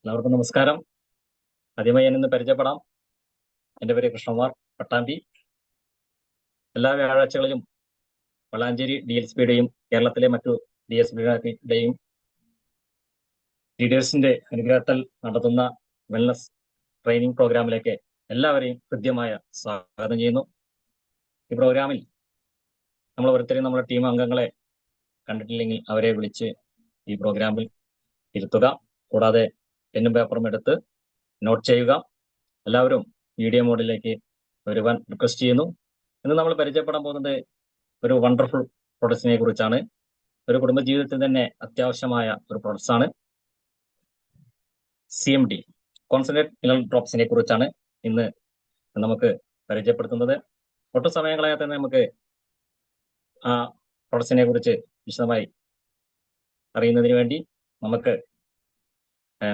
എല്ലാവർക്കും നമസ്കാരം. ആദ്യമായി ഞാൻ ഇന്ന് പരിചയപ്പെടാം. എൻ്റെ പേര് കൃഷ്ണകുമാർ പട്ടാമ്പി. എല്ലാ വ്യാഴാഴ്ചകളിലും വളാഞ്ചേരി DSPയുടെയും കേരളത്തിലെ മറ്റു DSPയുടെയും ലീഡേഴ്സിന്റെ അനുഗ്രഹത്താൽ നടത്തുന്ന വെൽനസ് ട്രെയിനിങ് പ്രോഗ്രാമിലേക്ക് എല്ലാവരെയും ഹൃദ്യമായ സ്വാഗതം ചെയ്യുന്നു. ഈ പ്രോഗ്രാമിൽ നമ്മൾ ഓരോരുത്തരെയും നമ്മുടെ ടീം അംഗങ്ങളെ കണ്ടിട്ടില്ലെങ്കിൽ അവരെ വിളിച്ച് ഈ പ്രോഗ്രാമിൽ ഇരുത്തുക. കൂടാതെ പെന്നും പേപ്പറും എടുത്ത് നോട്ട് ചെയ്യുക. എല്ലാവരും വീഡിയോ മോഡിലേക്ക് വരുവാൻ റിക്വസ്റ്റ് ചെയ്യുന്നു. ഇന്ന് നമ്മൾ പരിചയപ്പെടാൻ പോകുന്നത് ഒരു വണ്ടർഫുൾ പ്രൊഡക്ട്സിനെ കുറിച്ചാണ്. ഒരു കുടുംബജീവിതത്തിൽ തന്നെ അത്യാവശ്യമായ ഒരു പ്രൊഡക്ട്സ് ആണ്. CMD കോൺസെൻട്രേറ്റ് മിനറൽ ഡ്രോപ്സിനെ കുറിച്ചാണ് ഇന്ന് നമുക്ക് പരിചയപ്പെടുത്തുന്നത്. ഒട്ടും സമയം കളയാതെ തന്നെ നമുക്ക് ആ പ്രൊഡക്ട്സിനെ കുറിച്ച് വിശദമായി അറിയുന്നതിന് വേണ്ടി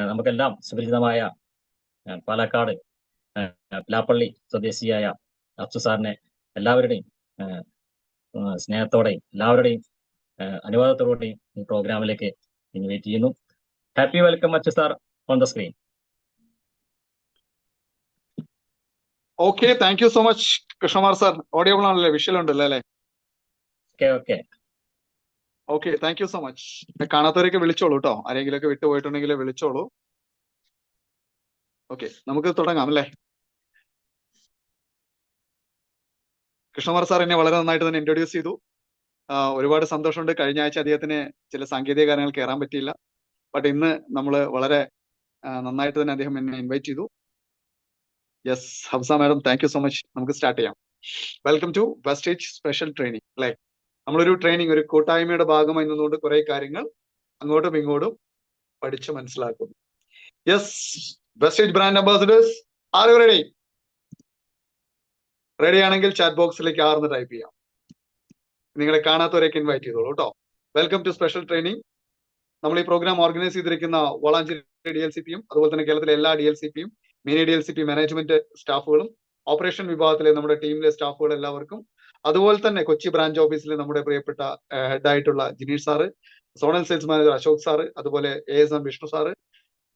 നമുക്കെല്ലാം സുപരിചിതമായ പാലക്കാട് പ്ലാപ്പള്ളി സ്വദേശിയായ അച്ചു സാറിനെ എല്ലാവരുടെയും സ്നേഹത്തോടെയും എല്ലാവരുടെയും അനുവാദത്തോടെയും ഈ പ്രോഗ്രാമിലേക്ക് ഇൻവൈറ്റ് ചെയ്യുന്നു. Happy welcome Achu sir on the screen. Okay, thank you so much Krishnakumar sir. Audible ആണല്ലേ? വിഷ്വൽ ഉണ്ടല്ലോ അല്ലേ? Okay, thank you so much. കാണാത്തവരൊക്കെ വിളിച്ചോളൂ കേട്ടോ. ആരെങ്കിലും ഒക്കെ വിട്ടുപോയിട്ടുണ്ടെങ്കിൽ വിളിച്ചോളൂ. ഓക്കെ, നമുക്ക് തുടങ്ങാം അല്ലേ? കൃഷ്ണകുമാർ സാർ എന്നെ വളരെ നന്നായിട്ട് തന്നെ ഇൻട്രൊഡ്യൂസ് ചെയ്തു. ഒരുപാട് സന്തോഷമുണ്ട്. കഴിഞ്ഞ ആഴ്ച അദ്ദേഹത്തിന് ചില സാങ്കേതിക കാരണങ്ങൾ കയറാൻ പറ്റിയില്ല. ബട്ട് ഇന്ന് നമ്മൾ വളരെ നന്നായിട്ട് തന്നെ അദ്ദേഹം എന്നെ ഇൻവൈറ്റ് ചെയ്തു. Yes, Hamsa madam, thank you so much. നമുക്ക് സ്റ്റാർട്ട് ചെയ്യാം. Welcome to Vestige special training അല്ലേ? നമ്മളൊരു ട്രെയിനിങ്, ഒരു കൂട്ടായ്മയുടെ ഭാഗമായി നിന്നുകൊണ്ട് കുറെ കാര്യങ്ങൾ അങ്ങോട്ടും ഇങ്ങോട്ടും പഠിച്ചു മനസ്സിലാക്കുന്നു. Yes, Vestige brand ambassadors are you ready? Ready ആണെങ്കിൽ ചാറ്റ് ബോക്സിലേക്ക് ആർന്ന് ടൈപ്പ് ചെയ്യാം. നിങ്ങളെ കാണാത്തവരേക്ക് ഇൻവൈറ്റ് ചെയ്തോളൂ കേട്ടോ. Welcome to special training. നമ്മൾ ഈ പ്രോഗ്രാം ഓർഗനൈസ് ചെയ്തിരിക്കുന്ന വളാഞ്ചേരി DLCPയും അതുപോലെ തന്നെ കേരളത്തിലെ എല്ലാ DLCPയും മിനി DLCP മാനേജ്മെന്റ് സ്റ്റാഫുകളും ഓപ്പറേഷൻ വിഭാഗത്തിലെ നമ്മുടെ ടീമിലെ സ്റ്റാഫുകൾ എല്ലാവർക്കും, അതുപോലെ തന്നെ കൊച്ചി ബ്രാഞ്ച് ഓഫീസിലെ നമ്മുടെ പ്രിയപ്പെട്ട ഹെഡായിട്ടുള്ള Jineesh sir, zonal sales manager Ashok sir, അതുപോലെ ASM വിഷ്ണു സാറ്,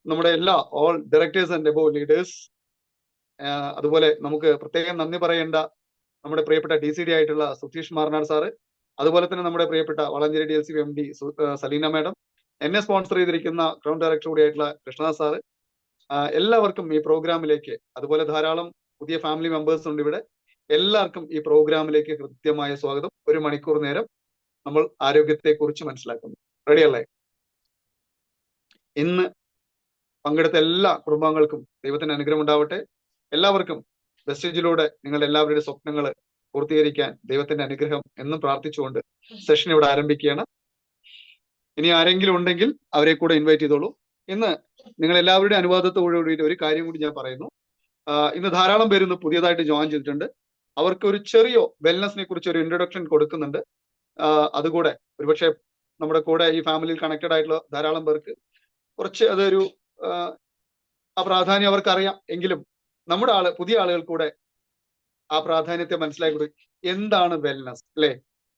നമ്മുടെ എല്ലാ all directors and above leaders, അതുപോലെ നമുക്ക് പ്രത്യേകം നന്ദി പറയേണ്ട നമ്മുടെ പ്രിയപ്പെട്ട DCD ആയിട്ടുള്ള സുധീഷ് മാർനാട് സാറ്, അതുപോലെ തന്നെ നമ്മുടെ പ്രിയപ്പെട്ട Valanchery DLCP MD Saleena madam, എന്നെ സ്പോൺസർ ചെയ്തിരിക്കുന്ന ക്രൗൺ ഡയറക്ടർ കൂടിയായിട്ടുള്ള കൃഷ്ണദാസ് സാറ്, എല്ലാവർക്കും ഈ പ്രോഗ്രാമിലേക്ക്, അതുപോലെ ധാരാളം പുതിയ ഫാമിലി മെമ്പേഴ്സ് ഉണ്ട് ഇവിടെ, എല്ലാവർക്കും ഈ പ്രോഗ്രാമിലേക്ക് കൃത്യമായ സ്വാഗതം. 1 മണിക്കൂർ നേരം നമ്മൾ ആരോഗ്യത്തെ കുറിച്ച് മനസ്സിലാക്കുന്നു. റെഡി അല്ലേ? ഇന്ന് പങ്കെടുത്ത എല്ലാ കുടുംബാംഗങ്ങൾക്കും ദൈവത്തിന്റെ അനുഗ്രഹം ഉണ്ടാവട്ടെ. എല്ലാവർക്കും വെസ്റ്റേജിലൂടെ നിങ്ങളുടെ എല്ലാവരുടെയും സ്വപ്നങ്ങൾ പൂർത്തീകരിക്കാൻ ദൈവത്തിന്റെ അനുഗ്രഹം എന്നും പ്രാർത്ഥിച്ചുകൊണ്ട് സെഷൻ ഇവിടെ ആരംഭിക്കുകയാണ്. ഇനി ആരെങ്കിലും ഉണ്ടെങ്കിൽ അവരെ കൂടെ ഇൻവൈറ്റ് ചെയ്തോളൂ. ഇന്ന് നിങ്ങൾ എല്ലാവരുടെയും അനുവാദത്തോടുകൂടിയിട്ട് ഒരു കാര്യം കൂടി ഞാൻ പറയുന്നു. ഇന്ന് ധാരാളം പേര് ഇന്ന് പുതിയതായിട്ട് ജോയിൻ ചെയ്തിട്ടുണ്ട്. അവർക്ക് ഒരു ചെറിയ വെൽനസിനെ കുറിച്ച് ഒരു ഇൻട്രൊഡക്ഷൻ കൊടുക്കുന്നുണ്ട്. അതുകൂടെ ഒരുപക്ഷെ നമ്മുടെ കൂടെ ഈ ഫാമിലിയിൽ കണക്റ്റഡ് ആയിട്ടുള്ള ധാരാളം പേർക്ക് കുറച്ച് അതൊരു ആ പ്രാധാന്യം അവർക്ക് അറിയാം. എങ്കിലും നമ്മുടെ പുതിയ ആളുകൾ കൂടെ ആ പ്രാധാന്യത്തെ മനസ്സിലാക്കി. എന്താണ് വെൽനസ് അല്ലെ?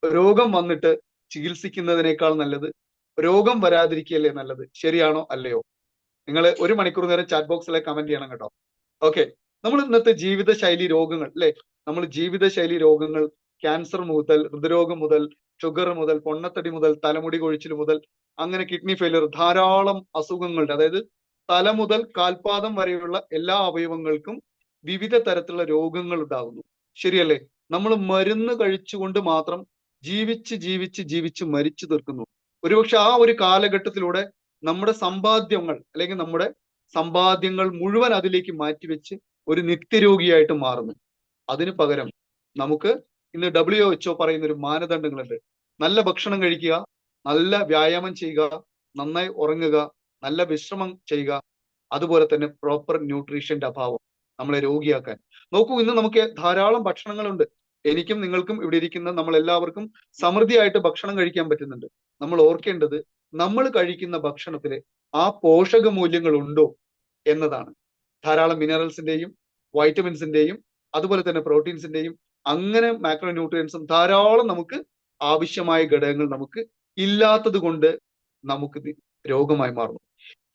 രോഗം വന്നിട്ട് ചികിത്സിക്കുന്നതിനേക്കാൾ നല്ലത് രോഗം വരാതിരിക്കുകയല്ലേ നല്ലത്? ശരിയാണോ അല്ലയോ? നിങ്ങൾ 1 മണിക്കൂർ നേരം ചാറ്റ് ബോക്സിലെ കമന്റ് ചെയ്യണം കേട്ടോ. ഓക്കെ, നമ്മൾ ഇന്നത്തെ ജീവിതശൈലി രോഗങ്ങൾ അല്ലെ, നമ്മൾ ജീവിതശൈലി രോഗങ്ങൾ, ക്യാൻസർ മുതൽ ഹൃദ്രോഗം മുതൽ ഷുഗർ മുതൽ പൊണ്ണത്തടി മുതൽ തലമുടി കൊഴിച്ചിൽ മുതൽ അങ്ങനെ കിഡ്നി ഫെയിലിയർ, ധാരാളം അസുഖങ്ങളുടെ, അതായത് തല മുതൽ കാൽപാദം വരെയുള്ള എല്ലാ അവയവങ്ങൾക്കും വിവിധ തരത്തിലുള്ള രോഗങ്ങൾ ഉണ്ടാകുന്നു. ശരിയല്ലേ? നമ്മൾ മരുന്ന് കഴിച്ചുകൊണ്ട് മാത്രം ജീവിച്ച് മരിച്ചു തീർക്കുന്നു. ഒരുപക്ഷെ ആ ഒരു കാലഘട്ടത്തിലൂടെ നമ്മുടെ സമ്പാദ്യങ്ങൾ അല്ലെങ്കിൽ നമ്മുടെ സമ്പാദ്യങ്ങൾ മുഴുവൻ അതിലേക്ക് മാറ്റിവെച്ച് ഒരു നിത്യരോഗിയായിട്ട് മാറുന്നു. അതിനു പകരം നമുക്ക് ഇന്ന് WHO പറയുന്ന ഒരു മാനദണ്ഡങ്ങളുണ്ട്. നല്ല ഭക്ഷണം കഴിക്കുക, നല്ല വ്യായാമം ചെയ്യുക, നന്നായി ഉറങ്ങുക, നല്ല വിശ്രമം ചെയ്യുക, അതുപോലെ തന്നെ പ്രോപ്പർ ന്യൂട്രീഷന്റെ അഭാവം നമ്മളെ രോഗിയാക്കാൻ. നോക്കൂ, ഇന്ന് നമുക്ക് ധാരാളം ഭക്ഷണങ്ങളുണ്ട്. എനിക്കും നിങ്ങൾക്കും ഇവിടെ ഇരിക്കുന്ന നമ്മൾ എല്ലാവർക്കും സമൃദ്ധിയായിട്ട് ഭക്ഷണം കഴിക്കാൻ പറ്റുന്നുണ്ട്. നമ്മൾ ഓർക്കേണ്ടത് നമ്മൾ കഴിക്കുന്ന ഭക്ഷണത്തില് ആ പോഷക മൂല്യങ്ങൾ ഉണ്ടോ എന്നതാണ്. ധാരാളം മിനറൽസിന്റെയും വൈറ്റമിൻസിന്റെയും അതുപോലെ തന്നെ പ്രോട്ടീൻസിന്റെയും അങ്ങനെ മാക്രോ ന്യൂട്രിയൻസും ധാരാളം നമുക്ക് ആവശ്യമായ ഘടകങ്ങൾ നമുക്ക് ഇല്ലാത്തത് കൊണ്ട് നമുക്ക് രോഗമായി മാറുന്നു.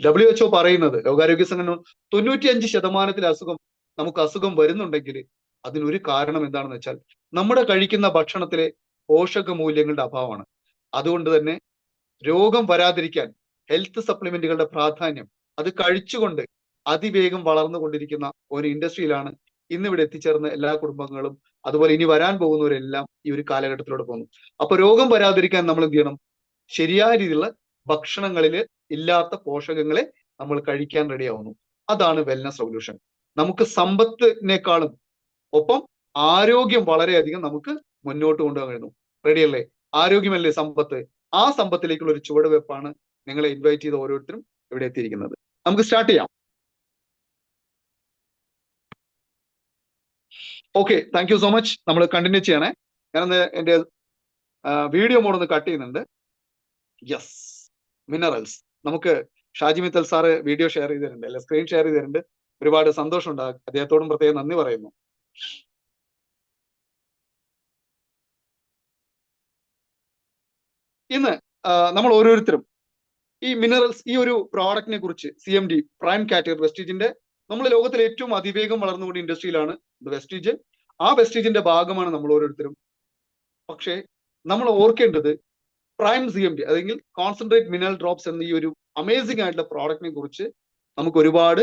WHO പറയുന്നത്, ലോകാരോഗ്യ സംഘടന 95% നമുക്ക് അസുഖം വരുന്നുണ്ടെങ്കിൽ അതിനൊരു കാരണം എന്താണെന്ന് വെച്ചാൽ നമ്മുടെ കഴിക്കുന്ന ഭക്ഷണത്തിലെ പോഷക മൂല്യങ്ങളുടെ അഭാവമാണ്. അതുകൊണ്ട് തന്നെ രോഗം വരാതിരിക്കാൻ ഹെൽത്ത് സപ്ലിമെന്റുകളുടെ പ്രാധാന്യം അത് കഴിച്ചുകൊണ്ട് അതിവേഗം വളർന്നുകൊണ്ടിരിക്കുന്ന ഒരു ഇൻഡസ്ട്രിയിലാണ് ഇന്നിവിടെ എത്തിച്ചേർന്ന എല്ലാ കുടുംബങ്ങളും, അതുപോലെ ഇനി വരാൻ പോകുന്നവരെല്ലാം ഈ ഒരു കാലഘട്ടത്തിലൂടെ പോകുന്നു. അപ്പൊ രോഗം വരാതിരിക്കാൻ നമ്മൾ എന്ത് ചെയ്യണം? ശരിയായ രീതിയിലുള്ള ഭക്ഷണങ്ങളിൽ ഇല്ലാത്ത പോഷകങ്ങളെ നമ്മൾ കഴിക്കാൻ റെഡിയാവുന്നു. അതാണ് വെൽനസ് റെവല്യൂഷൻ. നമുക്ക് സമ്പത്തിനേക്കാളും ഒപ്പം ആരോഗ്യം വളരെയധികം നമുക്ക് മുന്നോട്ട് കൊണ്ടുപോകാൻ കഴിയുന്നു. റെഡിയല്ലേ? ആരോഗ്യമല്ലേ സമ്പത്ത്? ആ സമ്പത്തിലേക്കുള്ള ഒരു ചുവടുവെപ്പാണ് നിങ്ങളെ ഇൻവൈറ്റ് ചെയ്ത ഓരോരുത്തരും ഇവിടെ എത്തിയിരിക്കുന്നത്. നമുക്ക് സ്റ്റാർട്ട് ചെയ്യാം. Okay, thank you so much. നമ്മൾ കണ്ടിന്യൂ ചെയ്യണേ. ഞാനൊന്ന് എന്റെ വീഡിയോ മോഡ് ഒന്ന് കട്ട് ചെയ്യുന്നുണ്ട്. Yes, minerals. നമുക്ക് Shaji Mittal sir video share ചെയ്തിട്ടുണ്ട്, അല്ലെ സ്ക്രീൻ ഷെയർ ചെയ്തിട്ടുണ്ട്. ഒരുപാട് സന്തോഷമുണ്ട്. അദ്ദേഹത്തോടും പ്രത്യേകം നന്ദി പറയുന്നു. ഇന്ന് നമ്മൾ ഓരോരുത്തരും ഈ മിനറൽസ്, ഈ ഒരു പ്രോഡക്റ്റിനെ കുറിച്ച്, CMD പ്രൈം കാറ്റഗറി വെസ്റ്റീജിന്റെ, നമ്മൾ ലോകത്തിലെ ഏറ്റവും അതിവേഗം വളർന്നുകൊണ്ട് ഇൻഡസ്ട്രിയിലാണ് വെസ്റ്റീജ്. ആ വെസ്റ്റീജിന്റെ ഭാഗമാണ് നമ്മൾ ഓരോരുത്തരും. പക്ഷേ നമ്മൾ ഓർക്കേണ്ടത് പ്രൈം CMD അല്ലെങ്കിൽ കോൺസെൻട്രേറ്റ് മിനറൽ ഡ്രോപ്സ് എന്ന ഈ ഒരു അമേസിംഗ് ആയിട്ടുള്ള പ്രോഡക്റ്റിനെ കുറിച്ച് നമുക്ക് ഒരുപാട്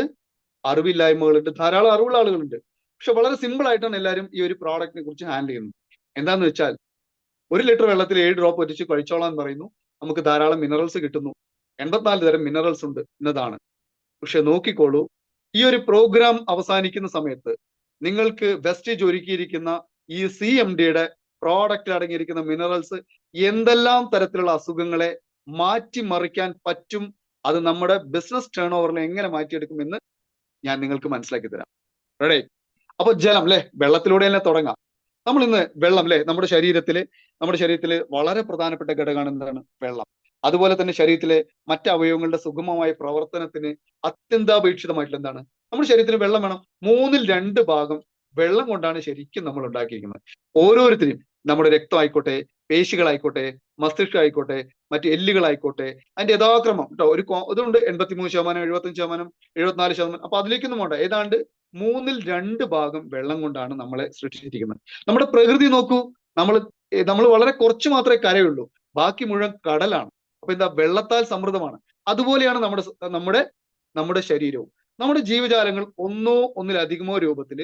അറിവില്ലായ്മകളുണ്ട്, ധാരാളം അറിവുള്ള ആളുകളുണ്ട്. പക്ഷെ വളരെ സിമ്പിൾ ആയിട്ടാണ് എല്ലാവരും ഈ ഒരു പ്രോഡക്റ്റിനെ കുറിച്ച് ഹാൻഡിൽ ചെയ്യുന്നത്. എന്താന്ന് വെച്ചാൽ 1 ലിറ്റർ വെള്ളത്തിൽ 7 ഡ്രോപ്പ് ഒറ്റിച്ച് കഴിച്ചോളാൻ പറയുന്നു. നമുക്ക് ധാരാളം മിനറൽസ് കിട്ടുന്നു. 84 തരം മിനറൽസ് ഉണ്ട് എന്നതാണ്. പക്ഷെ നോക്കിക്കോളൂ, ഈ ഒരു പ്രോഗ്രാം അവസാനിക്കുന്ന സമയത്ത് നിങ്ങൾക്ക് വെസ്റ്റീജ് ഒരുക്കിയിരിക്കുന്ന ഈ CMDയുടെ പ്രോഡക്റ്റിൽ അടങ്ങിയിരിക്കുന്ന മിനറൽസ് എന്തെല്ലാം തരത്തിലുള്ള അസുഖങ്ങളെ മാറ്റിമറിക്കാൻ പറ്റും, അത് നമ്മുടെ ബിസിനസ് ടേൺ ഓവറിൽ എങ്ങനെ മാറ്റിയെടുക്കുമെന്ന് ഞാൻ നിങ്ങൾക്ക് മനസ്സിലാക്കി തരാം. റെഡി? അപ്പൊ ജലം അല്ലെ, വെള്ളത്തിലൂടെ തന്നെ തുടങ്ങാം. നമ്മൾ ഇന്ന് വെള്ളം അല്ലെ, നമ്മുടെ ശരീരത്തില് വളരെ പ്രധാനപ്പെട്ട ഘടകമാണ് എന്താണ്? വെള്ളം. അതുപോലെ തന്നെ ശരീരത്തിലെ മറ്റ് അവയവങ്ങളുടെ സുഗമമായ പ്രവർത്തനത്തിന് അത്യന്താപേക്ഷിതമായിട്ടുള്ള എന്താണ്? നമ്മുടെ ശരീരത്തിന് വെള്ളം വേണം. 2/3 ഭാഗം വെള്ളം കൊണ്ടാണ് ശരിക്കും നമ്മൾ ഉണ്ടാക്കിയിരിക്കുന്നത്. ഓരോരുത്തരും, നമ്മുടെ രക്തമായിക്കോട്ടെ, പേശികളായിക്കോട്ടെ, മസ്തിഷ്കം ആയിക്കോട്ടെ, മറ്റ് എല്ലുകളായിക്കോട്ടെ, അതിന്റെ യഥാക്രമം കേട്ടോ, ഇതുണ്ട് 83%, 75%, 74%. അപ്പൊ അതിലേക്കൊന്നും വേണ്ട. ഏതാണ്ട് 2/3 ഭാഗം വെള്ളം കൊണ്ടാണ് നമ്മളെ സൃഷ്ടിച്ചിരിക്കുന്നത്. നമ്മുടെ പ്രകൃതി നോക്കൂ, നമ്മൾ വളരെ കുറച്ച് മാത്രമേ കരയുള്ളൂ, ബാക്കി മുഴുവൻ കടലാണ്. അപ്പൊ എന്താ? വെള്ളത്താൽ സമൃദ്ധമാണ്. അതുപോലെയാണ് നമ്മുടെ ശരീരവും. നമ്മുടെ ജീവജാലങ്ങൾ ഒന്നിലധികമോ രൂപത്തിൽ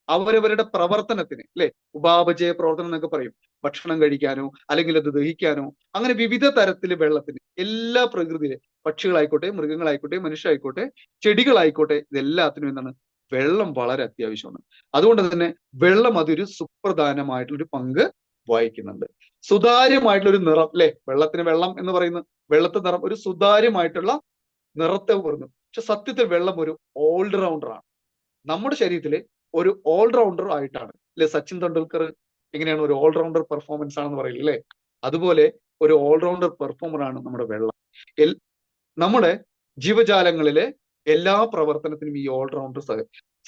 അവരവരുടെ പ്രവർത്തനത്തിന് അല്ലെ, ഉപാപചയ പ്രവർത്തനം എന്നൊക്കെ പറയും, ഭക്ഷണം കഴിക്കാനോ അല്ലെങ്കിൽ അത് ദഹിക്കാനോ, അങ്ങനെ വിവിധ തരത്തിൽ വെള്ളത്തിന് എല്ലാ പ്രകൃതിയിലെ പക്ഷികളായിക്കോട്ടെ, മൃഗങ്ങളായിക്കോട്ടെ, മനുഷ്യരായിക്കോട്ടെ, ചെടികളായിക്കോട്ടെ, ഇതെല്ലാത്തിനും എന്താണ്? വെള്ളം വളരെ അത്യാവശ്യമാണ്. അതുകൊണ്ട് തന്നെ വെള്ളം അതൊരു സുപ്രധാനമായിട്ടുള്ളൊരു പങ്ക് വഹിക്കുന്നുണ്ട്. സുതാര്യമായിട്ടുള്ള ഒരു നിറം അല്ലെ, വെള്ളത്തിന് വെള്ളം എന്ന് പറയുന്നത്, വെള്ളത്തെ നിറം ഒരു സുതാര്യമായിട്ടുള്ള നിറത്തെ പറയുന്നു. പക്ഷെ സത്യത്തിൽ വെള്ളം ഒരു ഓൾറൗണ്ടർ ആണ്. നമ്മുടെ ശരീരത്തിലെ ഒരു ഓൾറൗണ്ടർ ആയിട്ടാണ് അല്ലെ, സച്ചിൻ തെണ്ടുൽക്കർ എങ്ങനെയാണ് ഒരു ഓൾറൗണ്ടർ പെർഫോമൻസ് ആണെന്ന് പറയുന്നത് അല്ലെ, അതുപോലെ ഒരു ഓൾറൗണ്ടർ പെർഫോമർ ആണ് നമ്മുടെ വെള്ളം. നമ്മുടെ ജീവജാലങ്ങളിലെ എല്ലാ പ്രവർത്തനത്തിനും ഈ ഓൾറൗണ്ടർ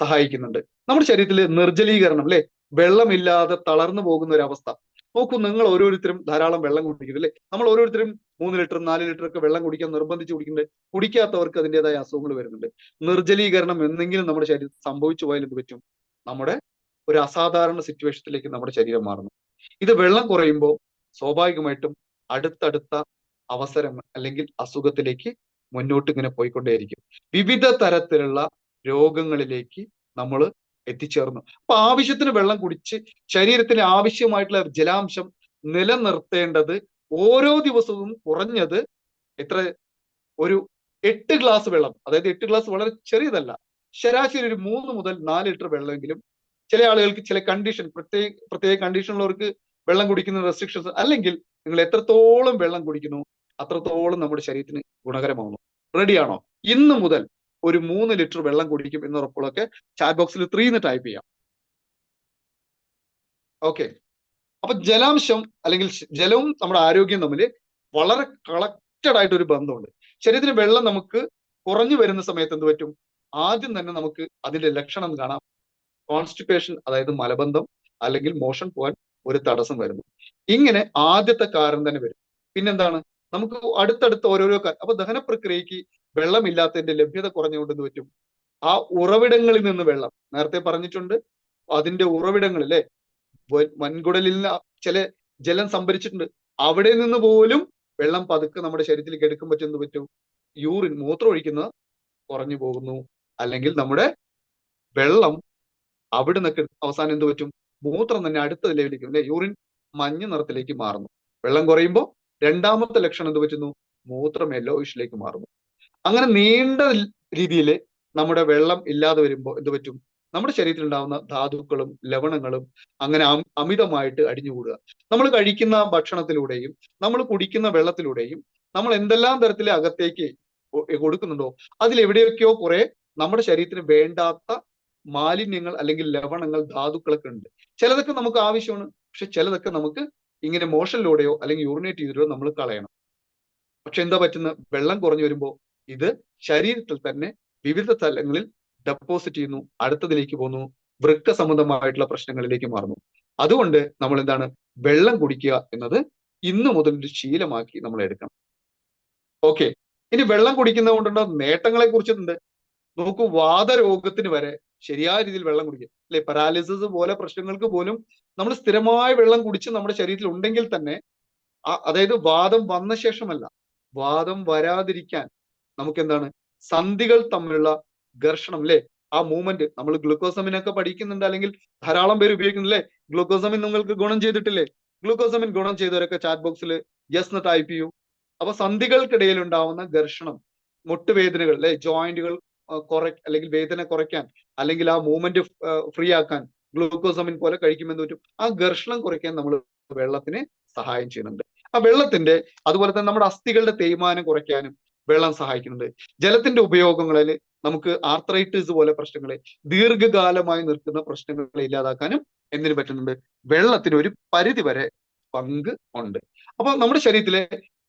സഹായിക്കുന്നുണ്ട്. നമ്മുടെ ശരീരത്തിൽ നിർജ്ജലീകരണം അല്ലെ, വെള്ളമില്ലാതെ തളർന്നു പോകുന്ന ഒരു അവസ്ഥ നോക്കൂ. നിങ്ങൾ ഓരോരുത്തരും ധാരാളം വെള്ളം കുടിക്കുന്നത് അല്ലെ, നമ്മൾ ഓരോരുത്തരും 3 ലിറ്റർ 4 ലിറ്റർ ഒക്കെ വെള്ളം കുടിക്കാൻ നിർബന്ധിച്ച് കുടിക്കുന്നുണ്ട്. കുടിക്കാത്തവർക്ക് അതിൻ്റെതായ അസുഖങ്ങൾ വരുന്നുണ്ട്. നിർജ്ജലീകരണം എന്തെങ്കിലും നമ്മുടെ ശരീരത്തിൽ സംഭവിച്ചു പോയാൽ എന്ത് പറ്റും? നമ്മുടെ ഒരു അസാധാരണ സിറ്റുവേഷനിലേക്ക് നമ്മുടെ ശരീരം മാറുന്നു. ഇത് വെള്ളം കുറയുമ്പോൾ സ്വാഭാവികമായിട്ടും അടുത്തടുത്ത അവസരങ്ങൾ അല്ലെങ്കിൽ അസുഖത്തിലേക്ക് മുന്നോട്ട് ഇങ്ങനെ പോയിക്കൊണ്ടേയിരിക്കും. വിവിധ തരത്തിലുള്ള രോഗങ്ങളിലേക്ക് നമ്മൾ എത്തിച്ചേർന്നു. അപ്പൊ ആവശ്യത്തിന് വെള്ളം കുടിച്ച് ശരീരത്തിന് ആവശ്യമായിട്ടുള്ള ജലാംശം നിലനിർത്തേണ്ടത് ഓരോ ദിവസവും കുറഞ്ഞത് ഒരു 8 ഗ്ലാസ് വെള്ളം, അതായത് 8 ഗ്ലാസ് വളരെ ചെറിയതല്ല, ശരാശരി ഒരു 3 മുതൽ 4 ലിറ്റർ വെള്ളമെങ്കിലും. ചില ആളുകൾക്ക് ചില കണ്ടീഷൻ, പ്രത്യേക കണ്ടീഷനുള്ളവർക്ക് വെള്ളം കുടിക്കുന്ന റെസ്ട്രിക്ഷൻസ്, അല്ലെങ്കിൽ നിങ്ങൾ എത്രത്തോളം വെള്ളം കുടിക്കുന്നു അത്രത്തോളം നമ്മുടെ ശരീരത്തിന് ഗുണകരമാവുന്നു. റെഡിയാണോ? ഇന്ന് മുതൽ ഒരു 3 ലിറ്റർ വെള്ളം കുടിക്കും എന്ന് ഉറപ്പുള്ളൊക്കെ ചാറ്റ് ബോക്സിൽ 3 എന്ന് ടൈപ്പ് ചെയ്യാം. ഓക്കെ. അപ്പൊ ജലാംശം അല്ലെങ്കിൽ ജലവും നമ്മുടെ ആരോഗ്യം തമ്മിൽ വളരെ കണക്റ്റഡ് ആയിട്ട് ഒരു ബന്ധമുണ്ട്. ശരീരത്തിന് വെള്ളം നമുക്ക് കുറഞ്ഞു വരുന്ന സമയത്ത് എന്ത് പറ്റും? ആദ്യം തന്നെ നമുക്ക് അതിന്റെ ലക്ഷണം കാണാം. കോൺസ്റ്റിപ്പേഷൻ, അതായത് മലബന്ധം അല്ലെങ്കിൽ മോഷൻ പോകാൻ ഒരു തടസ്സം വരുന്നു. ഇങ്ങനെ ആദ്യത്തെ കാരണം തന്നെ വരും. പിന്നെന്താണ്? നമുക്ക് അടുത്തടുത്ത് ഓരോരോ അപ്പൊ ദഹന പ്രക്രിയക്ക് വെള്ളമില്ലാത്തതിന്റെ ലഭ്യത കുറഞ്ഞുകൊണ്ട് എന്ത് പറ്റും? ആ ഉറവിടങ്ങളിൽ നിന്ന് വെള്ളം, നേരത്തെ പറഞ്ഞിട്ടുണ്ട്, അതിന്റെ ഉറവിടങ്ങളിലെ വൻകുടലിൽ നിന്ന് ചില ജലം സംഭരിച്ചിട്ടുണ്ട്, അവിടെ നിന്ന് പോലും വെള്ളം പതുക്കെ നമ്മുടെ ശരീരത്തിലേക്ക് എടുക്കാൻ പറ്റും. എന്ത് പറ്റും? യൂറിൻ, മൂത്രം ഒഴിക്കുന്നത് കുറഞ്ഞു പോകുന്നു. അല്ലെങ്കിൽ നമ്മുടെ വെള്ളം അവിടെ നിന്നൊക്കെ അവസാനം എന്ത് പറ്റും? മൂത്രം തന്നെ അടുത്ത ലെവലിലേക്ക്, അല്ലെ, യൂറിൻ മഞ്ഞ നിറത്തിലേക്ക് മാറുന്നു. വെള്ളം കുറയുമ്പോൾ രണ്ടാമത്തെ ലക്ഷണം എന്ത് പറ്റുന്നു? മൂത്രം യെല്ലോയിഷിലേക്ക് മാറുന്നു. അങ്ങനെ നീണ്ട രീതിയിൽ നമ്മുടെ വെള്ളം ഇല്ലാതെ വരുമ്പോൾ എന്ത് പറ്റും? നമ്മുടെ ശരീരത്തിൽ ഉണ്ടാകുന്ന ധാതുക്കളും ലവണങ്ങളും അങ്ങനെ അമിതമായിട്ട് അടിഞ്ഞുകൂടുക. നമ്മൾ കഴിക്കുന്ന ഭക്ഷണത്തിലൂടെയും നമ്മൾ കുടിക്കുന്ന വെള്ളത്തിലൂടെയും നമ്മൾ എന്തെല്ലാം തരത്തിലെ അകത്തേക്ക് കൊടുക്കുന്നുണ്ടോ അതിലെവിടെയൊക്കെയോ കുറെ നമ്മുടെ ശരീരത്തിന് വേണ്ടാത്ത മാലിന്യങ്ങൾ അല്ലെങ്കിൽ ലവണങ്ങൾ, ധാതുക്കളൊക്കെ ഉണ്ട്. ചിലതൊക്കെ നമുക്ക് ആവശ്യമാണ്, പക്ഷെ ചിലതൊക്കെ നമുക്ക് ഇങ്ങനെ മോഷനിലൂടെയോ അല്ലെങ്കിൽ യൂറിനേറ്റ് ചെയ്തിട്ടോ നമ്മൾ കളയണം. പക്ഷെ എന്താ പറ്റുന്ന? വെള്ളം കുറഞ്ഞു വരുമ്പോൾ ഇത് ശരീരത്തിൽ തന്നെ വിവിധ സ്ഥലങ്ങളിൽ ഡെപ്പോസിറ്റ് ചെയ്യുന്നു, അടുത്തതിലേക്ക് പോകുന്നു, വൃക്ക സംബന്ധമായിട്ടുള്ള പ്രശ്നങ്ങളിലേക്ക് മാറുന്നു. അതുകൊണ്ട് നമ്മൾ എന്താണ്? വെള്ളം കുടിക്കുക എന്നത് ഇന്നു മുതൽ ഒരു ശീലമാക്കി നമ്മൾ എടുക്കണം. ഓക്കെ, ഇനി വെള്ളം കുടിക്കുന്നത് കൊണ്ടുള്ള നേട്ടങ്ങളെ കുറിച്ചിട്ടുണ്ട്. നോക്കൂ, വാതരോഗത്തിന് വരെ ശരിയായ രീതിയിൽ വെള്ളം കുടിക്കുക, അല്ലെ, പാരാലിസിസ് പോലെ പ്രശ്നങ്ങൾക്ക് പോലും നമ്മൾ സ്ഥിരമായ വെള്ളം കുടിച്ച് നമ്മുടെ ശരീരത്തിൽ ഉണ്ടെങ്കിൽ തന്നെ, അതായത് വാദം വന്ന ശേഷമല്ല, വാദം വരാതിരിക്കാൻ നമുക്ക് എന്താണ്? സന്ധികൾ തമ്മിലുള്ള ഘർഷണം, അല്ലെ, ആ മൂവ്മെന്റ്, നമ്മൾ ഗ്ലൂക്കോസമിനൊക്കെ പഠിക്കുന്നുണ്ട്, അല്ലെങ്കിൽ ധാരാളം പേര് ഉപയോഗിക്കുന്നില്ലേ? ഗ്ലൂക്കോസമിൻ നിങ്ങൾക്ക് ഗുണം ചെയ്തിട്ടില്ലേ? ഗ്ലൂക്കോസമിൻ ഗുണം ചെയ്തവരൊക്കെ ചാറ്റ് ബോക്സിൽ യെസ് എന്ന് ടൈപ്പ് ചെയ്യൂ. അപ്പൊ സന്ധികൾക്കിടയിൽ ഉണ്ടാവുന്ന ഘർഷണം, മുട്ടുവേദനകൾ, അല്ലെ, ജോയിന്റുകൾ അല്ലെങ്കിൽ വേദന കുറയ്ക്കാൻ, അല്ലെങ്കിൽ ആ മൂവ്മെന്റ് ഫ്രീ ആക്കാൻ ഗ്ലൂക്കോസമിൻ പോലെ കഴിക്കുമെന്ന് പറ്റും. ആ ഘർഷണം കുറയ്ക്കാൻ നമ്മൾ വെള്ളത്തിന് സഹായം ചെയ്യുന്നുണ്ട്. ആ വെള്ളത്തിന്റെ, അതുപോലെ തന്നെ നമ്മുടെ അസ്ഥികളുടെ തേയ്മാനം കുറയ്ക്കാനും വെള്ളം സഹായിക്കുന്നുണ്ട്. ജലത്തിന്റെ ഉപയോഗങ്ങളിൽ നമുക്ക് ആർത്രൈറ്റിസ് പോലെ പ്രശ്നങ്ങളെ, ദീർഘകാലമായി നിൽക്കുന്ന പ്രശ്നങ്ങളെ ഇല്ലാതാക്കാനും എന്തിനു പറ്റുന്നുണ്ട്? വെള്ളത്തിന് ഒരു പരിധി വരെ പങ്ക് ഉണ്ട്. അപ്പൊ നമ്മുടെ ശരീരത്തിലെ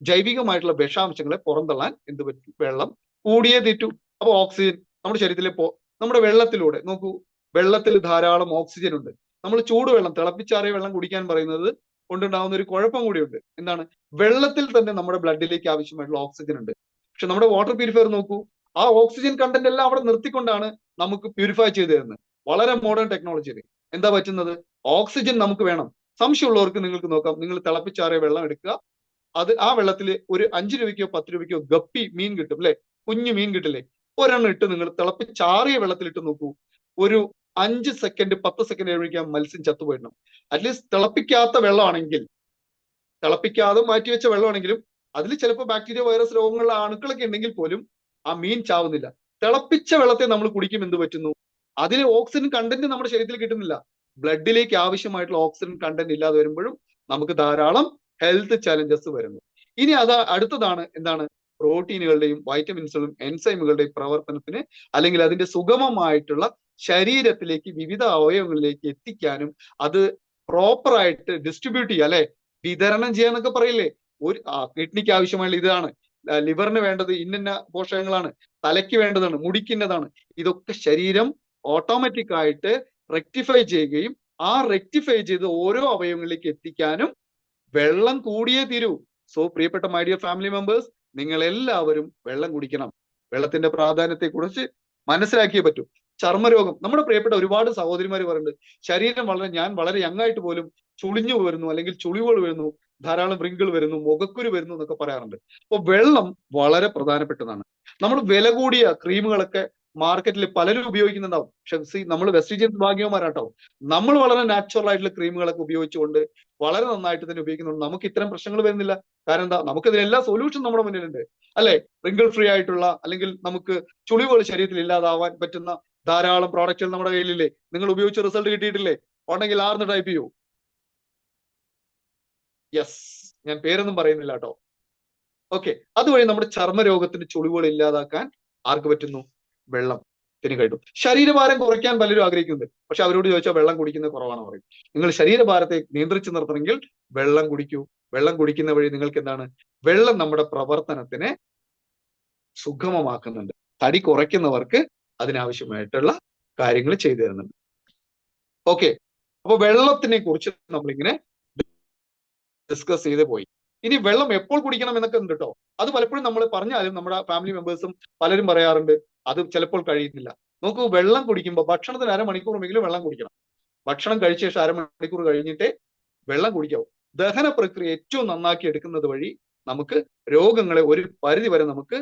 ജൈവികമായിട്ടുള്ള വിഷാംശങ്ങളെ പുറന്തള്ളാൻ എന്ത് പറ്റും? വെള്ളം കൂടിയേ തീറ്റു. അപ്പൊ ഓക്സിജൻ നമ്മുടെ ശരീരത്തിലെ നമ്മുടെ വെള്ളത്തിലൂടെ നോക്കൂ, വെള്ളത്തിൽ ധാരാളം ഓക്സിജൻ ഉണ്ട്. നമ്മൾ ചൂടുവെള്ളം, തിളപ്പിച്ചാറിയ വെള്ളം കുടിക്കാൻ പറയുന്നത് കൊണ്ടുണ്ടാവുന്ന ഒരു കുഴപ്പം കൂടിയുണ്ട്. എന്താണ്? വെള്ളത്തിൽ തന്നെ നമ്മുടെ ബ്ലഡിലേക്ക് ആവശ്യമായിട്ടുള്ള ഓക്സിജൻ ഉണ്ട്. പക്ഷെ നമ്മുടെ വാട്ടർ പ്യൂരിഫയർ നോക്കൂ, ആ ഓക്സിജൻ കണ്ടന്റ് എല്ലാം അവിടെ നിർത്തിക്കൊണ്ടാണ് നമുക്ക് പ്യൂരിഫൈ ചെയ്ത് തരുന്നത്. വളരെ മോഡേൺ ടെക്നോളജിയിൽ എന്താ പറ്റുന്നത്? ഓക്സിജൻ നമുക്ക് വേണം. സംശയമുള്ളവർക്ക് നിങ്ങൾക്ക് നോക്കാം, നിങ്ങൾ തിളപ്പിച്ചാറിയ വെള്ളം എടുക്കുക, ആ വെള്ളത്തിൽ ഒരു 5 രൂപയ്ക്കോ 10 രൂപയ്ക്കോ ഗപ്പി മീൻ കിട്ടും, അല്ലെ, കുഞ്ഞു മീൻ കിട്ടില്ലേ, ഒരെണ്ണം ഇട്ട് നിങ്ങൾ തിളപ്പിച്ചാറിയ വെള്ളത്തിലിട്ട് നോക്കൂ, ഒരു 5 സെക്കൻഡ് 10 സെക്കൻഡ് കഴിയുമ്പോഴേക്കും മത്സ്യം ചത്തുപോയിടണം. അറ്റ്ലീസ്റ്റ് തിളപ്പിക്കാത്ത വെള്ളമാണെങ്കിൽ, തിളപ്പിക്കാതെ മാറ്റിവെച്ച വെള്ളമാണെങ്കിലും അതിൽ ചിലപ്പോൾ ബാക്ടീരിയ, വൈറസ്, രോഗങ്ങളുള്ള അണുക്കളൊക്കെ ഉണ്ടെങ്കിൽ പോലും ആ മീൻ ചാവുന്നില്ല. തിളപ്പിച്ച വെള്ളത്തെ നമ്മൾ കുടിക്കും, എന്ത് പറ്റുന്നു? അതിൽ ഓക്സിജൻ കണ്ടന്റ് നമ്മുടെ ശരീരത്തിൽ കിട്ടുന്നില്ല. ബ്ലഡിലേക്ക് ആവശ്യമായിട്ടുള്ള ഓക്സിജൻ കണ്ടന്റ് ഇല്ലാതെ വരുമ്പോഴും നമുക്ക് ധാരാളം ഹെൽത്ത് ചാലഞ്ചസ് വരുന്നു. ഇനി അടുത്തതാണ് എന്താണ്? പ്രോട്ടീനുകളുടെയും വൈറ്റമിൻസുകളും എൻസൈമുകളുടെയും പ്രവർത്തനത്തിന്, അല്ലെങ്കിൽ അതിന്റെ സുഗമമായിട്ടുള്ള ശരീരത്തിലേക്ക് വിവിധ അവയവങ്ങളിലേക്ക് എത്തിക്കാനും അത് പ്രോപ്പറായിട്ട് ഡിസ്ട്രിബ്യൂട്ട് ചെയ്യുക, അല്ലെ, വിതരണം ചെയ്യാന്നൊക്കെ പറയില്ലേ? കിഡ്നിക്ക് ആവശ്യമായുള്ള ഇതാണ്, ലിവറിന് വേണ്ടത് ഇന്ന പോഷകങ്ങളാണ്, തലയ്ക്ക് വേണ്ടതാണ്, മുടിക്കുന്നതാണ്. ഇതൊക്കെ ശരീരം ഓട്ടോമാറ്റിക് ആയിട്ട് റെക്ടിഫൈ ചെയ്യുകയും ആ റെക്ടിഫൈ ചെയ്ത് ഓരോ അവയവങ്ങളിലേക്ക് എത്തിക്കാനും വെള്ളം കൂടിയേ തീരൂ. സോ പ്രിയപ്പെട്ട മൈ ഡിയർ ഫാമിലി മെമ്പേഴ്സ്, നിങ്ങൾ എല്ലാവരും വെള്ളം കുടിക്കണം. വെള്ളത്തിന്റെ പ്രാധാന്യത്തെ കുറിച്ച് മനസ്സിലാക്കിയേ പറ്റൂ. ചർമ്മരോഗം, നമ്മുടെ പ്രിയപ്പെട്ട ഒരുപാട് സഹോദരിമാർ പറയുന്നുണ്ട്, ശരീരം ഞാൻ വളരെ യങ് ആയിട്ട് പോലും ചുളിഞ്ഞു വരുന്നു, അല്ലെങ്കിൽ ചുളിവുകൾ വരുന്നു, ധാരാളം റിങ്കിൾ വരുന്നു, മുഖക്കുരു വരുന്നു എന്നൊക്കെ പറയാറുണ്ട്. അപ്പൊ വെള്ളം വളരെ പ്രധാനപ്പെട്ടതാണ്. നമ്മൾ വില കൂടിയ ക്രീമുകളൊക്കെ മാർക്കറ്റിൽ പലരും ഉപയോഗിക്കുന്നുണ്ടാവും. പക്ഷെ നമ്മൾ വെസ്റ്റ് ഇന്ത്യൻ ഭാഗ്യവന്മാരാട്ടോ, നമ്മൾ വളരെ നാച്ചുറൽ ആയിട്ടുള്ള ക്രീമുകളൊക്കെ ഉപയോഗിച്ചുകൊണ്ട് വളരെ നന്നായിട്ട് തന്നെ ഉപയോഗിക്കുന്നുണ്ട്. നമുക്ക് ഇത്തരം പ്രശ്നങ്ങൾ വരുന്നില്ല. കാരണം എന്താ? നമുക്ക് ഇതിനെല്ലാ സൊല്യൂഷൻ നമ്മുടെ മുന്നിലുണ്ട്, അല്ലെ? റിങ്കിൾ ഫ്രീ ആയിട്ടുള്ള, അല്ലെങ്കിൽ നമുക്ക് ചുളിവുകൾ ശരീരത്തിൽ ഇല്ലാതാവാൻ പറ്റുന്ന ധാരാളം പ്രോഡക്റ്റുകൾ നമ്മുടെ കയ്യിലില്ലേ? നിങ്ങൾ ഉപയോഗിച്ച് റിസൾട്ട് കിട്ടിയിട്ടില്ലേ? ഉണ്ടെങ്കിൽ ആർന്ന് ടൈപ്പ് ചെയ്യൂ. യെസ്, ഞാൻ പേരൊന്നും പറയുന്നില്ല കേട്ടോ. ഓക്കെ, അതുവഴി നമ്മുടെ ചർമ്മരോഗത്തിന്റെ ചുളിവുകൾ ഇല്ലാതാക്കാൻ ആർക്ക് പറ്റുന്നു? വെള്ളത്തിന് കഴിയും. ശരീരഭാരം കുറയ്ക്കാൻ പലരും ആഗ്രഹിക്കുന്നുണ്ട്, പക്ഷെ അവരോട് ചോദിച്ചാൽ വെള്ളം കുടിക്കുന്നത് കുറവാണ് പറയും. നിങ്ങൾ ശരീരഭാരത്തെ നിയന്ത്രിച്ചു നിർത്തണമെങ്കിൽ വെള്ളം കുടിക്കൂ. വെള്ളം കുടിക്കുന്ന വഴി നിങ്ങൾക്ക് എന്താണ്? വെള്ളം നമ്മുടെ പ്രവർത്തനത്തിനെ സുഗമമാക്കുന്നുണ്ട്. തടി കുറയ്ക്കുന്നവർക്ക് അതിനാവശ്യമായിട്ടുള്ള കാര്യങ്ങൾ ചെയ്തു തരുന്നുണ്ട്. ഓക്കെ, അപ്പൊ വെള്ളത്തിനെ കുറിച്ച് നമ്മളിങ്ങനെ ഡിസ്കസ് ചെയ്ത് പോയി. ഇനി വെള്ളം എപ്പോൾ കുടിക്കണം എന്നൊക്കെ ഉണ്ട് കേട്ടോ. അത് പലപ്പോഴും നമ്മൾ പറഞ്ഞാലും നമ്മുടെ ഫാമിലി മെമ്പേഴ്സും പലരും പറയാറുണ്ട് അത് ചിലപ്പോൾ കഴിയുന്നില്ല. നോക്കൂ, വെള്ളം കുടിക്കുമ്പോൾ ഭക്ഷണത്തിന് അരമണിക്കൂറെങ്കിലും വെള്ളം കുടിക്കണം. ഭക്ഷണം കഴിച്ച ശേഷം അരമണിക്കൂർ കഴിഞ്ഞിട്ടേ വെള്ളം കുടിക്കാവൂ. ദഹന പ്രക്രിയ ഏറ്റവും നന്നാക്കി എടുക്കുന്നത് വഴി നമുക്ക് രോഗങ്ങളെ ഒരു പരിധി വരെ നമുക്ക്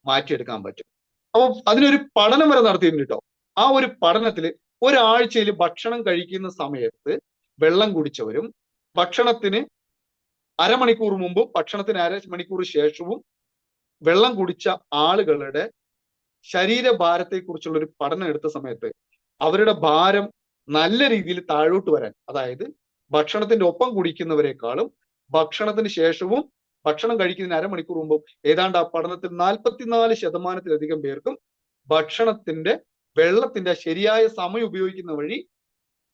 മാറ്റിയെടുക്കാൻ പറ്റും. അപ്പൊ അതിനൊരു പഠനം വരെ നടത്തിയിട്ടുണ്ട് കേട്ടോ. ആ ഒരു പഠനത്തിൽ ഒരാഴ്ചയിൽ ഭക്ഷണം കഴിക്കുന്ന സമയത്ത് വെള്ളം കുടിച്ചവരും ഭക്ഷണത്തിന് അരമണിക്കൂർ മുമ്പും ഭക്ഷണത്തിന് അരമണിക്കൂർ ശേഷവും വെള്ളം കുടിച്ച ആളുകളുടെ ശരീരഭാരത്തെ കുറിച്ചുള്ള ഒരു പഠനം എടുത്ത സമയത്ത് അവരുടെ ഭാരം നല്ല രീതിയിൽ താഴോട്ട് വരാൻ, അതായത് ഭക്ഷണത്തിന്റെ ഒപ്പം കുടിക്കുന്നവരെക്കാളും ഭക്ഷണത്തിന് ശേഷവും ഭക്ഷണം കഴിക്കുന്നതിന് അരമണിക്കൂർ മുമ്പും ഏതാണ്ട് ആ പഠനത്തിൽ 44% പേർക്കും ഭക്ഷണത്തിന്റെ വെള്ളത്തിന്റെ ശരിയായ സമയം ഉപയോഗിക്കുന്ന വഴി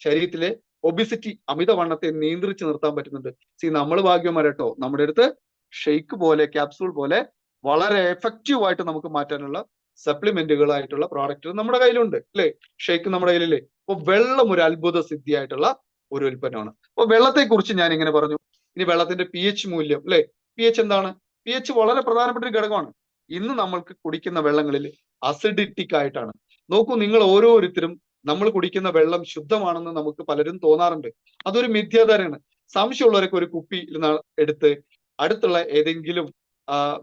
ശരീരത്തിലെ ഒബിസിറ്റി, അമിതവണ്ണത്തെ നിയന്ത്രിച്ച് നിർത്താൻ പറ്റുന്നുണ്ട്. നമ്മൾ ഭാഗ്യമാരട്ടോ, നമ്മുടെ അടുത്ത് ഷെയ്ക്ക് പോലെ ക്യാപ്സൂൾ പോലെ വളരെ എഫക്റ്റീവ് ആയിട്ട് നമുക്ക് മാറ്റാനുള്ള സപ്ലിമെന്റുകളായിട്ടുള്ള പ്രോഡക്റ്റുകൾ നമ്മുടെ കയ്യിലുണ്ട് അല്ലെ. ഷെയ്ക്ക് നമ്മുടെ കയ്യിലില്ലേ. അപ്പൊ വെള്ളം ഒരു അത്ഭുത സിദ്ധിയായിട്ടുള്ള ഒരു ഉൽപ്പന്നമാണ്. അപ്പൊ വെള്ളത്തെ കുറിച്ച് ഞാൻ ഇങ്ങനെ പറഞ്ഞു. ഇനി വെള്ളത്തിന്റെ pH മൂല്യം അല്ലെ. pH എന്താണ്? pH വളരെ പ്രധാനപ്പെട്ട ഒരു ഘടകമാണ്. ഇന്ന് നമ്മൾക്ക് കുടിക്കുന്ന വെള്ളങ്ങളിൽ അസിഡിറ്റിക് ആയിട്ടാണ്. നോക്കൂ, നിങ്ങൾ ഓരോരുത്തരും നമ്മൾ കുടിക്കുന്ന വെള്ളം ശുദ്ധമാണെന്ന് നമുക്ക് പലരും തോന്നാറുണ്ട്. അതൊരു മിഥ്യാധാരണയാണ്. സംശയമുള്ളവരൊക്കെ ഒരു കുപ്പി എടുത്ത് അടുത്തുള്ള ഏതെങ്കിലും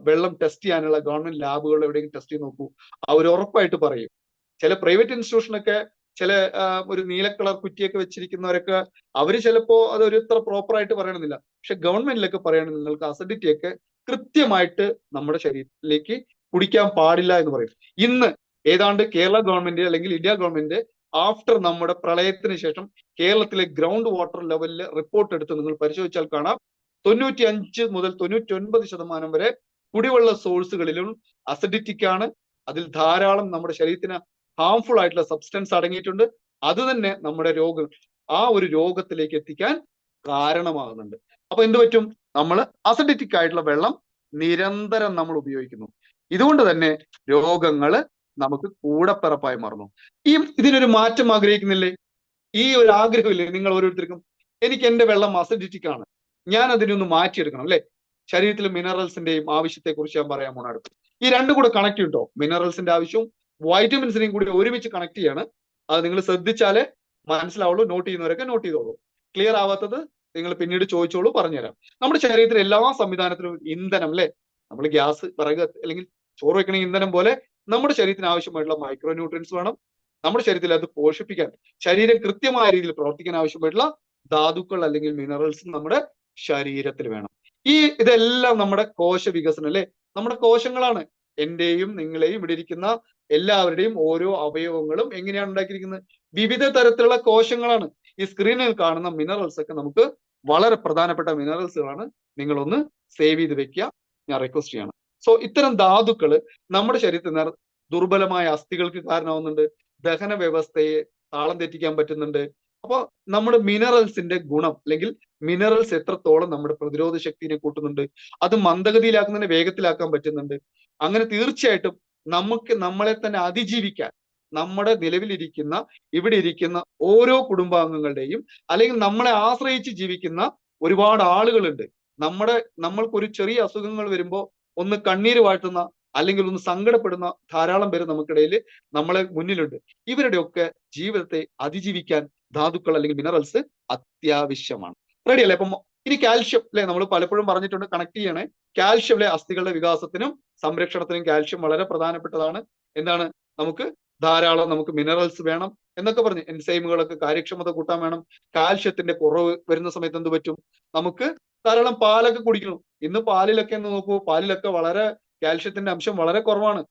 വെള്ളം ടെസ്റ്റ് ചെയ്യാനുള്ള ഗവൺമെന്റ് ലാബുകൾ എവിടെയെങ്കിലും ടെസ്റ്റ് ചെയ്ത് നോക്കൂ. അവർ ഉറപ്പായിട്ട് പറയും. ചില പ്രൈവറ്റ് ഇൻസ്റ്റിറ്റ്യൂഷനൊക്കെ ചില ഒരു നീല കളർ കുറ്റിയൊക്കെ വെച്ചിരിക്കുന്നവരൊക്കെ അവര് ചിലപ്പോ അതൊരു ഇത്ര പ്രോപ്പറായിട്ട് പറയണമെന്നില്ല. പക്ഷെ ഗവൺമെന്റിലൊക്കെ പറയണമെങ്കിൽ നിങ്ങൾക്ക് അസിഡിറ്റി ഒക്കെ കൃത്യമായിട്ട് നമ്മുടെ ശരീരത്തിലേക്ക് കുടിക്കാൻ പാടില്ല എന്ന് പറയും. ഇന്ന് ഏതാണ്ട് കേരള ഗവൺമെന്റ് അല്ലെങ്കിൽ ഇന്ത്യ ഗവൺമെന്റ് ആഫ്റ്റർ നമ്മുടെ പ്രളയത്തിന് ശേഷം കേരളത്തിലെ ഗ്രൗണ്ട് വാട്ടർ ലെവലിൽ റിപ്പോർട്ട് എടുത്ത് നിങ്ങൾ പരിശോധിച്ചാൽ കാണാം 95 മുതൽ 99% വരെ കുടിവെള്ള സോഴ്സുകളിലും അസിഡിറ്റിക് ആണ്. അതിൽ ധാരാളം നമ്മുടെ ശരീരത്തിന് ഹാംഫുൾ ആയിട്ടുള്ള സബ്സ്റ്റൻസ് അടങ്ങിയിട്ടുണ്ട്. അത് തന്നെ നമ്മുടെ ആ ഒരു രോഗത്തിലേക്ക് എത്തിക്കാൻ കാരണമാകുന്നുണ്ട്. അപ്പൊ എന്ത് പറ്റും? നമ്മൾ അസിഡിറ്റിക് ആയിട്ടുള്ള വെള്ളം നിരന്തരം നമ്മൾ ഉപയോഗിക്കുന്നു. ഇതുകൊണ്ട് തന്നെ രോഗങ്ങള് നമുക്ക് കൂടപ്പിറപ്പായി മാറുന്നു. ഇതിനൊരു മാറ്റം ആഗ്രഹിക്കുന്നില്ലേ? ഈ ഒരു ആഗ്രഹമില്ലേ നിങ്ങൾ ഓരോരുത്തർക്കും? എനിക്ക് എന്റെ വെള്ളം അസിഡിറ്റിക് ആണ്, ഞാൻ അതിനൊന്ന് മാറ്റിയെടുക്കണം അല്ലെ. ശരീരത്തിൽ മിനറൽസിന്റെയും ആവശ്യത്തെ കുറിച്ച് ഞാൻ പറയാൻ പോണ അടുത്ത്. ഈ രണ്ടും കൂടെ കണക്ട് ചെയ്യട്ടോ. മിനറൽസിന്റെ ആവശ്യവും വൈറ്റമിൻസിനെയും കൂടി ഒരുമിച്ച് കണക്ട് ചെയ്യാണ്. അത് നിങ്ങൾ ശ്രദ്ധിച്ചാലേ മനസ്സിലാവുള്ളൂ. നോട്ട് ചെയ്യുന്നവരൊക്കെ നോട്ട് ചെയ്തോളൂ. ക്ലിയർ ആവാത്തത് നിങ്ങൾ പിന്നീട് ചോദിച്ചോളൂ, പറഞ്ഞുതരാം. നമ്മുടെ ശരീരത്തിലെ എല്ലാ സംവിധാനത്തിലും ഇന്ധനം അല്ലെ, നമ്മൾ ഗ്യാസ്, വിറക് അല്ലെങ്കിൽ ചോറ് വെക്കണ ഇന്ധനം പോലെ നമ്മുടെ ശരീരത്തിന് ആവശ്യമായിട്ടുള്ള മൈക്രോ ന്യൂട്രിയൻസ് വേണം. നമ്മുടെ ശരീരത്തിൽ അത് പോഷിപ്പിക്കാൻ, ശരീരം കൃത്യമായ രീതിയിൽ പ്രവർത്തിക്കാൻ ആവശ്യമായിട്ടുള്ള ധാതുക്കൾ അല്ലെങ്കിൽ മിനറൽസ് നമ്മുടെ ശരീരത്തിൽ വേണം. ഇതെല്ലാം നമ്മുടെ കോശ വികസനം അല്ലെ, നമ്മുടെ കോശങ്ങളാണ്. എന്റെയും നിങ്ങളെയും ഇവിടെ ഇരിക്കുന്ന എല്ലാവരുടെയും ഓരോ അവയവങ്ങളും എങ്ങനെയാണ് ഉണ്ടാക്കിയിരിക്കുന്നത്? വിവിധ തരത്തിലുള്ള കോശങ്ങളാണ്. ഈ സ്ക്രീനിൽ കാണുന്ന മിനറൽസ് ഒക്കെ നമുക്ക് വളരെ പ്രധാനപ്പെട്ട മിനറൽസുകളാണ്. നിങ്ങളൊന്ന് സേവ് ചെയ്ത് വെക്കുക, ഞാൻ റിക്വസ്റ്റ് ചെയ്യാണ്. ഇത്തരം ധാതുക്കള് നമ്മുടെ ശരീരത്തിൽ ദുർബലമായ അസ്ഥികൾക്ക് കാരണമാവുന്നുണ്ട്. ദഹന വ്യവസ്ഥയെ താളം തെറ്റിക്കാൻ പറ്റുന്നുണ്ട്. അപ്പൊ നമ്മുടെ മിനറൽസിന്റെ ഗുണം അല്ലെങ്കിൽ മിനറൽസ് എത്രത്തോളം നമ്മുടെ പ്രതിരോധ ശക്തിനെ കൂട്ടുന്നുണ്ട്, അത് മന്ദഗതിയിലാക്കുന്നതിനെ വേഗത്തിലാക്കാൻ പറ്റുന്നുണ്ട്. അങ്ങനെ തീർച്ചയായിട്ടും നമ്മളെ തന്നെ അതിജീവിക്കാൻ നമ്മുടെ നിലവിലിരിക്കുന്ന ഇവിടെ ഇരിക്കുന്ന ഓരോ കുടുംബാംഗങ്ങളുടെയും അല്ലെങ്കിൽ നമ്മളെ ആശ്രയിച്ച് ജീവിക്കുന്ന ഒരുപാട് ആളുകളുണ്ട്. നമ്മൾക്കൊരു ചെറിയ അസുഖങ്ങൾ വരുമ്പോൾ ഒന്ന് കണ്ണീര് വാഴ്ത്തുന്ന അല്ലെങ്കിൽ ഒന്ന് സങ്കടപ്പെടുന്ന ധാരാളം പേര് നമുക്കിടയിൽ നമ്മളെ മുന്നിലുണ്ട്. ഇവരുടെയൊക്കെ ജീവിതത്തെ അതിജീവിക്കാൻ ധാതുക്കൾ അല്ലെങ്കിൽ മിനറൽസ് അത്യാവശ്യമാണ്. റെഡി അല്ലേ? അപ്പം ഇനി കാൽഷ്യം അല്ലെ, നമ്മൾ പലപ്പോഴും പറഞ്ഞിട്ടുണ്ട്, കണക്ട് ചെയ്യണേ. കാൽഷ്യം അല്ലെ, അസ്ഥികളുടെ വികാസത്തിനും സംരക്ഷണത്തിനും കാൽഷ്യം വളരെ പ്രധാനപ്പെട്ടതാണ്. എന്താണ്? നമുക്ക് മിനറൽസ് വേണം എന്നൊക്കെ പറഞ്ഞ് എൻസൈമുകളൊക്കെ കാര്യക്ഷമത കൂട്ടാൻ വേണം. കാൽഷ്യത്തിന്റെ കുറവ് വരുന്ന സമയത്ത് എന്ത് പറ്റും? നമുക്ക് ധാരാളം പാലൊക്കെ കുടിക്കണം. ഇന്ന് പാലിലൊക്കെ എന്ന് നോക്കൂ, പാലിലൊക്കെ വളരെ കാൽഷ്യത്തിന്റെ അംശം വളരെ കുറവാണ്.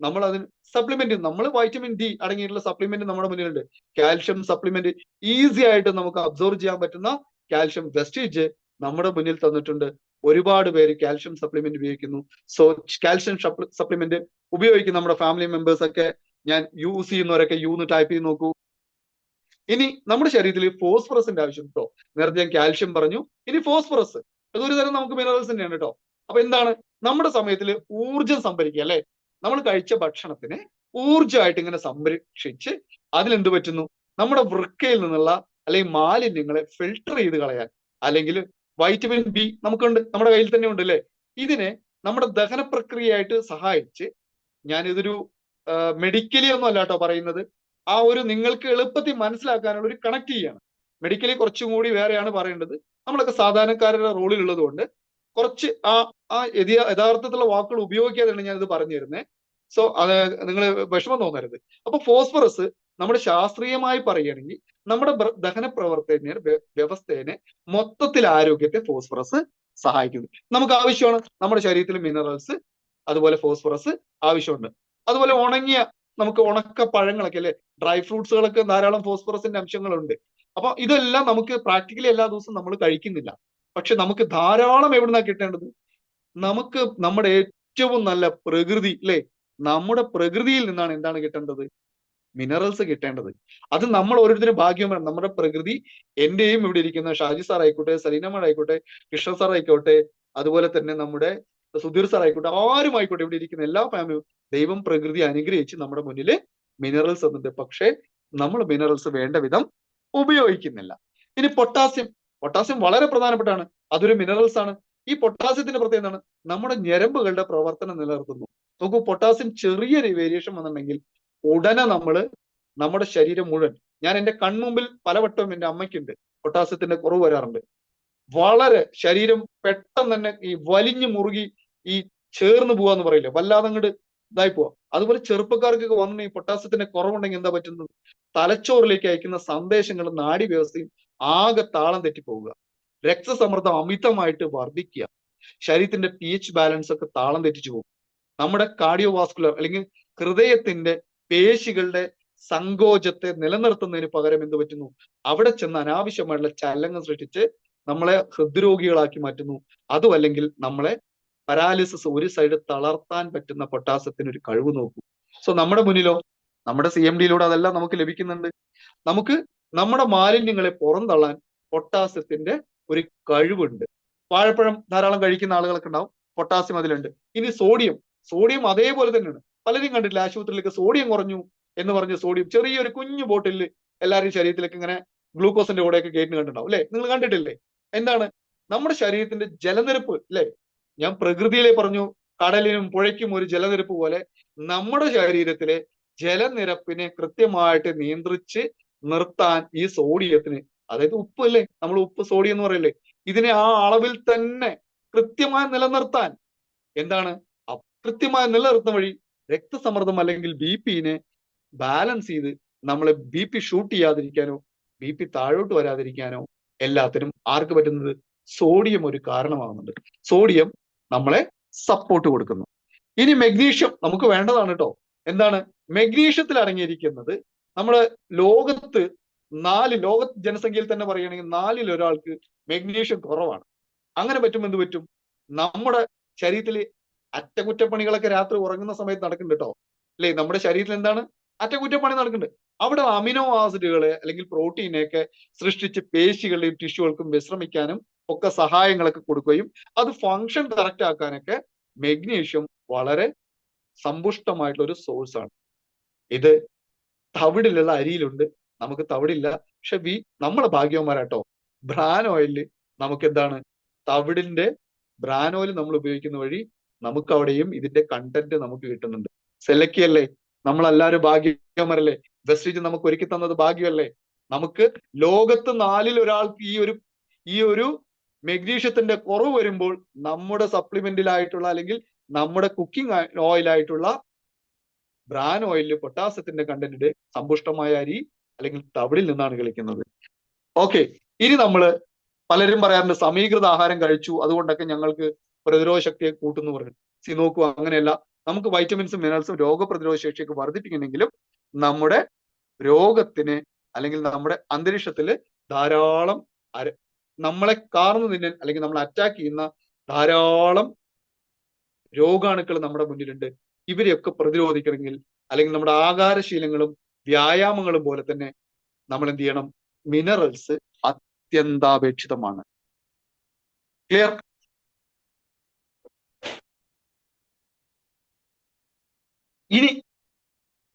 നമ്മൾ അതിന് സപ്ലിമെന്റ്, നമ്മൾ വൈറ്റമിൻ ഡി അടങ്ങിയിട്ടുള്ള സപ്ലിമെന്റ് നമ്മുടെ മുന്നിലുണ്ട്. കാൽഷ്യം സപ്ലിമെന്റ് ഈസി ആയിട്ട് നമുക്ക് അബ്സോർവ് ചെയ്യാൻ പറ്റുന്ന കാൽഷ്യം വെസ്റ്റേജ് നമ്മുടെ മുന്നിൽ തന്നിട്ടുണ്ട്. ഒരുപാട് പേര് കാൽഷ്യം സപ്ലിമെന്റ് ഉപയോഗിക്കുന്നു. കാൽഷ്യം സപ്ലിമെന്റ് ഉപയോഗിക്കുന്ന നമ്മുടെ ഫാമിലി മെമ്പേഴ്സ് ഒക്കെ, ഞാൻ യൂസ് ചെയ്യുന്നവരൊക്കെ യൂന്ന് ടൈപ്പ് ചെയ്ത് നോക്കൂ. ഇനി നമ്മുടെ ശരീരത്തിൽ ഫോസ്ഫറസിന്റെ ആവശ്യം കേട്ടോ. നേരത്തെ ഞാൻ കാൽഷ്യം പറഞ്ഞു, ഇനി ഫോസ്ഫറസ് അതൊരു തരം നമുക്ക് മിനറൽസിന്റെയാണ് കേട്ടോ. അപ്പൊ എന്താണ്? നമ്മുടെ സമയത്തിൽ ഊർജം സംഭരിക്കുക അല്ലെ. നമ്മൾ കഴിച്ച ഭക്ഷണത്തിന് ഊർജമായിട്ട് ഇങ്ങനെ സംരക്ഷിച്ച് അതിലെന്ത് പറ്റുന്നു? നമ്മുടെ വൃക്കയിൽ നിന്നുള്ള അല്ലെങ്കിൽ മാലിന്യങ്ങളെ ഫിൽട്ടർ ചെയ്ത് കളയാൻ അല്ലെങ്കിൽ വൈറ്റമിൻ ബി നമുക്കുണ്ട്, നമ്മുടെ കയ്യിൽ തന്നെ ഉണ്ട് അല്ലേ. ഇതിനെ നമ്മുടെ ദഹന പ്രക്രിയയായിട്ട് സഹായിച്ച്, ഞാനിതൊരു മെഡിക്കലി ഒന്നും അല്ല കേട്ടോ പറയുന്നത്, ആ ഒരു നിങ്ങൾക്ക് എളുപ്പത്തിൽ മനസ്സിലാക്കാനുള്ള ഒരു കണക്ട് ചെയ്യാണ്. മെഡിക്കലി കുറച്ചും കൂടി വേറെയാണ് പറയേണ്ടത്. നമ്മളൊക്കെ സാധാരണക്കാരുടെ റോളിലുള്ളത് കൊണ്ട് കുറച്ച് ആ യഥാർത്ഥത്തിലുള്ള വാക്കുകൾ ഉപയോഗിക്കാതെയാണ് ഞാൻ ഇത് പറഞ്ഞു തരുന്നത്. സോ അത് നിങ്ങൾ വിഷമം തോന്നരുത്. അപ്പൊ ഫോസ്ഫറസ് നമ്മുടെ ശാസ്ത്രീയമായി പറയുകയാണെങ്കിൽ നമ്മുടെ ദഹന വ്യവസ്ഥയെ മൊത്തത്തിൽ ആരോഗ്യത്തെ ഫോസ്ഫറസ് സഹായിക്കുന്നു. നമുക്ക് ആവശ്യമാണ് നമ്മുടെ ശരീരത്തിൽ മിനറൽസ്, അതുപോലെ ഫോസ്ഫറസ് ആവശ്യമുണ്ട്. അതുപോലെ ഉണങ്ങിയ നമുക്ക് ഉണക്ക പഴങ്ങളൊക്കെ അല്ലെ, ഡ്രൈ ഫ്രൂട്ട്സുകളൊക്കെ ധാരാളം ഫോസ്ഫറസിന്റെ അംശങ്ങളുണ്ട്. അപ്പൊ ഇതെല്ലാം നമുക്ക് പ്രാക്ടിക്കലി എല്ലാ ദിവസവും നമ്മൾ കഴിക്കുന്നില്ല. പക്ഷെ നമുക്ക് ധാരാളം എവിടുന്നാ കിട്ടേണ്ടത്? നമുക്ക് നമ്മുടെ ഏറ്റവും നല്ല പ്രകൃതി അല്ലെ, നമ്മുടെ പ്രകൃതിയിൽ നിന്നാണ് എന്താണ് കിട്ടേണ്ടത്? മിനറൽസ് കിട്ടേണ്ടത്. അത് നമ്മൾ ഓരോരുത്തരും ഭാഗ്യം വേണം. നമ്മുടെ പ്രകൃതി, എന്റെയും ഇവിടെ ഇരിക്കുന്ന ഷാജി സാർ ആയിക്കോട്ടെ, സലീനമ്മ ആയിക്കോട്ടെ, കൃഷ്ണ സാർ ആയിക്കോട്ടെ, അതുപോലെ തന്നെ നമ്മുടെ സുധീർ സാർ ആയിക്കോട്ടെ, ആരും ആയിക്കോട്ടെ, ഇവിടെ ഇരിക്കുന്ന എല്ലാ ഫാമിലിയും ദൈവം പ്രകൃതി അനുഗ്രഹിച്ച് നമ്മുടെ മുന്നിൽ മിനറൽസ് എന്നുണ്ട്. പക്ഷെ നമ്മൾ മിനറൽസ് വേണ്ട വിധം ഉപയോഗിക്കുന്നില്ല. ഇനി പൊട്ടാസ്യം വളരെ പ്രധാനപ്പെട്ടാണ്, അതൊരു മിനറൽസ് ആണ്. ഈ പൊട്ടാസ്യത്തിന്റെ പ്രത്യേകത എന്താണ്? നമ്മുടെ ഞരമ്പുകളുടെ പ്രവർത്തനം നിലനിർത്തുന്നു. നോക്കൂ, പൊട്ടാസ്യം ചെറിയൊരു വേരിയേഷൻ വന്നിട്ടുണ്ടെങ്കിൽ ഉടനെ നമ്മുടെ ശരീരം മുഴുവൻ, ഞാൻ എന്റെ കൺമുമ്പിൽ പലവട്ടവും എന്റെ അമ്മയ്ക്കുണ്ട് പൊട്ടാസ്യത്തിന്റെ കുറവ് വരാറുണ്ട്. വളരെ ശരീരം പെട്ടെന്ന് തന്നെ ഈ വലിഞ്ഞു മുറുകി ഈ ചേർന്ന് പോവാന്ന് പറയില്ലേ, വല്ലാതെ അങ്ങോട്ട് ഇതായി പോവാ. അതുപോലെ ചെറുപ്പക്കാർക്കൊക്കെ വന്നിട്ടുണ്ടെങ്കിൽ പൊട്ടാസ്യത്തിന്റെ കുറവുണ്ടെങ്കിൽ എന്താ പറ്റുന്നത്? തലച്ചോറിലേക്ക് അയക്കുന്ന സന്ദേശങ്ങളും നാഡി വ്യവസ്ഥയും ആകെ താളം തെറ്റിപ്പോവുക, രക്തസമ്മർദ്ദം അമിതമായിട്ട് വർദ്ധിക്കുക, ശരീരത്തിന്റെ pH ബാലൻസ് ഒക്കെ താളം തെറ്റിച്ചു പോകും. നമ്മുടെ കാർഡിയോവാസ്കുലർ അല്ലെങ്കിൽ ഹൃദയത്തിന്റെ പേശികളുടെ സങ്കോചത്തെ നിലനിർത്തുന്നതിന് പകരം എന്ത് പറ്റുന്നു? അവിടെ ചെന്ന് അനാവശ്യമായിട്ടുള്ള ചലനങ്ങൾ സൃഷ്ടിച്ച് നമ്മളെ ഹൃദ്രോഗികളാക്കി മാറ്റുന്നു. അതും അല്ലെങ്കിൽ നമ്മളെ പരാലിസിസ്, ഒരു സൈഡ് തളർത്താൻ പറ്റുന്ന പൊട്ടാസ്യത്തിന് ഒരു കഴിവ് നോക്കൂ. സോ നമ്മുടെ മുന്നിലോ, നമ്മുടെ CMD-യിലൂടെ അതെല്ലാം നമുക്ക് ലഭിക്കുന്നുണ്ട്. നമുക്ക് നമ്മുടെ മാലിന്യങ്ങളെ പുറന്തള്ളാൻ പൊട്ടാസ്യത്തിന്റെ ഒരു കഴിവുണ്ട്. വാഴപ്പഴം ധാരാളം കഴിക്കുന്ന ആളുകളൊക്കെ ഉണ്ടാവും, പൊട്ടാസ്യം അതിലുണ്ട്. ഇനി സോഡിയം അതേപോലെ തന്നെയാണ്. പലരും കണ്ടിട്ടില്ല, ആശുപത്രിയിലേക്ക് സോഡിയം കുറഞ്ഞു എന്ന് പറഞ്ഞ് സോഡിയം ചെറിയൊരു കുഞ്ഞു ബോട്ടിലിൽ എല്ലാവരുടെയും ശരീരത്തിലേക്ക് ഇങ്ങനെ ഗ്ലൂക്കോസിന്റെ കൂടെയൊക്കെ കയറ്റി കണ്ടിട്ടുണ്ടാവും അല്ലെ, നിങ്ങൾ കണ്ടിട്ടില്ലേ? എന്താണ്? നമ്മുടെ ശരീരത്തിന്റെ ജലനിരപ്പ് അല്ലെ, ഞാൻ പ്രകൃതിയിലെ പറഞ്ഞു, കടലിനും പുഴയ്ക്കും ഒരു ജലനിരപ്പ് പോലെ നമ്മുടെ ശരീരത്തിലെ ജലനിരപ്പിനെ കൃത്യമായിട്ട് നിയന്ത്രിച്ച് നിർത്താൻ ഈ സോഡിയത്തിന്, അതായത് ഉപ്പ് അല്ലേ, നമ്മൾ ഉപ്പ് സോഡിയം എന്ന് പറയല്ലേ, ഇതിനെ ആ അളവിൽ തന്നെ കൃത്യമായി നിലനിർത്താൻ എന്താണ്, കൃത്യമായി നിലനിർത്തുന്ന വഴി രക്തസമ്മർദ്ദം അല്ലെങ്കിൽ BP-നെ ബാലൻസ് ചെയ്ത് നമ്മളെ BP ഷൂട്ട് ചെയ്യാതിരിക്കാനോ BP താഴോട്ട് വരാതിരിക്കാനോ എല്ലാത്തിനും ആർക്ക് പറ്റുന്നത്? സോഡിയം ഒരു കാരണമാകുന്നുണ്ട്. സോഡിയം നമ്മളെ സപ്പോർട്ട് കൊടുക്കുന്നു. ഇനി മെഗ്നീഷ്യം നമുക്ക് വേണ്ടതാണ് കേട്ടോ. എന്താണ് മെഗ്നീഷ്യത്തിൽ അടങ്ങിയിരിക്കുന്നത്? നമ്മുടെ ലോക ജനസംഖ്യയിൽ തന്നെ പറയുകയാണെങ്കിൽ 4-ൽ ഒരാൾക്ക് മെഗ്നീഷ്യം കുറവാണ്. അങ്ങനെ പറ്റുമ്പോൾ എന്ത് പറ്റും? നമ്മുടെ ശരീരത്തിൽ അറ്റകുറ്റപ്പണികളൊക്കെ രാത്രി ഉറങ്ങുന്ന സമയത്ത് നടക്കുന്നുണ്ട് കേട്ടോ അല്ലെ. നമ്മുടെ ശരീരത്തിൽ എന്താണ് അറ്റകുറ്റപ്പണി നടക്കുന്നുണ്ട്. അവിടെ അമിനോ ആസിഡുകളെ അല്ലെങ്കിൽ പ്രോട്ടീനെയൊക്കെ സൃഷ്ടിച്ച് പേശികളുടെയും ടിഷ്യൂകൾക്കും വിശ്രമിക്കാനും ഒക്കെ സഹായങ്ങളൊക്കെ കൊടുക്കുകയും അത് ഫങ്ഷൻ കറക്റ്റ് ആക്കാനൊക്കെ മെഗ്നീഷ്യം വളരെ സമ്പുഷ്ടമായിട്ടുള്ള ഒരു സോഴ്സ് ആണ്. ഇത് തവിടിലുള്ള അരിയിലുണ്ട്, നമുക്ക് തവിടില്ല. പക്ഷെ നമ്മുടെ ഭാഗ്യവന്മാരാട്ടോ, ബ്രാൻ ഓയിലിൽ നമുക്ക് എന്താണ്, തവിടിന്റെ ബ്രാൻ ഓയിൽ നമ്മൾ ഉപയോഗിക്കുന്ന വഴി നമുക്ക് അവിടെയും ഇതിന്റെ കണ്ടന്റ് നമുക്ക് കിട്ടുന്നുണ്ട്. സെലക്കിയല്ലേ, നമ്മളെല്ലാവരും ഭാഗ്യവന്മാരല്ലേ, വെസ്റ്റേജ് നമുക്ക് ഒരുക്കി തന്നത് ഭാഗ്യമല്ലേ. നമുക്ക് ലോകത്ത് 4-ൽ ഒരാൾക്ക് ഈ ഒരു മെഗ്നീഷ്യത്തിന്റെ കുറവ് വരുമ്പോൾ നമ്മുടെ സപ്ലിമെന്റിലായിട്ടുള്ള അല്ലെങ്കിൽ നമ്മുടെ കുക്കിംഗ് ഓയിലായിട്ടുള്ള ബ്രാൻ ഓയിലിൽ പൊട്ടാസ്യത്തിന്റെ കണ്ടന്റ് സമ്പുഷ്ടമായ അരി അല്ലെങ്കിൽ തവിടിൽ നിന്നാണ് കളിക്കുന്നത്. ഓക്കെ, ഇനി നമ്മള് പലരും പറയാറുണ്ട് സമീകൃത ആഹാരം കഴിച്ചു അതുകൊണ്ടൊക്കെ ഞങ്ങൾക്ക് പ്രതിരോധ ശക്തിയെ കൂട്ടുന്നു പറഞ്ഞു. നോക്കുക, അങ്ങനെയല്ല. നമുക്ക് വൈറ്റമിൻസും മിനറൽസും രോഗപ്രതിരോധ ശേഷിയൊക്കെ വർദ്ധിപ്പിക്കുന്നെങ്കിലും നമ്മുടെ രോഗത്തിന് അല്ലെങ്കിൽ നമ്മുടെ അന്തരീക്ഷത്തില് ധാരാളം നമ്മളെ കാർന്നു തിന്നാൻ അല്ലെങ്കിൽ നമ്മളെ അറ്റാക്ക് ചെയ്യുന്ന ധാരാളം രോഗാണുക്കൾ നമ്മുടെ മുന്നിലുണ്ട്. ഇവരെയൊക്കെ പ്രതിരോധിക്കണമെങ്കിൽ അല്ലെങ്കിൽ നമ്മുടെ ആഹാരശീലങ്ങളും വ്യായാമങ്ങളും പോലെ തന്നെ നമ്മൾ എന്ത് ചെയ്യണം? മിനറൽസ് അത്യന്താപേക്ഷിതമാണ്. ക്ലിയർ? ഇനി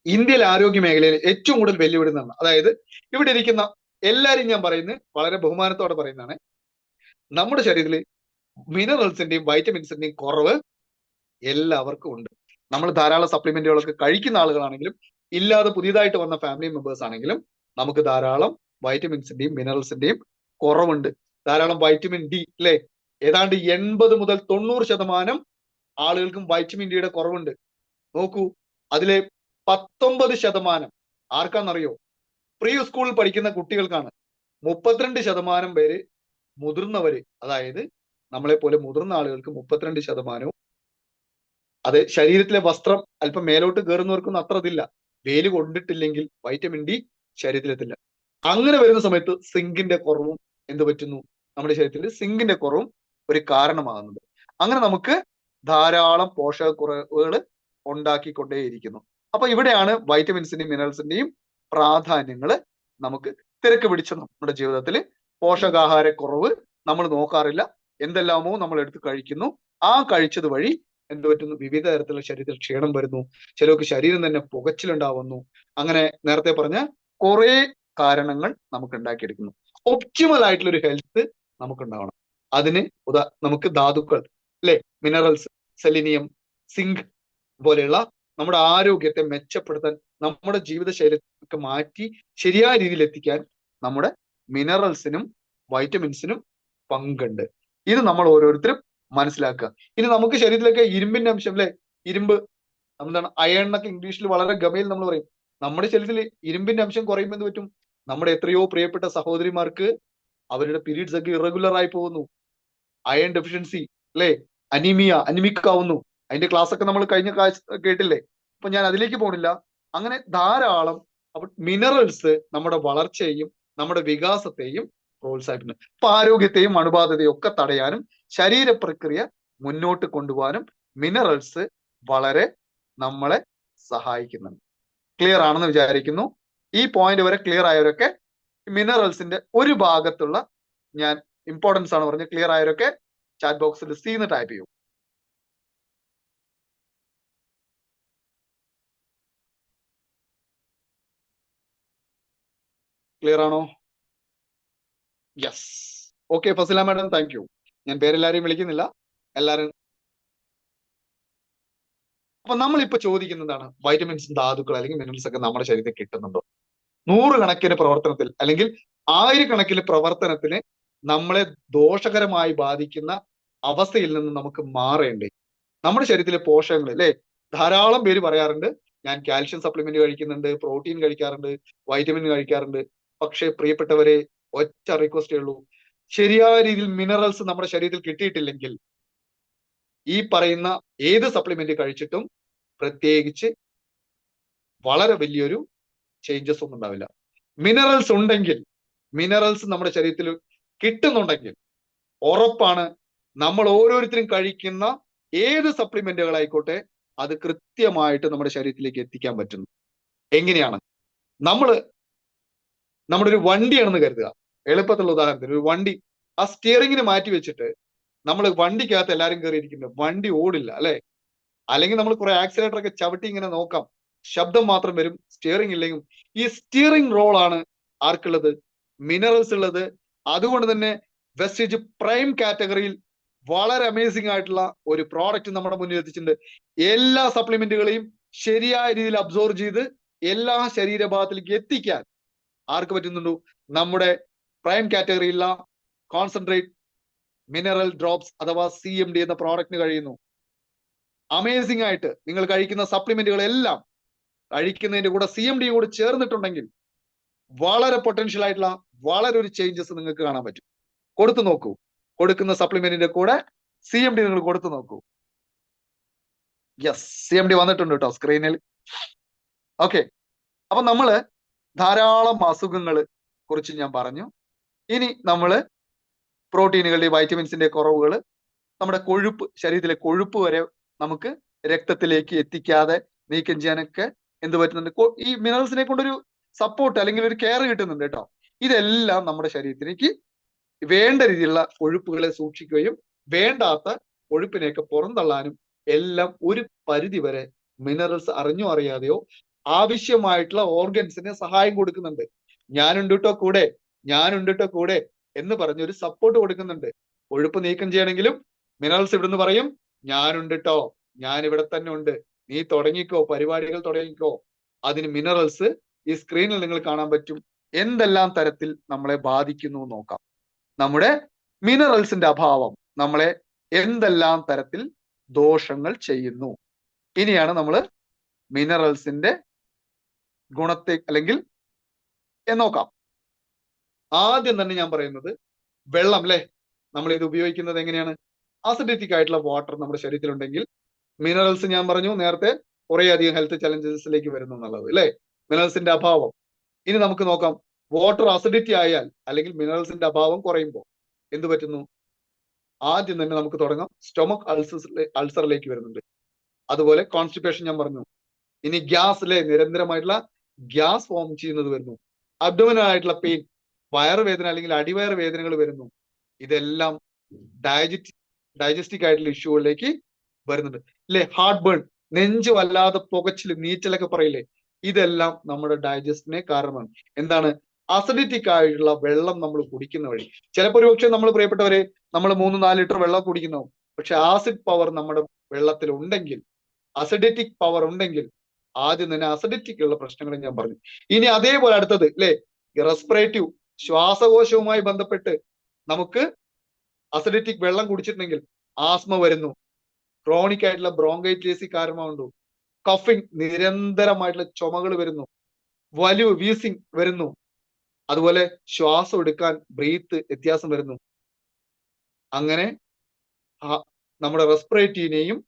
ഇന്ത്യയിലെ ആരോഗ്യ മേഖലയിൽ ഏറ്റവും കൂടുതൽ വെല്ലുവിടുന്നതാണ്, അതായത് ഇവിടെ ഇരിക്കുന്ന എല്ലാരും ഞാൻ പറയുന്നത് വളരെ ബഹുമാനത്തോടെ പറയുന്നതാണ്, നമ്മുടെ ശരീരത്തിൽ മിനറൽസിന്റെയും വൈറ്റമിൻസിന്റെയും കുറവ് എല്ലാവർക്കും ഉണ്ട്. നമ്മൾ ധാരാളം സപ്ലിമെന്റുകളൊക്കെ കഴിക്കുന്ന ആളുകളാണെങ്കിലും ഇല്ലാതെ പുതിയതായിട്ട് വന്ന ഫാമിലി മെമ്പേഴ്സ് ആണെങ്കിലും നമുക്ക് ധാരാളം വൈറ്റമിൻസിന്റെയും മിനറൽസിന്റെയും കുറവുണ്ട്. ധാരാളം വൈറ്റമിൻ ഡി അല്ലെ, ഏതാണ്ട് 80 മുതൽ 90% ആളുകൾക്കും വൈറ്റമിൻ ഡിയുടെ കുറവുണ്ട്. നോക്കൂ, അതിലെ 19% ആർക്കാണെന്നറിയോ? പ്രീ സ്കൂളിൽ പഠിക്കുന്ന കുട്ടികൾക്കാണ്. 32% പേര് മുതിർന്നവര്, അതായത് നമ്മളെ പോലെ മുതിർന്ന ആളുകൾക്ക് 32%. അത് ശരീരത്തിലെ വസ്ത്രം അല്പം മേലോട്ട് കയറുന്നവർക്കൊന്നും അത്ര ഇതില്ല. വെയില് കൊണ്ടിട്ടില്ലെങ്കിൽ വൈറ്റമിൻ ഡി ശരീരത്തിലെത്തില്ല. അങ്ങനെ വരുന്ന സമയത്ത് സിങ്കിന്റെ കുറവും എന്ത് പറ്റുന്നു? നമ്മുടെ ശരീരത്തിൽ സിങ്കിന്റെ കുറവും ഒരു കാരണമാകുന്നുണ്ട്. അങ്ങനെ നമുക്ക് ധാരാളം പോഷകക്കുറവുകൾ ഉണ്ടാക്കിക്കൊണ്ടേയിരിക്കുന്നു. അപ്പൊ ഇവിടെയാണ് വൈറ്റമിൻസിന്റെയും മിനറൽസിന്റെയും പ്രാധാന്യങ്ങൾ നമുക്ക് തിരക്ക് പിടിച്ച നമ്മുടെ ജീവിതത്തിൽ. പോഷകാഹാരക്കുറവ് നമ്മൾ നോക്കാറില്ല, എന്തെല്ലാമോ നമ്മൾ എടുത്ത് കഴിക്കുന്നു. ആ കഴിച്ചത് വഴി എന്ത് പറ്റുന്നു? വിവിധ തരത്തിലുള്ള ശരീരത്തിൽ ക്ഷീണം വരുന്നു, ചിലർക്ക് ശരീരം തന്നെ പുകച്ചിലുണ്ടാവുന്നു. അങ്ങനെ നേരത്തെ പറഞ്ഞ കുറെ കാരണങ്ങൾ നമുക്ക് ഉണ്ടാക്കിയെടുക്കുന്നു. ഒപ്റ്റിമൽ ആയിട്ടുള്ള ഒരു ഹെൽത്ത് നമുക്ക് ഉണ്ടാവണം. അതിന് നമുക്ക് ധാതുക്കൾ അല്ലെ, മിനറൽസ്, സെലിനിയം, സിങ്ക് പോലെയുള്ള നമ്മുടെ ആരോഗ്യത്തെ മെച്ചപ്പെടുത്താൻ, നമ്മുടെ ജീവിതശൈലിയൊക്കെ മാറ്റി ശരിയായ രീതിയിൽ എത്തിക്കാൻ നമ്മുടെ മിനറൽസിനും വൈറ്റമിൻസിനും പങ്കുണ്ട്. ഇത് നമ്മൾ ഓരോരുത്തരും മനസ്സിലാക്കുക. ഇനി നമുക്ക് ശരീരത്തിലൊക്കെ ഇരുമ്പിന്റെ അംശം അല്ലെ, ഇരുമ്പ് എന്താണ്, അയൺ എന്നൊക്കെ ഇംഗ്ലീഷിൽ വളരെ ഗമയിൽ നമ്മൾ പറയും. നമ്മുടെ ശരീരത്തിൽ ഇരുമ്പിന്റെ അംശം കുറയുമ്പോൾ എന്ത് പറ്റും? നമ്മുടെ എത്രയോ പ്രിയപ്പെട്ട സഹോദരിമാർക്ക് അവരുടെ പീരീഡ്സ് ഒക്കെ ഇറഗുലർ ആയി പോകുന്നു. അയൺ ഡെഫിഷ്യൻസി അല്ലെ, അനിമിക് ആവുന്നു. അതിന്റെ ക്ലാസ് ഒക്കെ നമ്മൾ കഴിഞ്ഞ കേട്ടില്ലേ? അപ്പൊ ഞാൻ അതിലേക്ക് പോണില്ല. അങ്ങനെ ധാരാളം മിനറൽസ് നമ്മുടെ വളർച്ചയെയും നമ്മുടെ വികാസത്തെയും പ്രോത്സാഹിപ്പിക്കുന്നു. അപ്പൊ ആരോഗ്യത്തെയും അണുബാധതയും ഒക്കെ തടയാനും ശരീര പ്രക്രിയ മുന്നോട്ട് കൊണ്ടുപോകാനും മിനറൽസ് വളരെ നമ്മളെ സഹായിക്കുന്നുണ്ട്. ക്ലിയർ ആണെന്ന് വിചാരിക്കുന്നു. ഈ പോയിന്റ് വരെ ക്ലിയർ ആയവരൊക്കെ മിനറൽസിന്റെ ഒരു ഭാഗത്തുള്ള ഞാൻ ഇമ്പോർട്ടൻസ് ആണ് പറഞ്ഞ് ക്ലിയർ ആയവരൊക്കെ ചാറ്റ് ബോക്സിൽ സീന്ന് ടൈപ്പ് ചെയ്യൂ. ക്ലിയർ ആണോ? Yes. Okay Fasila madam, thank U. ഞാൻ പേരെല്ലാരെയും വിളിക്കുന്നില്ല, എല്ലാരും. അപ്പൊ നമ്മളിപ്പോ ചോദിക്കുന്നതാണ്, വൈറ്റമിൻസ്, ധാതുക്കൾ അല്ലെങ്കിൽ മിനറൽസ് ഒക്കെ നമ്മുടെ ശരീരത്തിൽ കിട്ടുന്നുണ്ടോ? 100 കണക്കിന് പ്രവർത്തനത്തിൽ അല്ലെങ്കിൽ 1000 കണക്കിന് പ്രവർത്തനത്തിന് നമ്മളെ ദോഷകരമായി ബാധിക്കുന്ന അവസ്ഥയിൽ നിന്ന് നമുക്ക് മാറേണ്ടേ? നമ്മുടെ ശരീരത്തിലെ പോഷകങ്ങൾ അല്ലെ, ധാരാളം പേര് പറയാറുണ്ട് ഞാൻ കാൽഷ്യം സപ്ലിമെന്റ് കഴിക്കുന്നുണ്ട്, പ്രോട്ടീൻ കഴിക്കാറുണ്ട്, വൈറ്റമിൻ കഴിക്കാറുണ്ട്. പക്ഷെ പ്രിയപ്പെട്ടവരെ, ഒറ്റ റിക്വസ്റ്റേ ഉള്ളൂ, ശരിയായ രീതിയിൽ മിനറൽസ് നമ്മുടെ ശരീരത്തിൽ കിട്ടിയിട്ടില്ലെങ്കിൽ ഈ പറയുന്ന ഏത് സപ്ലിമെന്റ് കഴിച്ചിട്ടും പ്രത്യേകിച്ച് വളരെ വലിയൊരു ചേഞ്ചസ് ഒന്നും ഉണ്ടാവില്ല. മിനറൽസ് ഉണ്ടെങ്കിൽ, മിനറൽസ് നമ്മുടെ ശരീരത്തിൽ കിട്ടുന്നുണ്ടെങ്കിൽ ഉറപ്പാണ് നമ്മൾ ഓരോരുത്തരും കഴിക്കുന്ന ഏത് സപ്ലിമെന്റുകളായിക്കോട്ടെ അത് കൃത്യമായിട്ട് നമ്മുടെ ശരീരത്തിലേക്ക് എത്തിക്കാൻ പറ്റുന്നു. എങ്ങനെയാണ്? നമ്മുടെ ഒരു വണ്ടിയാണെന്ന് കരുതുക. എളുപ്പത്തിലുള്ള ഉദാഹരണത്തിന്, ഒരു വണ്ടി, ആ സ്റ്റിയറിങ്ങിന് മാറ്റി വെച്ചിട്ട് നമ്മൾ വണ്ടിക്കകത്ത് എല്ലാവരും കയറിയിരിക്കുന്നത്, വണ്ടി ഓടില്ല അല്ലെ. അല്ലെങ്കിൽ നമ്മൾ കുറെ ആക്സിലേറ്റർ ഒക്കെ ചവിട്ടി ഇങ്ങനെ നോക്കാം, ശബ്ദം മാത്രം വരും, സ്റ്റിയറിംഗ് ഇല്ലെങ്കിൽ. ഈ സ്റ്റിയറിംഗ് റോളാണ് ആർക്കുള്ളത്? മിനറൽസ് ഉള്ളത്. അതുകൊണ്ട് തന്നെ വെസ്റ്റേജ് പ്രൈം കാറ്റഗറിയിൽ വളരെ അമേസിംഗ് ആയിട്ടുള്ള ഒരു പ്രോഡക്റ്റ് നമ്മുടെ മുന്നിൽ എത്തിച്ചിട്ടുണ്ട്. എല്ലാ സപ്ലിമെന്റുകളെയും ശരിയായ രീതിയിൽ അബ്സോർവ് ചെയ്ത് എല്ലാ ശരീരഭാഗത്തിലേക്ക് എത്തിക്കാൻ ആർക്ക് പറ്റുന്നുണ്ടോ? നമ്മുടെ പ്രൈം കാറ്റഗറിയിലുള്ള കോൺസെൻട്രേറ്റ് മിനറൽ ഡ്രോപ്സ് അഥവാ CMD എന്ന പ്രോഡക്റ്റിന് കഴിയുന്നു. അമേസിംഗ് ആയിട്ട് നിങ്ങൾ കഴിക്കുന്ന സപ്ലിമെന്റുകളെല്ലാം കഴിക്കുന്നതിന്റെ കൂടെ CMD കൂടെ ചേർന്നിട്ടുണ്ടെങ്കിൽ വളരെ പൊട്ടൻഷ്യൽ ആയിട്ടുള്ള വളരെ ഒരു ചേഞ്ചസ് നിങ്ങൾക്ക് കാണാൻ പറ്റും. കൊടുത്തു നോക്കൂ, കൊടുക്കുന്ന സപ്ലിമെന്റിന്റെ കൂടെ CMD നിങ്ങൾ കൊടുത്തു നോക്കൂ. യെസ്, CMD വന്നിട്ടുണ്ട് കേട്ടോ സ്ക്രീനിൽ. ഓക്കെ, അപ്പൊ നമ്മള് ധാരാളം അസുഖങ്ങൾ കുറിച്ച് ഞാൻ പറഞ്ഞു. ഇനി നമ്മള് പ്രോട്ടീനുകളുടെ, വൈറ്റമിൻസിന്റെ കുറവുകൾ, നമ്മുടെ കൊഴുപ്പ്, ശരീരത്തിലെ കൊഴുപ്പ് വരെ നമുക്ക് രക്തത്തിലേക്ക് എത്തിക്കാതെ നീക്കം ചെയ്യാനൊക്കെ എന്ത് പറ്റുന്നുണ്ട്? ഈ മിനറൽസിനെ കൊണ്ടൊരു സപ്പോർട്ട് അല്ലെങ്കിൽ ഒരു കെയർ കിട്ടുന്നുണ്ട് കേട്ടോ. ഇതെല്ലാം നമ്മുടെ ശരീരത്തിലേക്ക് വേണ്ട രീതിയിലുള്ള കൊഴുപ്പുകളെ സൂക്ഷിക്കുകയും വേണ്ടാത്ത കൊഴുപ്പിനെയൊക്കെ പുറന്തള്ളാനും എല്ലാം ഒരു പരിധി വരെ മിനറൽസ് അറിഞ്ഞോ അറിയാതെയോ ആവശ്യമായിട്ടുള്ള ഓർഗൻസിന് സഹായം കൊടുക്കുന്നുണ്ട്. ഞാനുണ്ട് കേട്ടോ കൂടെ, ഞാനുണ്ട് കേട്ടോ കൂടെ എന്ന് പറഞ്ഞൊരു സപ്പോർട്ട് കൊടുക്കുന്നുണ്ട്. കൊഴുപ്പ് നീക്കം ചെയ്യണമെങ്കിലും മിനറൽസ് ഇവിടുന്ന് പറയും ഞാനുണ്ട് ട്ടോ, ഞാൻ ഇവിടെ തന്നെ ഉണ്ട്, നീ തുടങ്ങിക്കോ, പരിപാടികൾ തുടങ്ങിക്കോ. അതിന് മിനറൽസ് ഈ സ്ക്രീനിൽ നിങ്ങൾ കാണാൻ പറ്റും എന്തെല്ലാം തരത്തിൽ നമ്മളെ ബാധിക്കുന്നു നോക്കാം. നമ്മുടെ മിനറൽസിന്റെ അഭാവം നമ്മളെ എന്തെല്ലാം തരത്തിൽ ദോഷങ്ങൾ ചെയ്യുന്നു. ഇനിയാണ് നമ്മൾ മിനറൽസിന്റെ ഗുണത്തെ അല്ലെങ്കിൽ നോക്കാം. ആദ്യം തന്നെ ഞാൻ പറയുന്നത് വെള്ളം അല്ലെ, നമ്മൾ ഇത് ഉപയോഗിക്കുന്നത് എങ്ങനെയാണ്? അസിഡിറ്റിക് ആയിട്ടുള്ള വാട്ടർ നമ്മുടെ ശരീരത്തിലുണ്ടെങ്കിൽ മിനറൽസ് ഞാൻ പറഞ്ഞു നേരത്തെ കുറെ അധികം ഹെൽത്ത് ചലഞ്ചസിലേക്ക് വരുന്നു എന്നുള്ളത് അല്ലെ, മിനറൽസിന്റെ അഭാവം. ഇനി നമുക്ക് നോക്കാം, വാട്ടർ അസിഡിറ്റി ആയാൽ അല്ലെങ്കിൽ മിനറൽസിന്റെ അഭാവം കുറയുമ്പോൾ എന്ത് പറ്റുന്നു? ആദ്യം തന്നെ നമുക്ക് തുടങ്ങാം, സ്റ്റൊമക് അൾസറിലേക്ക് വരുന്നുണ്ട്. അതുപോലെ കോൺസ്റ്റിപ്പേഷൻ ഞാൻ പറഞ്ഞു. ഇനി ഗ്യാസ് അല്ലെ, നിരന്തരമായിട്ടുള്ള ഗ്യാസ് ഫോം ചെയ്യുന്നത് വരുന്നു. അബ്ഡോമിനൽ ആയിട്ടുള്ള പെയിൻ, വയറുവേദന അല്ലെങ്കിൽ അടിവയറ് വേദനകൾ വരുന്നു. ഇതെല്ലാം ഡൈജസ്റ്റിക് ആയിട്ടുള്ള ഇഷ്യൂകളിലേക്ക് വരുന്നുണ്ട് അല്ലെ. ഹാർട്ട് ബേൺ, നെഞ്ച് വല്ലാതെ പുകച്ചില് നീറ്റലൊക്കെ പറയില്ലേ, ഇതെല്ലാം നമ്മുടെ ഡൈജസ്റ്റിനെ കാരണമാണ്. എന്താണ്? അസിഡിറ്റിക് ആയിട്ടുള്ള വെള്ളം നമ്മൾ കുടിക്കുന്ന വഴി. ചിലപ്പോൾ ഒരു പക്ഷേ നമ്മൾ പ്രിയപ്പെട്ടവരെ നമ്മൾ 3-4 ലിറ്റർ വെള്ളം കുടിക്കുന്നു, പക്ഷെ ആസിഡ് പവർ നമ്മുടെ വെള്ളത്തിൽ ഉണ്ടെങ്കിൽ, അസിഡിറ്റിക് പവർ ഉണ്ടെങ്കിൽ ആദ്യം തന്നെ അസിഡിറ്റിക് ഉള്ള പ്രശ്നങ്ങൾ ഞാൻ പറഞ്ഞു. ഇനി അതേപോലെ അടുത്തത് അല്ലെ, റെസ്പിറേറ്റീവ്, ശ്വാസകോശവുമായി ബന്ധപ്പെട്ട് നമുക്ക് അസിഡിറ്റിക് വെള്ളം കുടിച്ചിട്ടുണ്ടെങ്കിൽ ആസ്മ വരുന്നു, ക്രോണിക് ആയിട്ടുള്ള ബ്രോങ്കൈറ്റിസ് കാരണമുണ്ടോ, കഫിങ്, നിരന്തരമായിട്ടുള്ള ചുമകൾ വരുന്നു, വലിവ് വീസിങ് വരുന്നു, അതുപോലെ ശ്വാസം എടുക്കാൻ ബ്രീത്ത് വ്യത്യാസം വരുന്നു. അങ്ങനെ നമ്മുടെ റെസ്പിറേറ്റീവിനെയും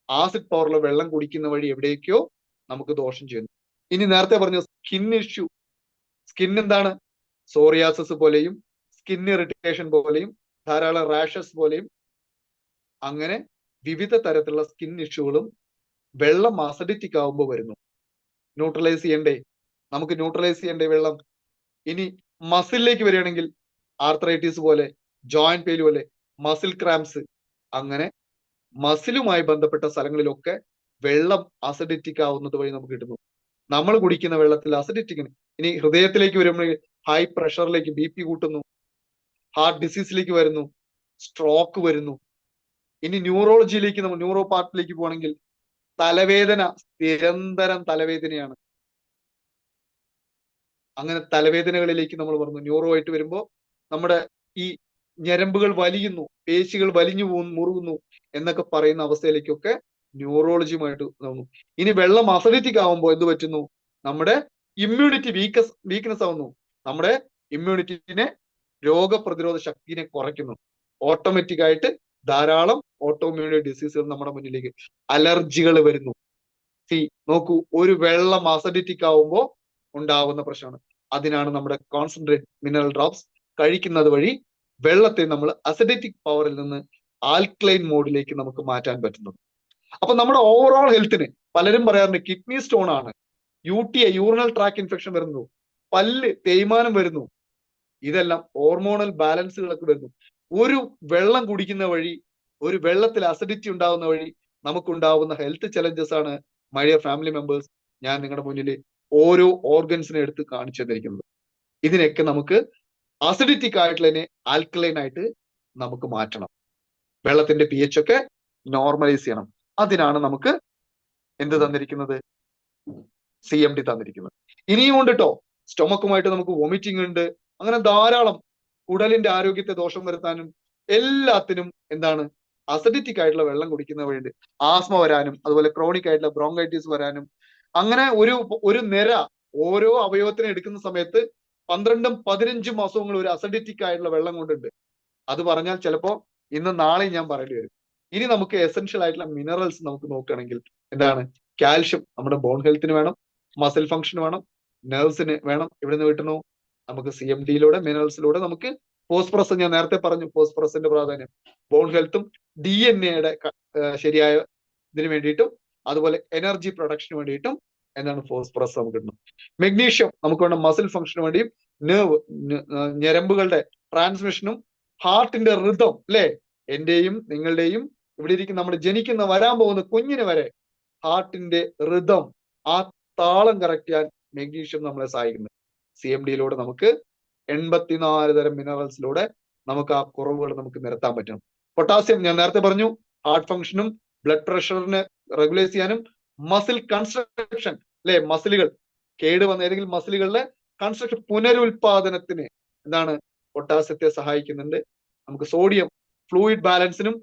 ആസിഡ് പവറുള്ള വെള്ളം കുടിക്കുന്ന വഴി എവിടേക്കോ നമുക്ക് ദോഷം ചെയ്യുന്നു. ഇനി നേരത്തെ പറഞ്ഞ സ്കിൻ ഇഷ്യൂ, സ്കിൻ എന്താണ്? സോറിയാസിസ് പോലെയും സ്കിൻ ഇറിറ്റേഷൻ പോലെയും ധാരാളം റാഷസ് പോലെയും അങ്ങനെ വിവിധ തരത്തിലുള്ള സ്കിൻ ഇഷ്യൂകളും വെള്ളം അസിഡിറ്റിക് ആവുമ്പോൾ വരുന്നു. ന്യൂട്രലൈസ് ചെയ്യണ്ടേ, നമുക്ക് ന്യൂട്രലൈസ് ചെയ്യണ്ടേ വെള്ളം. ഇനി മസിലിലേക്ക് വരികയാണെങ്കിൽ ആർത്രൈറ്റിസ് പോലെ, ജോയിന്റ് പെയിൻ പോലെ, മസിൽ ക്രാംസ്, അങ്ങനെ മസിലുമായി ബന്ധപ്പെട്ട സ്ഥലങ്ങളിലൊക്കെ വെള്ളം അസിഡിറ്റിക് ആവുന്നത് വഴി നമുക്ക് കിട്ടുന്നു. നമ്മൾ കുടിക്കുന്ന വെള്ളത്തിൽ അസിഡിറ്റിക്. ഇനി ഹൃദയത്തിലേക്ക് വരുമ്പോൾ ഹൈ പ്രഷറിലേക്ക്, BP കൂട്ടുന്നു, ഹാർട്ട് ഡിസീസിലേക്ക് വരുന്നു, സ്ട്രോക്ക് വരുന്നു. ഇനി ന്യൂറോളജിയിലേക്ക്, നമ്മൾ ന്യൂറോ പാർട്ടിലേക്ക് പോകണമെങ്കിൽ തലവേദന, നിരന്തരം തലവേദനയാണ്. അങ്ങനെ തലവേദനകളിലേക്ക് നമ്മൾ പറഞ്ഞു. ന്യൂറോ ആയിട്ട് വരുമ്പോൾ നമ്മുടെ ഈ ഞരമ്പുകൾ വലിയുന്നു, പേശികൾ വലിഞ്ഞു പോകുന്നു, മുറുകുന്നു എന്നൊക്കെ പറയുന്ന അവസ്ഥയിലേക്കൊക്കെ ന്യൂറോളജിയുമായിട്ട് തോന്നുന്നു. ഇനി വെള്ളം അസിഡിറ്റിക് ആവുമ്പോൾ എന്ത് പറ്റുന്നു? നമ്മുടെ ഇമ്മ്യൂണിറ്റി വീക്ക്നെസ് ആവുന്നു. നമ്മുടെ ഇമ്മ്യൂണിറ്റിനെ, രോഗപ്രതിരോധ ശക്തിനെ കുറയ്ക്കുന്നു. ഓട്ടോമാറ്റിക് ആയിട്ട് ധാരാളം ഓട്ടോ ഇമ്മ്യൂണി ഡിസീസുകൾ നമ്മുടെ മുന്നിലേക്ക്, അലർജികൾ വരുന്നു. നോക്കൂ, ഒരു വെള്ളം അസിഡിറ്റിക് ആവുമ്പോൾ ഉണ്ടാവുന്ന പ്രശ്നമാണ്. അതിനാണ് നമ്മുടെ കോൺസെൻട്രേറ്റ് മിനറൽ ഡ്രോപ്സ് കഴിക്കുന്നത് വഴി വെള്ളത്തെ നമ്മൾ അസിഡിറ്റിക് പവറിൽ നിന്ന് ആൽക്കലൈൻ മോഡിലേക്ക് നമുക്ക് മാറ്റാൻ പറ്റുന്നത്. അപ്പൊ നമ്മുടെ ഓവറോൾ ഹെൽത്തിന് പലരും പറയാറുണ്ട് കിഡ്നി സ്റ്റോൺ ആണ്, UTI, യൂറിനൽ ട്രാക്ക് ഇൻഫെക്ഷൻ വരുന്നു, പല്ല് തേയ്മാനം വരുന്നു. ഇതെല്ലാം ഹോർമോണൽ ബാലൻസുകളൊക്കെ വരുന്നു. ഒരു വെള്ളം കുടിക്കുന്ന വഴി, ഒരു വെള്ളത്തിൽ അസിഡിറ്റി ഉണ്ടാകുന്ന വഴി നമുക്കുണ്ടാവുന്ന ഹെൽത്ത് ചലഞ്ചസ് ആണ് മൈ ഡിയർ ഫാമിലി മെമ്പേഴ്സ് ഞാൻ നിങ്ങളുടെ മുന്നിൽ ഓരോ ഓർഗൻസിനെ എടുത്ത് കാണിച്ചു തന്നിരിക്കുന്നത്. ഇതിനൊക്കെ നമുക്ക് അസിഡിറ്റിക് ആയിട്ടുള്ളതിനെ ആൽക്കലൈൻ ആയിട്ട് നമുക്ക് മാറ്റണം. വെള്ളത്തിന്റെ pH ഒക്കെ നോർമലൈസ് ചെയ്യണം. അതിനാണ് നമുക്ക് എന്ത് തന്നിരിക്കുന്നത്? CMD തന്നിരിക്കുന്നത്. ഇനിയും ഉണ്ട് കേട്ടോ, സ്റ്റൊമക്കുമായിട്ട് നമുക്ക് വോമിറ്റിംഗ് ഉണ്ട്. അങ്ങനെ ധാരാളം കുടലിന്റെ ആരോഗ്യത്തെ ദോഷം വരുത്താനും എല്ലാത്തിനും എന്താണ് അസിഡിറ്റിക് ആയിട്ടുള്ള വെള്ളം കുടിക്കുന്ന വഴിയുണ്ട്. ആസ്മ വരാനും അതുപോലെ ക്രോണിക് ആയിട്ടുള്ള ബ്രോങ്കൈറ്റിസ് വരാനും, അങ്ങനെ ഒരു നിര ഓരോ അവയവത്തിനെ എടുക്കുന്ന സമയത്ത് 12-15 അസുഖങ്ങൾ ഒരു അസിഡിറ്റിക് ആയിട്ടുള്ള വെള്ളം കൊണ്ടുണ്ട്. അത് പറഞ്ഞാൽ ചിലപ്പോ ഇന്ന് നാളെ ഞാൻ പറയേണ്ടി വരും. ഇനി നമുക്ക് എസെൻഷ്യൽ ആയിട്ടുള്ള മിനറൽസ് നമുക്ക് നോക്കുകയാണെങ്കിൽ എന്താണ്? കാൽഷ്യം നമ്മുടെ ബോൺ ഹെൽത്തിന് വേണം, മസിൽ ഫംഗ്ഷൻ വേണം, നെർവ്സിന് വേണം. ഇവിടെ നിന്ന് കിട്ടുന്നു നമുക്ക് CMDയിലൂടെ, മിനറൽസിലൂടെ. നമുക്ക് ഫോസ്ഫറസ്, ഞാൻ നേരത്തെ പറഞ്ഞു ഫോസ്ഫറസിന്റെ പ്രാധാന്യം, ബോൺ ഹെൽത്തും DNA ശരിയായ ഇതിന് വേണ്ടിയിട്ടും അതുപോലെ എനർജി പ്രൊഡക്ഷന് വേണ്ടിയിട്ടും എന്താണ് ഫോസ്ഫറസ് നമുക്ക് കിട്ടുന്നു. മെഗ്നീഷ്യം നമുക്ക് വേണം മസിൽ ഫംഗ്ഷന് വേണ്ടിയും, ഞരമ്പുകളുടെ ട്രാൻസ്മിഷനും, ഹാർട്ടിന്റെ റിതം അല്ലെ, എന്റെയും നിങ്ങളുടെയും ഇവിടെ ഇരിക്കുന്ന നമ്മൾ ജനിക്കുന്ന വരാൻ പോകുന്ന കുഞ്ഞിന് വരെ ഹാർട്ടിന്റെ റിതം, ആ താളം കറക്റ്റ് ചെയ്യാൻ മെഗ്നീഷ്യം നമ്മളെ സഹായിക്കുന്നു. CMDയിലൂടെ നമുക്ക് 84 തരം മിനറൽസിലൂടെ നമുക്ക് ആ കുറവുകൾ നമുക്ക് നിരത്താൻ പറ്റണം. പൊട്ടാസ്യം ഞാൻ നേരത്തെ പറഞ്ഞു, ഹാർട്ട് ഫംഗ്ഷനും ബ്ലഡ് പ്രഷറിനെ റെഗുലേറ്റ് ചെയ്യാനും മസിൽ കൺസ്ട്രക്ഷൻ അല്ലെ, മസിലുകൾ കേടുവന്ന ഏതെങ്കിലും മസിലുകളിലെ കൺസ്ട്രക്ഷൻ പുനരുൽപാദനത്തിന് എന്താണ് പൊട്ടാസ്യത്തെ സഹായിക്കുന്നുണ്ട്. നമുക്ക് സോഡിയം ഫ്ലൂയിഡ് ബാലൻസിനും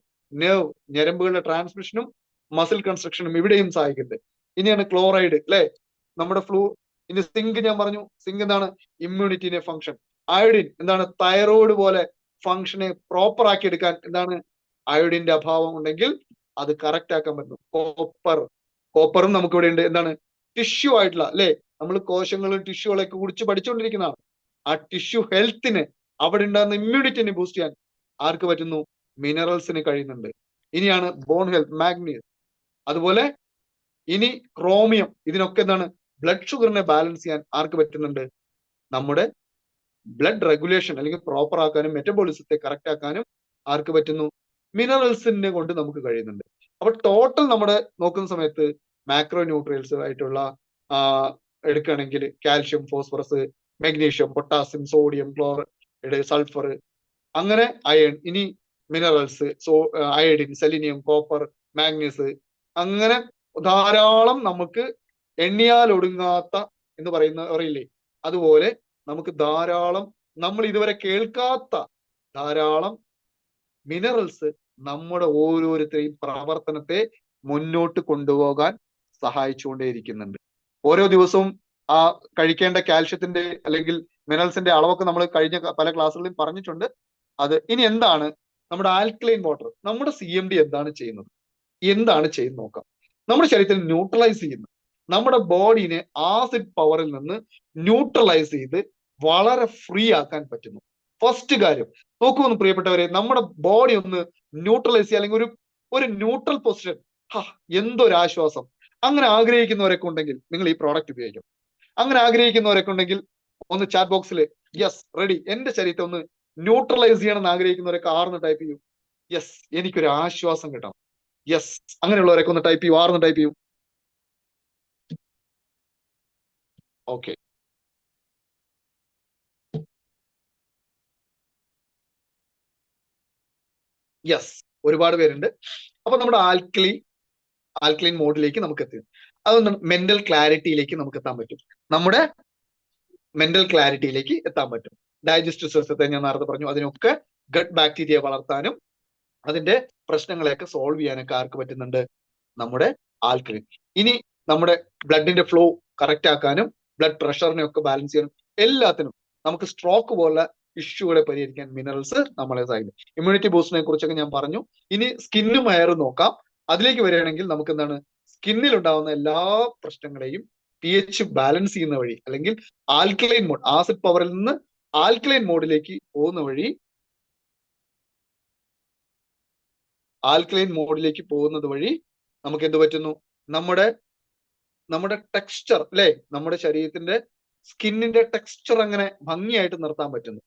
ഞരമ്പുകളുടെ ട്രാൻസ്മിഷനും മസിൽ കൺസ്ട്രക്ഷനും ഇവിടെയും സഹായിക്കുന്നുണ്ട്. ഇനിയാണ് ക്ലോറൈഡ് അല്ലെ, നമ്മുടെ ഇനി സിങ്ക് ഞാൻ പറഞ്ഞു, സിങ്ക് എന്താണ് ഇമ്മ്യൂണിറ്റിനെ ഫംഗ്ഷൻ. അയോഡിൻ എന്താണ് തൈറോയ്ഡ് പോലെ ഫംഗ്ഷനെ പ്രോപ്പർ ആക്കി എടുക്കാൻ എന്താണ് അയോഡിന്റെ അഭാവം ഉണ്ടെങ്കിൽ അത് കറക്റ്റ് ആക്കാൻ പറ്റും. കോപ്പറും നമുക്ക് ഇവിടെ ഉണ്ട്. എന്താണ് ടിഷ്യൂ ആയിട്ടുള്ള അല്ലെ, നമ്മൾ കോശങ്ങളും ടിഷ്യൂകളൊക്കെ കുറിച്ച് പഠിച്ചുകൊണ്ടിരിക്കുന്നതാണ്. ആ ടിഷ്യൂ ഹെൽത്തിന് അവിടെ ഉണ്ടാകുന്ന ഇമ്മ്യൂണിറ്റിനെ ബൂസ്റ്റ് ചെയ്യാൻ ആർക്ക് പറ്റുന്നു? മിനറൽസിന് കഴിയുന്നുണ്ട്. ഇനിയാണ് ബോൺ ഹെൽത്ത്, മാഗ്നീസ്, അതുപോലെ ഇനി ക്രോമിയം. ഇതിനൊക്കെ എന്താണ് ബ്ലഡ് ഷുഗറിനെ ബാലൻസ് ചെയ്യാൻ ആർക്ക് പറ്റുന്നുണ്ട്? നമ്മുടെ ബ്ലഡ് റെഗുലേഷൻ അല്ലെങ്കിൽ പ്രോപ്പർ ആക്കാനും മെറ്റബോളിസത്തെ കറക്റ്റ് ആക്കാനും ആർക്ക് പറ്റുന്നു? മിനറൽസിനെ കൊണ്ട് നമുക്ക് കഴിയുന്നുണ്ട്. അപ്പൊ ടോട്ടൽ നമ്മുടെ നോക്കുന്ന സമയത്ത് മാക്രോ ന്യൂട്രിയൽസ് ആയിട്ടുള്ള എടുക്കുകയാണെങ്കിൽ calcium, phosphorus, magnesium, potassium, sodium, chloride, sulphur, അങ്ങനെ അയൺ, ഇനി മിനറൽസ്, അയഡിൻ, സെലിനിയം, കോപ്പർ, മാഗ്നീസ്, അങ്ങനെ ധാരാളം നമുക്ക് എണ്ണിയാൽ ഒടുങ്ങാത്ത എന്ന് പറയില്ലേ, അതുപോലെ നമുക്ക് ധാരാളം നമ്മൾ ഇതുവരെ കേൾക്കാത്ത ധാരാളം മിനറൽസ് നമ്മുടെ ഓരോരുത്തരെയും പ്രവർത്തനത്തെ മുന്നോട്ട് കൊണ്ടുപോകാൻ സഹായിച്ചുകൊണ്ടേയിരിക്കുന്നുണ്ട്. ഓരോ ദിവസവും ആ കഴിക്കേണ്ട കാൽഷ്യത്തിന്റെ അല്ലെങ്കിൽ മിനറൽസിന്റെ അളവൊക്കെ നമ്മൾ കഴിഞ്ഞ പല ക്ലാസ്സുകളിലും പറഞ്ഞിട്ടുണ്ട്. അത് ഇനി എന്താണ് നമ്മുടെ ആൽക്കലൈൻ വാട്ടർ, നമ്മുടെ CMD എന്താണ് ചെയ്യുന്നത് നോക്കാം. നമ്മുടെ ശരീരത്തിൽ ന്യൂട്രലൈസ് ചെയ്യുന്നു, നമ്മുടെ ബോഡിനെ ആസിഡ് പവറിൽ നിന്ന് ന്യൂട്രലൈസ് ചെയ്ത് വളരെ ഫ്രീ ആക്കാൻ പറ്റുന്നു. ഫസ്റ്റ് കാര്യം നോക്കുമെന്ന് പ്രിയപ്പെട്ടവരെ, നമ്മുടെ ബോഡി ഒന്ന് ന്യൂട്രലൈസ് ചെയ്യുക, അല്ലെങ്കിൽ ഒരു ന്യൂട്രൽ പൊസിഷൻ, എന്തൊരാശ്വാസം. അങ്ങനെ ആഗ്രഹിക്കുന്നവരൊക്കെ ഉണ്ടെങ്കിൽ നിങ്ങൾ ഈ പ്രോഡക്റ്റ് ഉപയോഗിക്കും. അങ്ങനെ ആഗ്രഹിക്കുന്നവരൊക്കെ ഉണ്ടെങ്കിൽ ഒന്ന് ചാറ്റ് ബോക്സിൽ യെസ് റെഡി, എന്റെ ശരീരത്തെ ഒന്ന് ന്യൂട്രലൈസ് ചെയ്യണം എന്ന് ആഗ്രഹിക്കുന്നവരൊക്കെ ആർന്ന് ടൈപ്പ് ചെയ്യൂ. യെസ്, എനിക്കൊരു ആശ്വാസം കിട്ടണം. യെസ്, അങ്ങനെയുള്ളവരൊക്കെ ഒന്ന് ടൈപ്പ് ചെയ്യൂ, ആർന്ന് ടൈപ്പ് ചെയ്യൂ. ഓക്കെ, യെസ്, ഒരുപാട് പേരുണ്ട്. അപ്പൊ നമ്മുടെ ആൽക്കലൈൻ മോഡിലേക്ക് നമുക്ക് എത്തി. അതൊന്ന് മെന്റൽ ക്ലാരിറ്റിയിലേക്ക് നമുക്ക് എത്താൻ പറ്റും. നമ്മുടെ മെന്റൽ ക്ലാരിറ്റിയിലേക്ക് എത്താൻ പറ്റും. ഡൈജസ്റ്റീവ് സിസ്റ്റത്തെ ഞാൻ നേരത്തെ പറഞ്ഞു, അതിനൊക്കെ ഗട്ട് ബാക്ടീരിയ വളർത്താനും അതിന്റെ പ്രശ്നങ്ങളെയൊക്കെ സോൾവ് ചെയ്യാനൊക്കെ ആർക്ക് പറ്റുന്നുണ്ട്? നമ്മുടെ ആൽക്കലൈൻ. ഇനി നമ്മുടെ ബ്ലഡിന്റെ ഫ്ലോ കറക്റ്റ് ആക്കാനും ബ്ലഡ് പ്രഷറിനെ ഒക്കെ ബാലൻസ് ചെയ്യാനും എല്ലാത്തിനും നമുക്ക് സ്ട്രോക്ക് പോലുള്ള ഇഷ്യൂകളെ പരിഹരിക്കാൻ മിനറൽസ് നമ്മളെ സഹായിക്കും. ഇമ്മ്യൂണിറ്റി ബൂസ്റ്റിനെ കുറിച്ചൊക്കെ ഞാൻ പറഞ്ഞു. ഇനി സ്കിന്നും ഹെയറും നോക്കാം. അതിലേക്ക് വരികയാണെങ്കിൽ നമുക്ക് എന്താണ് സ്കിന്നിൽ ഉണ്ടാവുന്ന എല്ലാ പ്രശ്നങ്ങളെയും pH ബാലൻസ് ചെയ്യുന്ന വഴി, അല്ലെങ്കിൽ ആൽക്കലൈൻ മോഡ്, ആസിഡ് പവറിൽ നിന്ന് ആൽക്കലൈൻ മോഡിലേക്ക് പോകുന്ന വഴി, നമുക്ക് എന്ത് പറ്റുന്നു? നമ്മുടെ ടെക്സ്ചർ അല്ലെ, നമ്മുടെ ശരീരത്തിന്റെ സ്കിന്നിന്റെ ടെക്സ്ചർ അങ്ങനെ ഭംഗിയായിട്ട് നിർത്താൻ പറ്റുന്നു.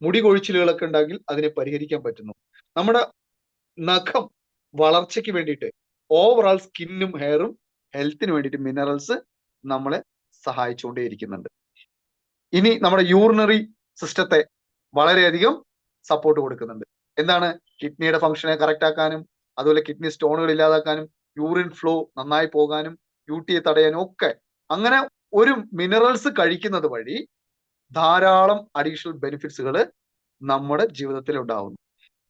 മുടി കൊഴിച്ചിലുകളൊക്കെ ഉണ്ടെങ്കിൽ അതിനെ പരിഹരിക്കാൻ പറ്റുന്നു. നമ്മുടെ നഖം വളർച്ചയ്ക്ക് വേണ്ടിയിട്ട് ഓവറോൾ സ്കിന്നും ഹെയറും ഹെൽത്തിന് വേണ്ടിയിട്ട് മിനറൽസ് നമ്മളെ സഹായിച്ചുകൊണ്ടേയിരിക്കുന്നുണ്ട്. ഇനി നമ്മുടെ യൂറിനറി സിസ്റ്റത്തെ വളരെയധികം സപ്പോർട്ട് കൊടുക്കുന്നുണ്ട്. എന്താണ്? കിഡ്നിയുടെ ഫംഗ്ഷനെ കറക്റ്റ് ആക്കാനും, അതുപോലെ കിഡ്നി സ്റ്റോണുകൾ ഇല്ലാതാക്കാനും, യൂറിൻ ഫ്ലോ നന്നായി പോകാനും, UTI തടയാനും ഒക്കെ. അങ്ങനെ ഒരു മിനറൽസ് കഴിക്കുന്നത് വഴി ധാരാളം അഡീഷണൽ ബെനിഫിറ്റ്സുകൾ നമ്മുടെ ജീവിതത്തിൽ ഉണ്ടാവുന്നു.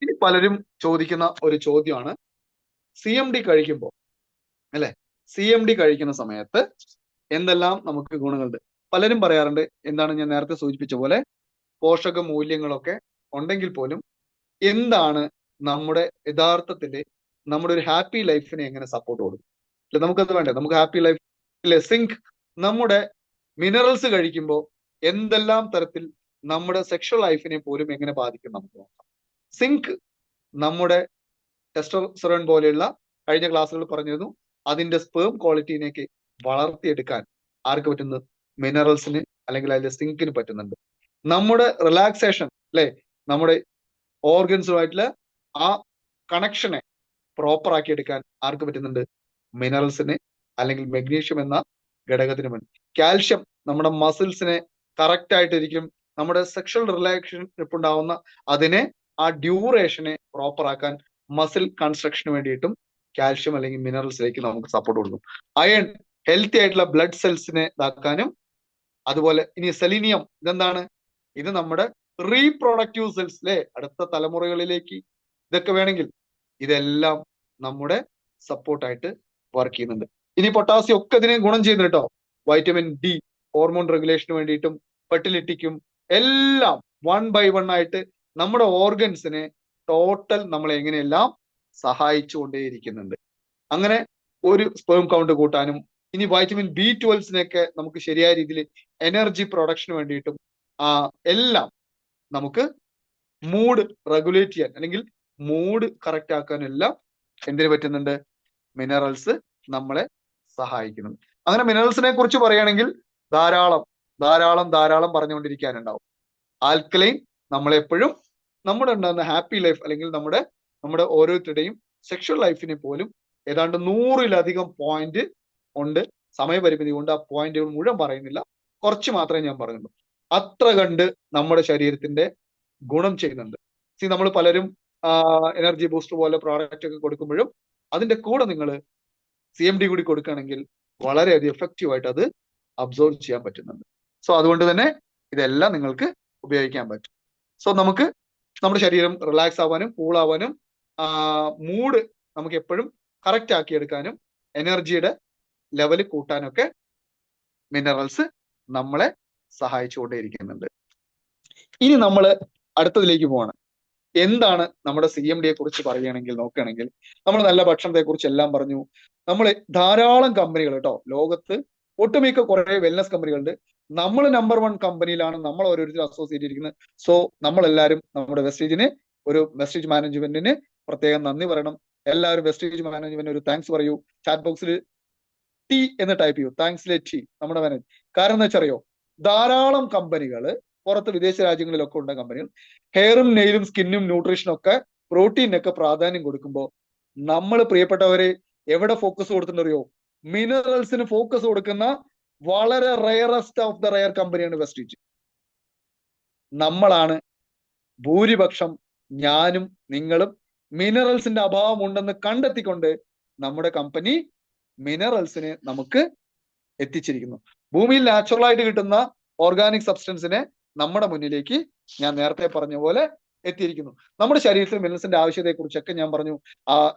ഇനി പലരും ചോദിക്കുന്ന ഒരു ചോദ്യമാണ്, CMD കഴിക്കുമ്പോൾ അല്ലെ, CMD കഴിക്കുന്ന സമയത്ത് എന്തെല്ലാം നമുക്ക് ഗുണങ്ങളുണ്ട്? പലരും പറയാറുണ്ട്, എന്താണ് ഞാൻ നേരത്തെ സൂചിപ്പിച്ച പോലെ പോഷക മൂല്യങ്ങളൊക്കെ ഉണ്ടെങ്കിൽ പോലും എന്താണ് നമ്മുടെ യഥാർത്ഥത്തില് നമ്മുടെ ഒരു ഹാപ്പി ലൈഫിനെ എങ്ങനെ സപ്പോർട്ട് കൊടുക്കും? അല്ലെ, നമുക്കത് വേണ്ടേ? നമുക്ക് ഹാപ്പി ലൈഫ് അല്ലെ? സിങ്ക് നമ്മുടെ മിനറൽസ് കഴിക്കുമ്പോൾ എന്തെല്ലാം തരത്തിൽ നമ്മുടെ സെക്ഷൽ ലൈഫിനെ പോലും എങ്ങനെ ബാധിക്കും നമുക്ക് നോക്കാം. സിങ്ക് നമ്മുടെ ടെസ്റ്റോസ്റ്റെറോൺ പോലെയുള്ള കഴിഞ്ഞ ക്ലാസ്സുകൾ പറഞ്ഞിരുന്നു, അതിന്റെ സ്പേം ക്വാളിറ്റിയിലേക്ക് വളർത്തിയെടുക്കാൻ ആർക്ക് പറ്റുന്നത്? മിനറൽസിന് അല്ലെങ്കിൽ അതിന്റെ സിങ്കിന് പറ്റുന്നുണ്ട്. നമ്മുടെ റിലാക്സേഷൻ അല്ലെ, നമ്മുടെ ഓർഗൻസുമായിട്ടുള്ള ആ കണക്ഷനെ പ്രോപ്പർ ആക്കി എടുക്കാൻ ആർക്ക് പറ്റുന്നുണ്ട്? മിനറൽസിന് അല്ലെങ്കിൽ മെഗ്നീഷ്യം എന്ന ഘടകത്തിന് വേണ്ടി. കാൽഷ്യം നമ്മുടെ മസിൽസിനെ കറക്റ്റ് ആയിട്ടിരിക്കും, നമ്മുടെ സെക്ഷൽ റിലേഷൻഷിപ്പ് ഉണ്ടാവുന്ന അതിനെ ആ ഡ്യൂറേഷനെ പ്രോപ്പർ ആക്കാൻ മസിൽ കൺസ്ട്രക്ഷന് വേണ്ടിയിട്ടും കാൽഷ്യം അല്ലെങ്കിൽ മിനറൽസിലേക്ക് നമുക്ക് സപ്പോർട്ട് കൊടുക്കും. അയൺ ഹെൽത്തി ആയിട്ടുള്ള ബ്ലഡ് സെൽസിനെ ഇതാക്കാനും, അതുപോലെ ഇനി സെലീനിയം ഇതെന്താണ്, ഇത് നമ്മുടെ റീപ്രൊഡക്റ്റീവ് സെൽസ് അല്ലെ, അടുത്ത തലമുറകളിലേക്ക് ഇതൊക്കെ വേണമെങ്കിൽ ഇതെല്ലാം നമ്മുടെ സപ്പോർട്ടായിട്ട് വർക്ക് ചെയ്യുന്നുണ്ട്. ഇനി പൊട്ടാസ്യം ഒക്കെ ഇതിനെ ഗുണം ചെയ്യുന്നുണ്ട് കേട്ടോ. വൈറ്റമിൻ ഡി ഹോർമോൺ റെഗുലേഷന് വേണ്ടിയിട്ടും ഫെർട്ടിലിറ്റിക്കും എല്ലാം 1 by 1 ആയിട്ട് നമ്മുടെ ഓർഗൻസിനെ ടോട്ടൽ നമ്മളെ എങ്ങനെയെല്ലാം സഹായിച്ചുകൊണ്ടേയിരിക്കുന്നുണ്ട്. അങ്ങനെ ഒരു സ്പേം കൗണ്ട് കൂട്ടാനും, ഇനി വൈറ്റമിൻ B12 നമുക്ക് ശരിയായ രീതിയിൽ എനർജി പ്രൊഡക്ഷന് വേണ്ടിയിട്ടും എല്ലാം നമുക്ക് മൂഡ് റെഗുലേറ്റ് ചെയ്യാൻ അല്ലെങ്കിൽ മൂഡ് കറക്റ്റ് ആക്കാനും എല്ലാം എന്തിനു പറ്റുന്നുണ്ട്, മിനറൽസ് നമ്മളെ സഹായിക്കുന്നുണ്ട്. അങ്ങനെ മിനറൽസിനെ കുറിച്ച് പറയുകയാണെങ്കിൽ ധാരാളം ധാരാളം ധാരാളം പറഞ്ഞുകൊണ്ടിരിക്കാനുണ്ടാവും. ആൽക്കലൈൻ നമ്മളെപ്പോഴും നമ്മുടെ ഉണ്ടാകുന്ന ഹാപ്പി ലൈഫ് അല്ലെങ്കിൽ നമ്മുടെ ഓരോരുത്തരുടെയും സെക്ഷൽ ലൈഫിനെ പോലും ഏതാണ്ട് 100-ലധികം പോയിന്റ് ഉണ്ട്. സമയപരിമിതി കൊണ്ട് ആ പോയിന്റുകൾ മുഴുവൻ പറയുന്നില്ല, കുറച്ച് മാത്രമേ ഞാൻ പറയുന്നുള്ളൂ. അത്ര കണ്ട് നമ്മുടെ ശരീരത്തിന്റെ ഗുണം ചെയ്യുന്നുണ്ട്. നമ്മൾ പലരും എനർജി ബൂസ്റ്റർ പോലെ പ്രോഡക്റ്റ് ഒക്കെ കൊടുക്കുമ്പോഴും അതിന്റെ കൂടെ നിങ്ങൾ CMD കൂടി കൊടുക്കുകയാണെങ്കിൽ വളരെയധികം എഫക്റ്റീവ് ആയിട്ട് അത് അബ്സോർവ് ചെയ്യാൻ പറ്റുന്നുണ്ട്. അതുകൊണ്ട് തന്നെ ഇതെല്ലാം നിങ്ങൾക്ക് ഉപയോഗിക്കാൻ പറ്റും. നമുക്ക് നമ്മുടെ ശരീരം റിലാക്സ് ആവാനും കൂൾ ആവാനും മൂഡ് നമുക്ക് എപ്പോഴും കറക്റ്റ് ആക്കിയെടുക്കാനും എനർജിയുടെ ലെവൽ കൂട്ടാനൊക്കെ മിനറൽസ് നമ്മളെ സഹായിച്ചുകൊണ്ടേയിരിക്കുന്നുണ്ട്. ഇനി നമ്മൾ അടുത്തതിലേക്ക് പോവാണ്. എന്താണ് നമ്മുടെ CMDയെ കുറിച്ച് പറയുകയാണെങ്കിൽ നോക്കുകയാണെങ്കിൽ നമ്മൾ നല്ല ഭക്ഷണത്തെ കുറിച്ച് എല്ലാം പറഞ്ഞു. നമ്മൾ ധാരാളം കമ്പനികൾ കേട്ടോ, ലോകത്ത് ഒട്ടുമിക്ക കുറെ വെൽനസ് കമ്പനികളുണ്ട്. നമ്മൾ നമ്പർ 1 കമ്പനിയിലാണ് നമ്മൾ ഓരോരുത്തരും അസോസിയേറ്റ് ചെയ്തിരിക്കുന്നത്. നമ്മളെല്ലാവരും നമ്മുടെ വെസ്റ്റേജിന് ഒരു വെസ്റ്റേജ് മാനേജ്മെന്റിന് പ്രത്യേകം നന്ദി പറയണം. എല്ലാവരും വെസ്റ്റേജ് മാനേജ്മെന്റിന് ഒരു താങ്ക്സ് പറയൂ. ചാറ്റ് ബോക്സിൽ ടി എന്ന് ടൈപ്പ് ചെയ്യൂ, താങ്ക്സ് ടി നമ്മുടെ മാനേജ്. കാരണം എന്താ വെച്ചറിയോ, ധാരാളം കമ്പനികൾ പുറത്ത് വിദേശ രാജ്യങ്ങളിലൊക്കെ ഉള്ള കമ്പനികൾ ഹെയറും നെയിലും സ്കിന്നും ന്യൂട്രീഷനും ഒക്കെ പ്രോട്ടീനൊക്കെ പ്രാധാന്യം കൊടുക്കുമ്പോൾ നമ്മൾ പ്രിയപ്പെട്ടവരെ എവിടെ ഫോക്കസ് കൊടുത്തിട്ടുണ്ടറിയോ, മിനറൽസിന് ഫോക്കസ് കൊടുക്കുന്ന വളരെ റയറസ്റ്റ് ഓഫ് ദ റയർ കമ്പനിയാണ് വെസ്റ്റേജ്. നമ്മളാണ് ഭൂരിപക്ഷം, ഞാനും നിങ്ങളും മിനറൽസിന്റെ അഭാവം ഉണ്ടെന്ന് കണ്ടെത്തിക്കൊണ്ട് നമ്മുടെ കമ്പനി മിനറൽസിനെ നമുക്ക് എത്തിച്ചിരിക്കുന്നു. ഭൂമിയിൽ നാച്ചുറൽ ആയിട്ട് കിട്ടുന്ന ഓർഗാനിക് സബ്സ്റ്റൻസിനെ നമ്മുടെ മുന്നിലേക്ക് ഞാൻ നേരത്തെ പറഞ്ഞ പോലെ എത്തിയിരിക്കുന്നു. നമ്മുടെ ശരീരത്തിൽ മിനറൽസിന്റെ ആവശ്യതയെ കുറിച്ചൊക്കെ ഞാൻ പറഞ്ഞു.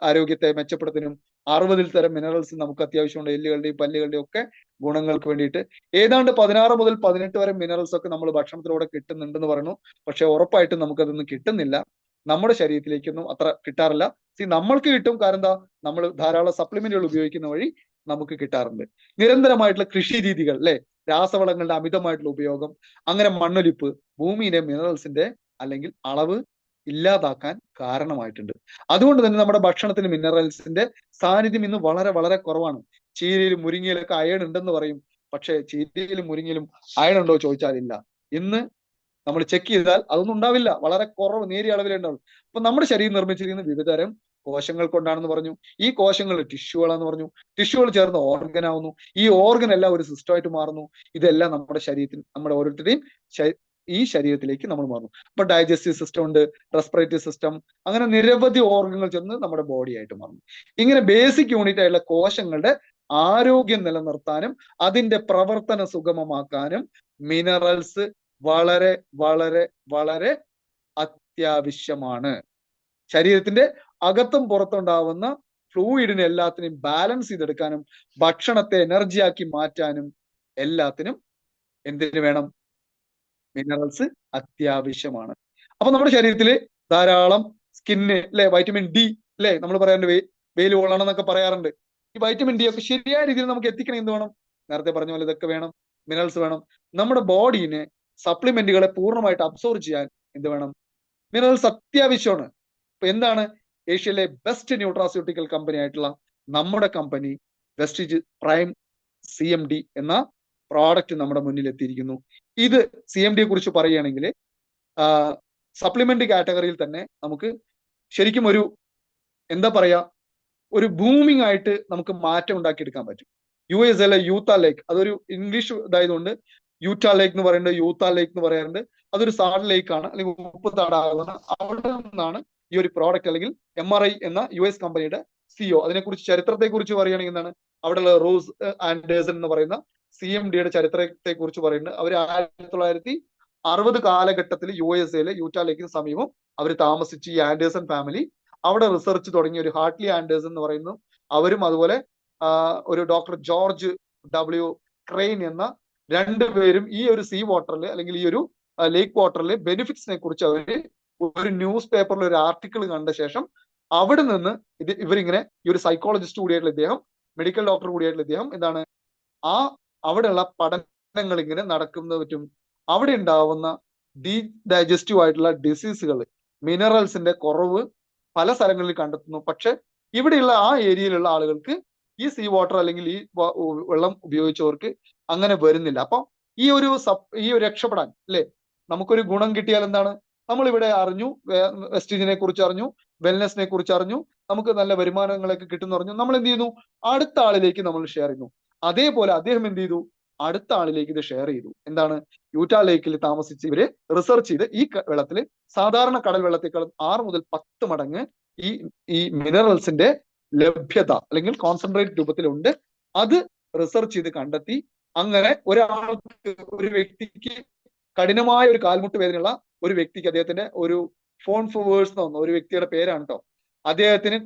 ആരോഗ്യത്തെ മെച്ചപ്പെടുത്താനും 60 തരം മിനറൽസ് നമുക്ക് അത്യാവശ്യമുണ്ട്. എല്ലുകളുടെയും പല്ലുകളുടെയും ഒക്കെ ഗുണങ്ങൾക്ക് വേണ്ടിയിട്ട് ഏതാണ്ട് 16 മുതൽ 18 വരെ മിനറൽസ് ഒക്കെ നമ്മൾ ഭക്ഷണത്തിലൂടെ കിട്ടുന്നുണ്ടെന്ന് പറഞ്ഞു. പക്ഷെ ഉറപ്പായിട്ടും നമുക്കതൊന്നും കിട്ടുന്നില്ല, നമ്മുടെ ശരീരത്തിലേക്കൊന്നും അത്ര കിട്ടാറില്ല. നമ്മൾക്ക് കിട്ടും, കാരണം എന്താ, നമ്മൾ ധാരാളം സപ്ലിമെന്റുകൾ ഉപയോഗിക്കുന്ന വഴി നമുക്ക് കിട്ടാറുണ്ട്. നിരന്തരമായിട്ടുള്ള കൃഷി രീതികൾ അല്ലെ, രാസവളങ്ങളുടെ അമിതമായിട്ടുള്ള ഉപയോഗം, അങ്ങനെ മണ്ണൊലിപ്പ് ഭൂമിയിലെ മിനറൽസിന്റെ അല്ലെങ്കിൽ അളവ് ഇല്ലാതാക്കാൻ കാരണമായിട്ടുണ്ട്. അതുകൊണ്ട് തന്നെ നമ്മുടെ ഭക്ഷണത്തിന് മിനറൽസിന്റെ സാന്നിധ്യം ഇന്ന് വളരെ വളരെ കുറവാണ്. ചീരയിലും മുരിങ്ങയിലൊക്കെ അയൺ ഉണ്ടെന്ന് പറയും, പക്ഷെ ചീരയിലും മുരിങ്ങയിലും അയൺ ഉണ്ടോ ചോദിച്ചാൽ ഇല്ല. ഇന്ന് നമ്മൾ ചെക്ക് ചെയ്താൽ അതൊന്നും ഉണ്ടാവില്ല, വളരെ കുറവ്, നേരിയ അളവിലേ ഉണ്ടാവും. അപ്പൊ നമ്മുടെ ശരീരം നിർമ്മിച്ചിരിക്കുന്ന വിവിധതരം കോശങ്ങൾ കൊണ്ടാണെന്ന് പറഞ്ഞു. ഈ കോശങ്ങൾ ടിഷ്യൂകളാന്ന് പറഞ്ഞു. ടിഷ്യൂകൾ ചേർന്ന് ഓർഗൻ ആവുന്നു. ഈ ഓർഗൻ എല്ലാം ഒരു സിസ്റ്റമായിട്ട് മാറുന്നു. ഇതെല്ലാം നമ്മുടെ ശരീരത്തിൽ, നമ്മുടെ ഓരോരുത്തരുടെയും ഈ ശരീരത്തിലേക്ക് നമ്മൾ മാറുന്നു. ഇപ്പൊ ഡൈജസ്റ്റീവ് സിസ്റ്റം ഉണ്ട്, റെസ്പിറേറ്ററി സിസ്റ്റം, അങ്ങനെ നിരവധി ഓർഗങ്ങൾ ചേർന്ന് നമ്മുടെ ബോഡി ആയിട്ട് മാറുന്നു. ഇങ്ങനെ ബേസിക് യൂണിറ്റ് ആയിട്ടുള്ള കോശങ്ങളുടെ ആരോഗ്യം നിലനിർത്താനും അതിന്റെ പ്രവർത്തന സുഗമമാക്കാനും മിനറൽസ് വളരെ വളരെ വളരെ അത്യാവശ്യമാണ്. ശരീരത്തിന്റെ അകത്തും പുറത്തുണ്ടാവുന്ന ഫ്ലൂയിഡിനെ എല്ലാത്തിനെയും ബാലൻസ് ചെയ്തെടുക്കാനും ഭക്ഷണത്തെ എനർജിയാക്കി മാറ്റാനും എല്ലാത്തിനും എന്തിനു വേണം, മിനറൽസ് അത്യാവശ്യമാണ്. അപ്പൊ നമ്മുടെ ശരീരത്തില് ധാരാളം സ്കിന്ന് അല്ലെ, വൈറ്റമിൻ ഡി അല്ലെ, നമ്മൾ പറയാറുണ്ട് വെയിൽ കൊള്ളണം എന്നൊക്കെ പറയാറുണ്ട്. ഈ വൈറ്റമിൻ ഡി ഒക്കെ ശരിയായ രീതിയിൽ നമുക്ക് എത്തിക്കണം. എന്ത് വേണം, നേരത്തെ പറഞ്ഞ പോലെ ഇതൊക്കെ വേണം, മിനറൽസ് വേണം. നമ്മുടെ ബോഡീനെ സപ്ലിമെന്റുകളെ പൂർണ്ണമായിട്ട് അബ്സോർവ് ചെയ്യാൻ എന്ത് വേണം, മിനറൽസ് അത്യാവശ്യമാണ്. ഇപ്പൊ എന്താണ്, ഏഷ്യയിലെ ബെസ്റ്റ് ന്യൂട്രാസ്യൂട്ടിക്കൽ കമ്പനി ആയിട്ടുള്ള നമ്മുടെ കമ്പനി വെസ്റ്റേജ് പ്രൈം CMD എന്ന പ്രോഡക്റ്റ് നമ്മുടെ മുന്നിൽ എത്തിയിരിക്കുന്നു. ഇത് CMDയെ കുറിച്ച് പറയുകയാണെങ്കിൽ സപ്ലിമെന്റ് കാറ്റഗറിയിൽ തന്നെ നമുക്ക് ശരിക്കും ഒരു എന്താ പറയാ, ഒരു ബൂമിംഗ് ആയിട്ട് നമുക്ക് മാറ്റം ഉണ്ടാക്കിയെടുക്കാൻ പറ്റും. USL യൂത്ത് ലേക്ക്, അതൊരു ഇംഗ്ലീഷ് ഇതായതുകൊണ്ട് യൂറ്റ ലേക്ക് എന്ന് പറയുന്നുണ്ട്, യൂത്ത ലേക്ക് എന്ന് പറയാറുണ്ട്. അതൊരു സാൾട്ട് ലേക്ക് ആണ്, അല്ലെങ്കിൽ ഉപ്പ് തടാകമാണ്. അവിടെ നിന്നാണ് ഈ ഒരു പ്രോഡക്റ്റ്, അല്ലെങ്കിൽ MRI എന്ന US കമ്പനിയുടെ CEO, അതിനെക്കുറിച്ച് ചരിത്രത്തെ കുറിച്ച് പറയുകയാണെങ്കിൽ എന്താണ്, അവിടെയുള്ള റോസ് ആൻഡേഴ്സൺ എന്ന് പറയുന്ന CMD യുടെ ചരിത്രത്തെ കുറിച്ച് പറയുന്നുണ്ട്. അവർ 1960 കാലഘട്ടത്തിൽ USA യൂറ്റ ലേക്കിന് സമീപം അവർ താമസിച്ച്, ഈ ആൻഡേഴ്സൺ ഫാമിലി അവിടെ റിസർച്ച് തുടങ്ങി. ഒരു ഹാർട്ട്ലി ആൻഡേഴ്സൺ എന്ന് പറയുന്നു അവരും, അതുപോലെ ഒരു ഡോക്ടർ ജോർജ് W. ക്രെയിൻ എന്ന രണ്ടുപേരും ഈ ഒരു സീ വാട്ടറിൽ, അല്ലെങ്കിൽ ഈ ഒരു ലേക്ക് വാട്ടറിലെ ബെനിഫിറ്റ്സിനെ കുറിച്ച് അവര് ഒരു ന്യൂസ് പേപ്പറിൽ ഒരു ആർട്ടിക്കിൾ കണ്ട ശേഷം അവിടെ നിന്ന് ഇവരിങ്ങനെ, ഈ ഒരു സൈക്കോളജിസ്റ്റ് കൂടിയായിട്ടുള്ള ഇദ്ദേഹം, മെഡിക്കൽ ഡോക്ടർ കൂടിയായിട്ടുള്ള ഇദ്ദേഹം എന്താണ്, അവിടെയുള്ള പഠനങ്ങൾ ഇങ്ങനെ നടക്കുന്നത് പറ്റും. അവിടെ ഉണ്ടാവുന്ന ഡൈജസ്റ്റീവ് ആയിട്ടുള്ള ഡിസീസുകൾ, മിനറൽസിന്റെ കുറവ് പല സ്ഥലങ്ങളിൽ കണ്ടെത്തുന്നു. പക്ഷെ ഇവിടെയുള്ള ആ ഏരിയയിലുള്ള ആളുകൾക്ക് ഈ സീ വാട്ടർ, അല്ലെങ്കിൽ ഈ വെള്ളം ഉപയോഗിച്ചവർക്ക് അങ്ങനെ വരുന്നില്ല. അപ്പൊ ഈ ഒരു രക്ഷപ്പെടാൻ അല്ലെ, നമുക്കൊരു ഗുണം കിട്ടിയാൽ എന്താണ്, നമ്മളിവിടെ അറിഞ്ഞു, വെസ്റ്റീജിനെ കുറിച്ച് അറിഞ്ഞു, വെൽനെസിനെ കുറിച്ച് അറിഞ്ഞു, നമുക്ക് നല്ല വരുമാനങ്ങളൊക്കെ കിട്ടുന്നു പറഞ്ഞു, നമ്മൾ എന്ത് ചെയ്യുന്നു, അടുത്ത ആളിലേക്ക് നമ്മൾ ഷെയർ ചെയ്യുന്നു. അതേപോലെ അദ്ദേഹം എന്ത് ചെയ്തു, അടുത്ത ആളിലേക്ക് ഇത് ഷെയർ ചെയ്തു. എന്താണ്, യൂറ്റ ലേക്കിൽ താമസിച്ച് ഇവര് റിസർച്ച് ചെയ്ത് ഈ വെള്ളത്തിൽ സാധാരണ കടൽ വെള്ളത്തേക്കാളും 6 മുതൽ 10 മടങ്ങ് ഈ മിനറൽസിന്റെ ലഭ്യത, അല്ലെങ്കിൽ കോൺസെൻട്രേറ്റ് രൂപത്തിലുണ്ട്. അത് റിസർച്ച് ചെയ്ത് കണ്ടെത്തി. അങ്ങനെ ഒരു വ്യക്തിക്ക് കഠിനമായ ഒരു കാൽമുട്ട് വേദനയുള്ള ഒരു വ്യക്തിക്ക്, അദ്ദേഹത്തിന്റെ ഒരു ഫോൺ ഫോവേഴ്സ് എന്ന് ഒരു വ്യക്തിയുടെ പേരാണ് കേട്ടോ, അദ്ദേഹത്തിന്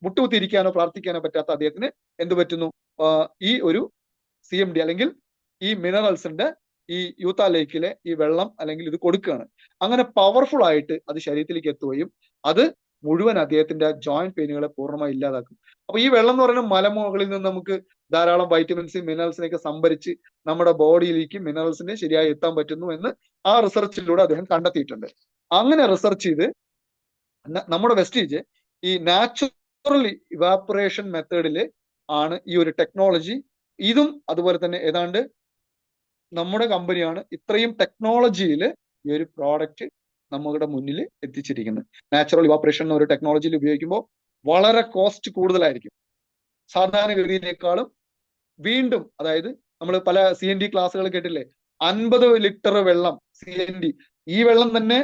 മുട്ടുകുത്തിയിരിക്കാനോ പ്രാർത്ഥിക്കാനോ പറ്റാത്ത അദ്ദേഹത്തിന് എന്ത് പറ്റുന്നു, ഈ ഒരു CMD അല്ലെങ്കിൽ ഈ മിനറൽസിന്റെ ഈ യൂത്ത ലേക്കിലെ ഈ വെള്ളം അല്ലെങ്കിൽ ഇത് കൊടുക്കുകയാണ്. അങ്ങനെ പവർഫുൾ ആയിട്ട് അത് ശരീരത്തിലേക്ക് എത്തുകയും അത് മുഴുവൻ അദ്ദേഹത്തിന്റെ ജോയിന്റ് പെയിനുകളെ പൂർണ്ണമായി ഇല്ലാതാക്കും. അപ്പൊ ഈ വെള്ളം എന്ന് പറയുന്നത് മലമുകളിൽ നിന്ന് നമുക്ക് ധാരാളം വൈറ്റമിൻസ്, മിനറൽസിനെയൊക്കെ സംഭരിച്ച് നമ്മുടെ ബോഡിയിലേക്ക് മിനറൽസിനെ ശരിയായി എത്താൻ പറ്റുന്നു എന്ന് ആ റിസർച്ചിലൂടെ അദ്ദേഹം കണ്ടെത്തിയിട്ടുണ്ട്. അങ്ങനെ റിസർച്ച് ചെയ്ത് നമ്മുടെ വെസ്റ്റീജ് ഈ നാച്ചുറൽ ഇവാപ്പറേഷൻ മെത്തേഡിൽ ആണ് ഈ ഒരു ടെക്നോളജി. ഇതും അതുപോലെ തന്നെ ഏതാണ്ട് നമ്മുടെ കമ്പനിയാണ് ഇത്രയും ടെക്നോളജിയിൽ ഈ ഒരു പ്രോഡക്റ്റ് നമ്മുടെ മുന്നിൽ എത്തിച്ചിരിക്കുന്നത്. നാച്ചുറൽ ഇവാപ്പറേഷൻ എന്ന ഒരു ടെക്നോളജിയിൽ ഉപയോഗിക്കുമ്പോൾ വളരെ കോസ്റ്റ് കൂടുതലായിരിക്കും സാധാരണഗതിയിലേക്കാളും. വീണ്ടും അതായത് നമ്മൾ പല CND ക്ലാസ്സുകൾ കേട്ടില്ലേ, 50 ലിറ്റർ വെള്ളം CND, ഈ വെള്ളം തന്നെ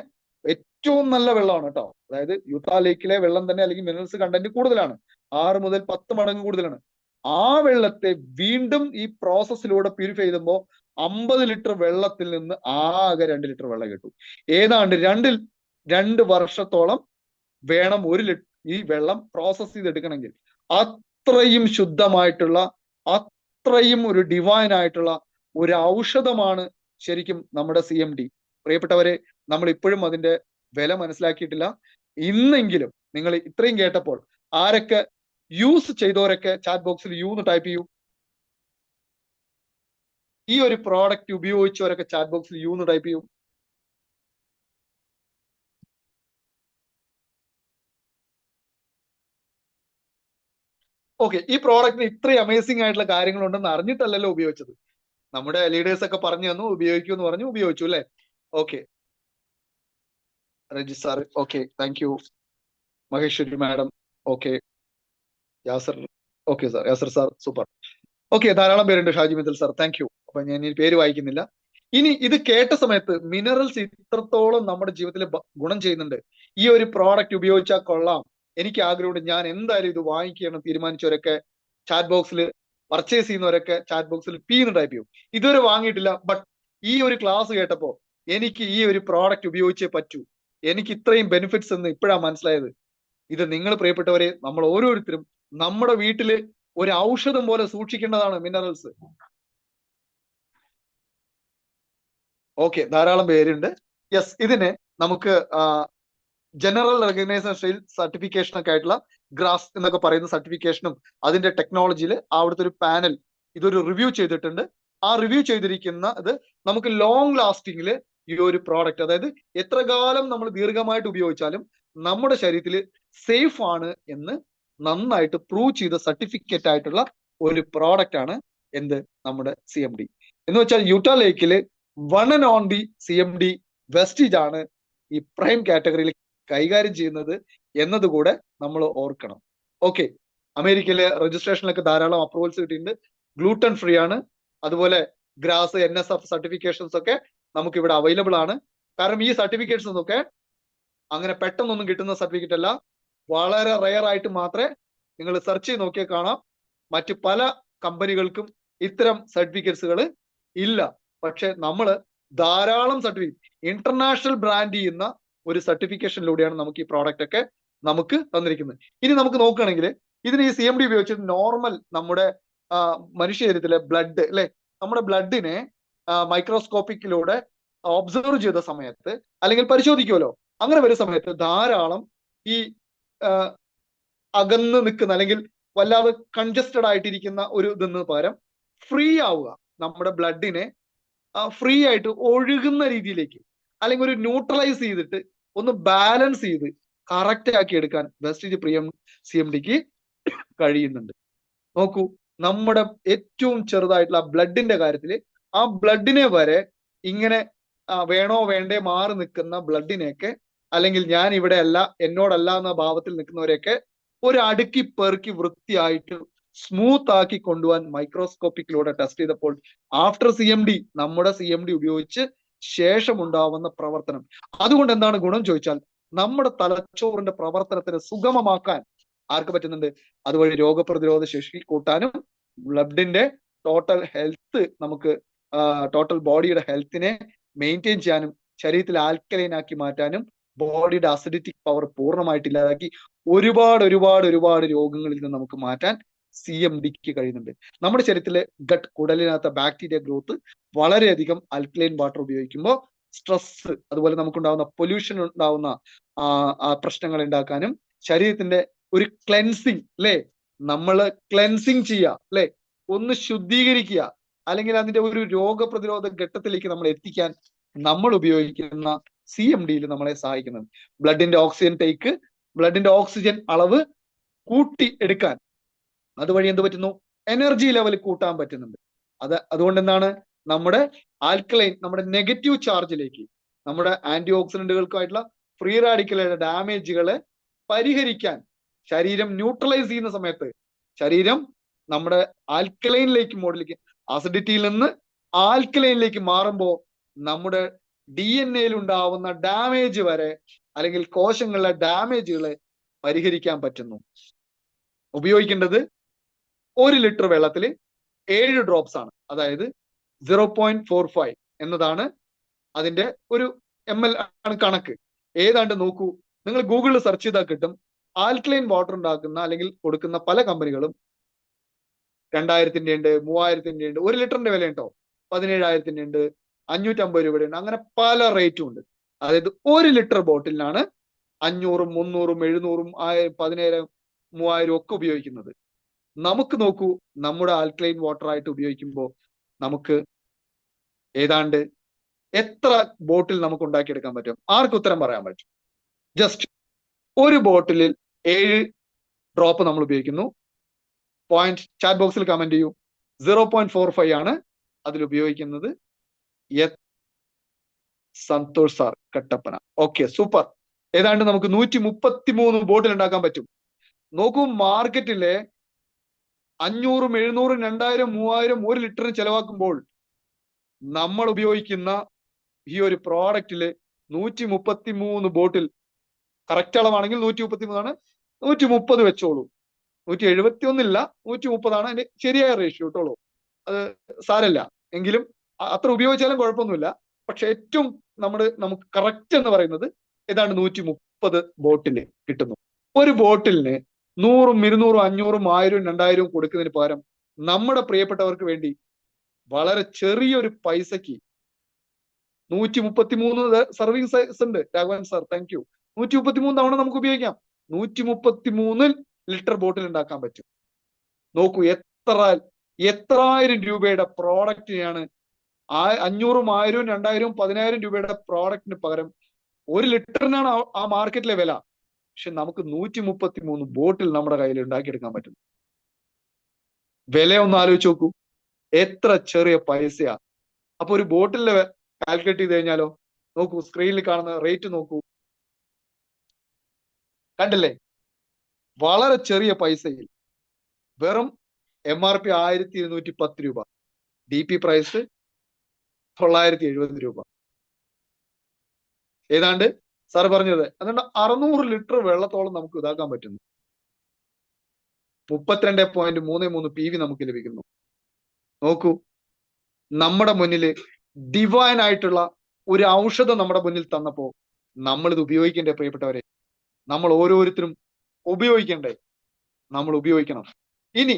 ഏറ്റവും നല്ല വെള്ളമാണ് കേട്ടോ. അതായത് യൂത്ത ലേക്കിലെ വെള്ളം തന്നെ, അല്ലെങ്കിൽ മിനറൽസ് കണ്ടന്റ് കൂടുതലാണ്, 6 മുതൽ 10 മടങ്ങ് കൂടുതലാണ്. ആ വെള്ളത്തെ വീണ്ടും ഈ പ്രോസസ്സിലൂടെ പ്യൂരിഫൈ ചെയ്യുമ്പോൾ 50 ലിറ്റർ വെള്ളത്തിൽ നിന്ന് ആകെ 2 ലിറ്റർ വെള്ളം കിട്ടും. ഏതാണ്ട് 2 വർഷത്തോളം വേണം ഈ വെള്ളം പ്രോസസ് ചെയ്തെടുക്കണമെങ്കിൽ. അത്രയും ശുദ്ധമായിട്ടുള്ള, അത്രയും ഒരു ഡിവൈൻ ആയിട്ടുള്ള ഒരു ഔഷധമാണ് ശരിക്കും നമ്മുടെ CMD. പ്രിയപ്പെട്ടവരെ, നമ്മൾ ഇപ്പോഴും അതിന്റെ വില മനസ്സിലാക്കിയിട്ടില്ല. ഇന്നെങ്കിലും നിങ്ങൾ ഇത്രയും കേട്ടപ്പോൾ ആരൊക്കെ യൂസ് ചെയ്തവരൊക്കെ ചാറ്റ് ബോക്സിൽ യു എന്ന് ടൈപ്പ് ചെയ്യൂ. ഈ ഒരു പ്രോഡക്റ്റ് ഉപയോഗിച്ചവരൊക്കെ ചാറ്റ് ബോക്സിൽ യു എന്ന് ടൈപ്പ് ചെയ്യൂ. ഓക്കെ, ഈ പ്രോഡക്റ്റിന് ഇത്രയും അമേസിംഗ് ആയിട്ടുള്ള കാര്യങ്ങളുണ്ടെന്ന് അറിഞ്ഞിട്ടല്ലല്ലോ ഉപയോഗിച്ചത്. നമ്മുടെ ലീഡേഴ്സ് ഒക്കെ പറഞ്ഞു തന്നു ഉപയോഗിക്കൂ എന്ന് പറഞ്ഞു, ഉപയോഗിച്ചു അല്ലെ. Okay, Raji sir, okay, thank you. Maheshwari madam, okay. Yasir, okay sir, Yasir sir, super. Okay, ധാരാളം പേരുണ്ട്. Shaji Mittal sir, thank you. അപ്പൊ ഞാൻ ഈ പേര് വായിക്കുന്നില്ല. ഇനി ഇത് കേട്ട സമയത്ത് മിനറൽസ് ഇത്രത്തോളം നമ്മുടെ ജീവിതത്തിൽ ഗുണം ചെയ്യുന്നുണ്ട്, ഈ ഒരു പ്രോഡക്റ്റ് ഉപയോഗിച്ചാൽ കൊള്ളാം, എനിക്ക് ആഗ്രഹമുണ്ട്, ഞാൻ എന്തായാലും ഇത് വാങ്ങിക്കണം തീരുമാനിച്ചവരൊക്കെ ചാറ്റ് ബോക്സിൽ, പർച്ചേസ് ചെയ്യുന്നവരൊക്കെ ചാറ്റ് ബോക്സിൽ P എന്ന് ടൈപ്പ് ചെയ്യും. ഇതുവരെ വാങ്ങിയിട്ടില്ല, ബട്ട് ഈ ഒരു ക്ലാസ് കേട്ടപ്പോ എനിക്ക് ഈ ഒരു പ്രോഡക്റ്റ് ഉപയോഗിച്ചേ പറ്റൂ, എനിക്ക് ഇത്രയും ബെനിഫിറ്റ്സ് എന്ന് ഇപ്പോഴാണ് മനസ്സിലായത്. ഇത് നിങ്ങൾ പ്രിയപ്പെട്ടവരെ, നമ്മൾ ഓരോരുത്തരും നമ്മുടെ വീട്ടില് ഒരു ഔഷധം പോലെ സൂക്ഷിക്കേണ്ടതാണ് മിനറൽസ്. ഓക്കെ, ധാരാളം പേരുണ്ട്. യെസ്, ഇതിന് നമുക്ക് ജനറൽ റെക്കഗ്നൈസേഷൻ സർട്ടിഫിക്കേഷൻ ഒക്കെ ആയിട്ടുള്ള ഗ്രാസ് എന്നൊക്കെ പറയുന്ന സർട്ടിഫിക്കേഷനും അതിന്റെ ടെക്നോളജിയിൽ അവിടുത്തെ ഒരു പാനൽ ഇതൊരു റിവ്യൂ ചെയ്തിട്ടുണ്ട്. ആ റിവ്യൂ ചെയ്തിരിക്കുന്ന ഇത് നമുക്ക് ലോങ് ലാസ്റ്റിംഗിൽ ഈ ഒരു പ്രോഡക്റ്റ്, അതായത് എത്ര കാലം നമ്മൾ ദീർഘമായിട്ട് ഉപയോഗിച്ചാലും നമ്മുടെ ശരീരത്തിൽ സേഫ് ആണ് എന്ന് നന്നായിട്ട് പ്രൂവ് ചെയ്ത സർട്ടിഫിക്കറ്റ് ആയിട്ടുള്ള ഒരു പ്രോഡക്റ്റ് ആണ് എന്ത്, നമ്മുടെ CMD. എന്ന് വെച്ചാൽ യൂറ്റ ലേക്കില് one and only CMD Vestige ആണ് ഈ പ്രൈം കാറ്റഗറിയിൽ കൈകാര്യം ചെയ്യുന്നത് എന്നതുകൂടെ നമ്മൾ ഓർക്കണം. ഓക്കെ, അമേരിക്കയിലെ രജിസ്ട്രേഷനിലൊക്കെ ധാരാളം അപ്രൂവൽസ് കിട്ടിയിട്ടുണ്ട്. ഗ്ലൂട്ടൻ ഫ്രീ ആണ്, അതുപോലെ ഗ്രാസ്, NSF സർട്ടിഫിക്കേഷൻസ് ഒക്കെ നമുക്ക് ഇവിടെ അവൈലബിൾ ആണ്. കാരണം ഈ സർട്ടിഫിക്കറ്റ്സ് ഒക്കെ അങ്ങനെ പെട്ടെന്നൊന്നും കിട്ടുന്ന സർട്ടിഫിക്കറ്റ് അല്ല, വളരെ റെയർ ആയിട്ട് മാത്രമേ, നിങ്ങൾ സെർച്ച് ചെയ്ത് നോക്കിയാൽ കാണാം, മറ്റു പല കമ്പനികൾക്കും ഇത്തരം സർട്ടിഫിക്കറ്റ്സുകൾ ഇല്ല. പക്ഷെ നമ്മൾ ധാരാളം സർട്ടിഫിക്കറ്റ് ഇന്റർനാഷണൽ ബ്രാൻഡ് ചെയ്യുന്ന ഒരു സർട്ടിഫിക്കേഷനിലൂടെയാണ് നമുക്ക് ഈ പ്രോഡക്റ്റ് ഒക്കെ നമുക്ക് തന്നിരിക്കുന്നത്. ഇനി നമുക്ക് നോക്കുകയാണെങ്കിൽ ഇതിന് ഈ CMD ഉപയോഗിച്ചിട്ട് നോർമൽ നമ്മുടെ മനുഷ്യ ശരീരത്തിലെ ബ്ലഡ് അല്ലെ, നമ്മുടെ ബ്ലഡിനെ മൈക്രോസ്കോപ്പിക്കിലൂടെ ഒബ്സർവ് ചെയ്ത സമയത്ത് അല്ലെങ്കിൽ പരിശോധിക്കുമല്ലോ, അങ്ങനെ വരുന്ന സമയത്ത് ധാരാളം ഈ അകന്ന് നിൽക്കുന്ന അല്ലെങ്കിൽ വല്ലാതെ കൺജസ്റ്റഡ് ആയിട്ടിരിക്കുന്ന ഒരു ഇതിന് പകരം ഫ്രീ ആവുക, നമ്മുടെ ബ്ലഡിനെ ഫ്രീ ആയിട്ട് ഒഴുകുന്ന രീതിയിലേക്ക് അല്ലെങ്കിൽ ഒരു ന്യൂട്രലൈസ് ചെയ്തിട്ട് ഒന്ന് ബാലൻസ് ചെയ്ത് കറക്റ്റ് ആക്കി എടുക്കാൻ വെസ്റ്റേജ് പ്രിയം CMDക്ക് കഴിയുന്നുണ്ട്. നോക്കൂ, നമ്മുടെ ഏറ്റവും ചെറുതായിട്ടുള്ള ബ്ലഡിന്റെ കാര്യത്തിൽ ആ ബ്ലഡിനെ വരെ ഇങ്ങനെ വേണോ വേണ്ടേ മാറി നിൽക്കുന്ന ബ്ലഡിനെയൊക്കെ, അല്ലെങ്കിൽ ഞാൻ ഇവിടെ അല്ല എന്നോടല്ല എന്ന ഭാവത്തിൽ നിൽക്കുന്നവരെയൊക്കെ ഒരു അടുക്കി പെറുക്കി വൃത്തിയായിട്ട് സ്മൂത്ത് ആക്കി കൊണ്ടുപോകാൻ മൈക്രോസ്കോപ്പിക്കിലൂടെ ടെസ്റ്റ് ചെയ്തപ്പോൾ ആഫ്റ്റർ CMD, നമ്മുടെ CMD ഉപയോഗിച്ച് ശേഷം ഉണ്ടാവുന്ന പ്രവർത്തനം, അതുകൊണ്ട് എന്താണ് ഗുണം ചോദിച്ചാൽ നമ്മുടെ തലച്ചോറിന്റെ പ്രവർത്തനത്തിന് സുഗമമാക്കാൻ ആർക്ക് പറ്റുന്നുണ്ട്? അതുവഴി രോഗപ്രതിരോധ ശേഷി കൂട്ടാനും ബ്ലഡിന്റെ ടോട്ടൽ ഹെൽത്ത്, നമുക്ക് ടോട്ടൽ ബോഡിയുടെ ഹെൽത്തിനെ മെയിൻറ്റെയിൻ ചെയ്യാനും ശരീരത്തിൽ ആൽക്കലൈൻ ആക്കി മാറ്റാനും ബോഡിയുടെ അസിഡിറ്റിക് പവർ പൂർണ്ണമായിട്ട് ഇല്ലാതാക്കി ഒരുപാട് രോഗങ്ങളിൽ നിന്ന് നമുക്ക് മാറ്റാൻ CMDക്ക് കഴിയുന്നുണ്ട്. നമ്മുടെ ശരീരത്തിലെ ഗട്ട്, കുടലിനകത്ത ബാക്ടീരിയ ഗ്രോത്ത് വളരെയധികം ആൽക്കലൈൻ വാട്ടർ ഉപയോഗിക്കുമ്പോൾ സ്ട്രെസ്, അതുപോലെ നമുക്കുണ്ടാവുന്ന പൊല്യൂഷൻ ഉണ്ടാവുന്ന പ്രശ്നങ്ങൾ ഉണ്ടാക്കാനും ശരീരത്തിന്റെ ഒരു ക്ലെൻസിങ് അല്ലെ, നമ്മള് ക്ലെൻസിങ് ചെയ്യുക അല്ലെ, ഒന്ന് ശുദ്ധീകരിക്കുക, അല്ലെങ്കിൽ അതിന്റെ ഒരു രോഗപ്രതിരോധ ഘട്ടത്തിലേക്ക് നമ്മൾ എത്തിക്കാൻ നമ്മൾ ഉപയോഗിക്കുന്ന CMDയിൽ നമ്മളെ സഹായിക്കുന്നത്. ബ്ലഡിന്റെ ഓക്സിജൻ ടേക്ക്, ബ്ലഡിന്റെ ഓക്സിജൻ അളവ് കൂട്ടി എടുക്കാൻ അതുവഴി എന്ത് പറ്റുന്നു? എനർജി ലെവൽ കൂട്ടാൻ പറ്റുന്നുണ്ട്. അതുകൊണ്ട് എന്താണ്, നമ്മുടെ ആൽക്കലൈൻ, നമ്മുടെ നെഗറ്റീവ് ചാർജിലേക്ക്, നമ്മുടെ ആന്റി ഓക്സിഡന്റുകൾക്കായിട്ടുള്ള ഫ്രീ റാഡിക്കലുടെ ഡാമേജുകളെ പരിഹരിക്കാൻ ശരീരം ന്യൂട്രലൈസ് ചെയ്യുന്ന സമയത്ത് ശരീരം നമ്മുടെ ആൽക്കലൈനിലേക്ക് മോഡിലേക്ക്, അസിഡിറ്റിയിൽ നിന്ന് ആൽക്കലൈനിലേക്ക് മാറുമ്പോൾ നമ്മുടെ DNA ഉണ്ടാവുന്ന ഡാമേജ് വരെ അല്ലെങ്കിൽ കോശങ്ങളിലെ ഡാമേജുകളെ പരിഹരിക്കാൻ പറ്റുന്നു. ഉപയോഗിക്കേണ്ടത് 1 ലിറ്റർ വെള്ളത്തിൽ 7 ഡ്രോപ്സ് ആണ്, അതായത് 0.45 എന്നതാണ് അതിന്റെ ഒരു ml ആണ് കണക്ക്. ഏതാണ്ട് നോക്കൂ, നിങ്ങൾ ഗൂഗിളിൽ സെർച്ച് ചെയ്താൽ കിട്ടും. ആൽക്കലൈൻ വാട്ടർ ഉണ്ടാക്കുന്ന അല്ലെങ്കിൽ കൊടുക്കുന്ന പല കമ്പനികളും 2000-ന്റെ ഉണ്ട്, 3000-ന്റെ ഉണ്ട്, 1 ലിറ്ററിന്റെ വില ഉണ്ടോ 17,000-ന്റെ ഉണ്ട്, 550 രൂപയുടെ ഉണ്ട്, അങ്ങനെ പല റേറ്റും ഉണ്ട്. അതായത് 1 ലിറ്റർ ബോട്ടിലിനാണ് 500, 300, 700, 1000, 3000 ഒക്കെ ഉപയോഗിക്കുന്നത്. നമുക്ക് നോക്കൂ, നമ്മുടെ ആൽക്കലൈൻ വാട്ടർ ആയിട്ട് ഉപയോഗിക്കുമ്പോൾ നമുക്ക് ഏതാണ്ട് എത്ര ബോട്ടിൽ നമുക്ക് ഉണ്ടാക്കിയെടുക്കാൻ പറ്റും? ആർക്ക് ഉത്തരം പറയാൻ പറ്റും? ജസ്റ്റ് ഒരു ബോട്ടിലിൽ 7 ഡ്രോപ്പ് നമ്മൾ ഉപയോഗിക്കുന്നു. പോയിന്റ് ചാറ്റ് ബോക്സിൽ കമന്റ് ചെയ്യൂ. 0.45 ആണ് അതിൽ ഉപയോഗിക്കുന്നത്. Santhosh sir Kattappana. Okay, super. ഏതാണ്ട് നമുക്ക് 133 ബോട്ടിൽ ഉണ്ടാക്കാൻ പറ്റും. നോക്കൂ, മാർക്കറ്റിലെ 500, 700, 2000, 3000, 1 ലിറ്ററിന് ചെലവാക്കുമ്പോൾ നമ്മൾ ഉപയോഗിക്കുന്ന ഈ ഒരു പ്രോഡക്റ്റില് 133 ബോട്ടിൽ, കറക്റ്റ് അളവാണെങ്കിൽ 133 ആണ്, 130 വെച്ചോളൂ. 171 ഇല്ല, 130 ആണ് അതിന്റെ ശരിയായ റേഷ്യോ ഇട്ടോളൂ. അത് സാരല്ല, എങ്കിലും അത്ര ഉപയോഗിച്ചാലും കുഴപ്പമൊന്നുമില്ല. പക്ഷെ ഏറ്റവും നമുക്ക് കറക്റ്റ് എന്ന് പറയുന്നത് ഏതാണ്ട് 130 ബോട്ടിൽ കിട്ടുന്നു. ഒരു ബോട്ടിലിന് 100, 200, 500, 1000, 2000 കൊടുക്കുന്നതിന് പകരം നമ്മുടെ പ്രിയപ്പെട്ടവർക്ക് വേണ്ടി വളരെ ചെറിയൊരു പൈസക്ക് 133 സർവിങ് സൈസ് ഉണ്ട്. Raghavan sir, thank U. 133 തവണ നമുക്ക് ഉപയോഗിക്കാം. 133 ലിറ്റർ ബോട്ടിൽ ഉണ്ടാക്കാൻ പറ്റും. നോക്കൂ, എത്രായിരം രൂപയുടെ പ്രോഡക്റ്റിനെയാണ് 500, 1000, 2000, 10,000 രൂപയുടെ പ്രോഡക്റ്റിന് പകരം 1 ലിറ്ററിനാണ് ആ മാർക്കറ്റിലെ വില. പക്ഷെ നമുക്ക് 133 ബോട്ടിൽ നമ്മുടെ കയ്യിൽ ഉണ്ടാക്കിയെടുക്കാൻ പറ്റും. വില ഒന്ന് ആലോചിച്ച് നോക്കൂ, എത്ര ചെറിയ പൈസയാ. അപ്പൊ ഒരു ബോട്ടിലിന്റെ കാൽക്കുലേറ്റ് ചെയ്ത് കഴിഞ്ഞാലോ, നോക്കൂ, സ്ക്രീനിൽ കാണുന്ന റേറ്റ് നോക്കൂ, കണ്ടില്ലേ? വളരെ ചെറിയ പൈസയിൽ വെറും MRP 1210 രൂപ, DP പ്രൈസ് 970 രൂപ. ഏതാണ്ട് സാർ പറഞ്ഞത് അതുകൊണ്ട് 600 ലിറ്റർ വെള്ളത്തോളം നമുക്ക് ഇതാക്കാൻ പറ്റുന്നു. 32.33 PV നമുക്ക് ലഭിക്കുന്നു. നോക്കൂ, നമ്മുടെ മുന്നിൽ ഡിവൈൻ ആയിട്ടുള്ള ഒരു ഔഷധം നമ്മുടെ മുന്നിൽ തന്നപ്പോ നമ്മൾ ഇത് ഉപയോഗിക്കണ്ടേ പ്രിയപ്പെട്ടവരെ? നമ്മൾ ഓരോരുത്തരും ഉപയോഗിക്കണ്ടേ? നമ്മൾ ഉപയോഗിക്കണം. ഇനി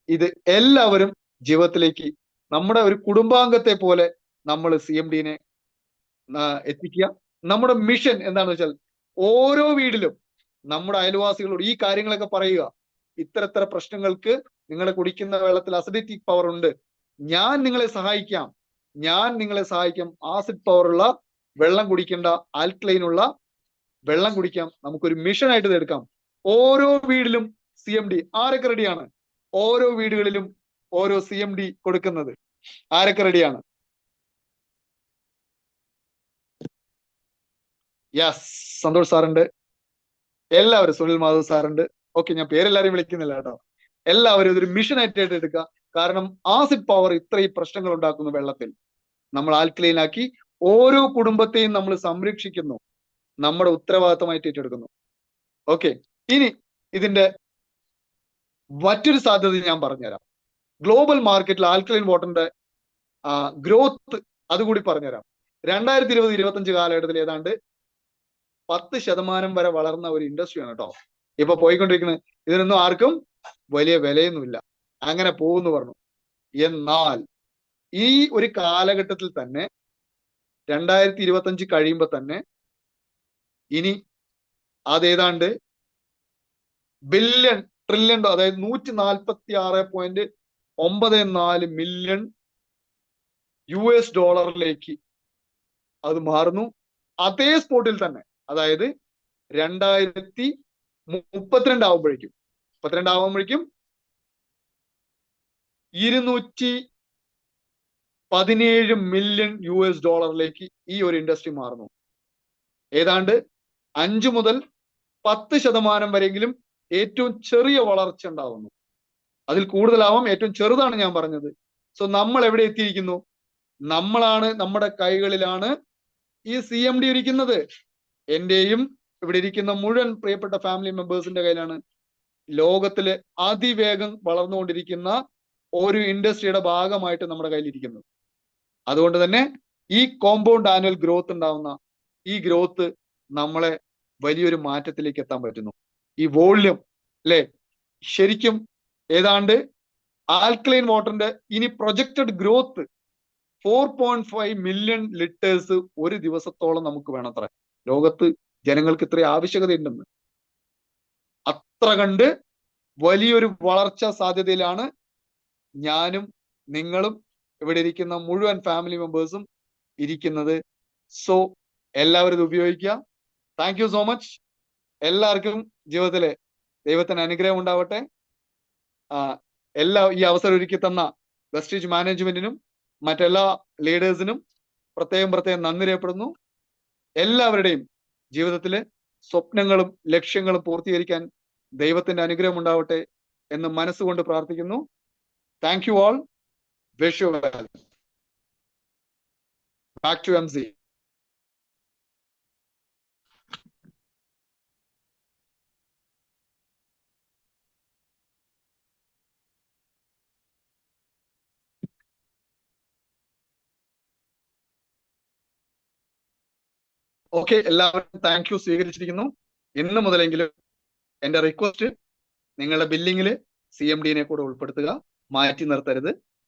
ഇത് എല്ലാവരും ജീവിതത്തിലേക്ക് നമ്മുടെ ഒരു കുടുംബാംഗത്തെ പോലെ നമ്മൾ CMDനെ എത്തിക്കുക. നമ്മുടെ മിഷൻ എന്താണെന്ന് വെച്ചാൽ ഓരോ വീട്ടിലും നമ്മുടെ അയൽവാസികളോട് ഈ കാര്യങ്ങളൊക്കെ പറയുക. ഇത്തരത്തിര പ്രശ്നങ്ങൾക്ക് നിങ്ങളെ കുടിക്കുന്ന വെള്ളത്തിൽ അസിഡിറ്റി പവർ ഉണ്ട്, ഞാൻ നിങ്ങളെ സഹായിക്കാം, ഞാൻ നിങ്ങളെ സഹായിക്കാം. ആസിഡ് പവർ ഉള്ള വെള്ളം കുടിക്കേണ്ട, ആൽക്കലൈൻ ഉള്ള വെള്ളം കുടിക്കാം. നമുക്കൊരു മിഷൻ ആയിട്ട് ഇത് എടുക്കാം. ഓരോ വീട്ടിലും CMD. ആരൊക്കെ റെഡിയാണ്? ഓരോ വീടുകളിലും ഓരോ CMD കൊടുക്കുന്നത് ആരൊക്കെ റെഡിയാണ്? യെസ്, സന്തോഷ് സാറുണ്ട്, എല്ലാവരും, സുനിൽ മാധവ് സാറുണ്ട്. ഓക്കെ, ഞാൻ പേരെല്ലാരെയും വിളിക്കുന്നില്ല കേട്ടോ. എല്ലാവരും ഇതൊരു മിഷൻ ആയിട്ട് എടുക്കുക. കാരണം ആസിഡ് പവർ ഇത്രയും പ്രശ്നങ്ങൾ ഉണ്ടാക്കുന്നു വെള്ളത്തിൽ. നമ്മൾ ആൽക്കലൈൻ ആക്കി ഓരോ കുടുംബത്തെയും നമ്മൾ സംരക്ഷിക്കുന്നു, നമ്മുടെ ഉത്തരവാദിത്തമായിട്ട് ഏറ്റെടുക്കുന്നു. ഓക്കെ, ഇനി ഇതിന്റെ മറ്റൊരു സാധ്യത ഞാൻ പറഞ്ഞുതരാം. ഗ്ലോബൽ മാർക്കറ്റിൽ ആൽക്കലൈൻ വാട്ടറിന്റെ ഗ്രോത്ത് അതുകൂടി പറഞ്ഞുതരാം. 2020-25 കാലഘട്ടത്തിൽ ഏതാണ്ട് 10% വരെ വളർന്ന ഒരു ഇൻഡസ്ട്രിയാണ് കേട്ടോ ഇപ്പൊ പോയിക്കൊണ്ടിരിക്കുന്നത്. ഇതിനൊന്നും ആർക്കും വലിയ വിലയൊന്നുമില്ല, അങ്ങനെ പോകുന്നു പറഞ്ഞു. എന്നാൽ ഈ ഒരു കാലഘട്ടത്തിൽ തന്നെ 2025 കഴിയുമ്പോ തന്നെ ഇനി അതേതാണ്ട് ബില്യൺ ട്രില്യൺ, അതായത് 146.94 മില്യൺ US$ അത് മാറുന്നു. അതേ സ്പോട്ടിൽ തന്നെ, അതായത് 2032 ആവുമ്പോഴേക്കും 217 മില്യൺ US$ ഈ ഒരു ഇൻഡസ്ട്രി മാറുന്നു. ഏതാണ്ട് 5 മുതൽ 10% വരെയെങ്കിലും ഏറ്റവും ചെറിയ വളർച്ച ഉണ്ടാവുന്നു. അതിൽ കൂടുതലാവാം, ഏറ്റവും ചെറുതാണ് ഞാൻ പറഞ്ഞത്. സോ നമ്മൾ എവിടെ എത്തിയിരിക്കുന്നു? നമ്മളാണ്, നമ്മുടെ കൈകളിലാണ് ഈ CMD ഇരിക്കുന്നത്. എന്റെയും ഇവിടെ ഇരിക്കുന്ന മുഴുവൻ പ്രിയപ്പെട്ട ഫാമിലി മെമ്പേഴ്സിന്റെ കയ്യിലാണ്. ലോകത്തിലെ അതിവേഗം വളർന്നുകൊണ്ടിരിക്കുന്ന ഒരു ഇൻഡസ്ട്രിയുടെ ഭാഗമായിട്ട് നമ്മുടെ കയ്യിലിരിക്കുന്നത്. അതുകൊണ്ട് തന്നെ ഈ കോമ്പൗണ്ട് ആനുവൽ ഗ്രോത്ത് ഉണ്ടാവുന്ന ഈ ഗ്രോത്ത് നമ്മളെ വലിയൊരു മാറ്റത്തിലേക്ക് എത്താൻ പറ്റുന്നു. ഈ വോള്യം അല്ലെ, ശരിക്കും ഏതാണ്ട് ആൽക്കലൈൻ വാട്ടറിന്റെ ഇനി പ്രൊജക്റ്റഡ് ഗ്രോത്ത് 4.5 മില്യൺ ലിറ്റേഴ്സ് ഒരു ദിവസത്തോളം നമുക്ക് വേണത്ര. ലോകത്ത് ജനങ്ങൾക്ക് ഇത്ര ആവശ്യകതയുണ്ടെന്ന്. അത്ര കണ്ട് വലിയൊരു വളർച്ചാ സാധ്യതയിലാണ് ഞാനും നിങ്ങളും ഇവിടെ ഇരിക്കുന്ന മുഴുവൻ ഫാമിലി മെമ്പേഴ്സും ഇരിക്കുന്നത്. സോ എല്ലാവരും ഇത് ഉപയോഗിക്കുക. Thank you so much. എല്ലാവർക്കും ജീവിതത്തിലെ ദൈവത്തിന് അനുഗ്രഹം ഉണ്ടാവട്ടെ. ഈ അവസരം ഒരുക്കി തന്ന വെസ്റ്റേജ് മാനേജ്മെന്റിനും മറ്റെല്ലാ ലീഡേഴ്സിനും പ്രത്യേകം നന്ദി രേഖപ്പെടുന്നു. എല്ലാവരുടെയും ജീവിതത്തിലെ സ്വപ്നങ്ങളും ലക്ഷ്യങ്ങളും പൂർത്തീകരിക്കാൻ ദൈവത്തിന്റെ അനുഗ്രഹം ഉണ്ടാവട്ടെ എന്ന് മനസ്സുകൊണ്ട് പ്രാർത്ഥിക്കുന്നു. Thank you all. Wish you well. Back to MC. Okay, എല്ലാവരും താങ്ക് യു സ്വീകരിച്ചിരിക്കുന്നു. ഇന്ന് മുതലെങ്കിലും എന്റെ റിക്വസ്റ്റ്, നിങ്ങളുടെ ബില്ലിങ്ങിൽ CMDനെ കൂടെ ഉൾപ്പെടുത്തുക, മാറ്റി നിർത്തരുത്.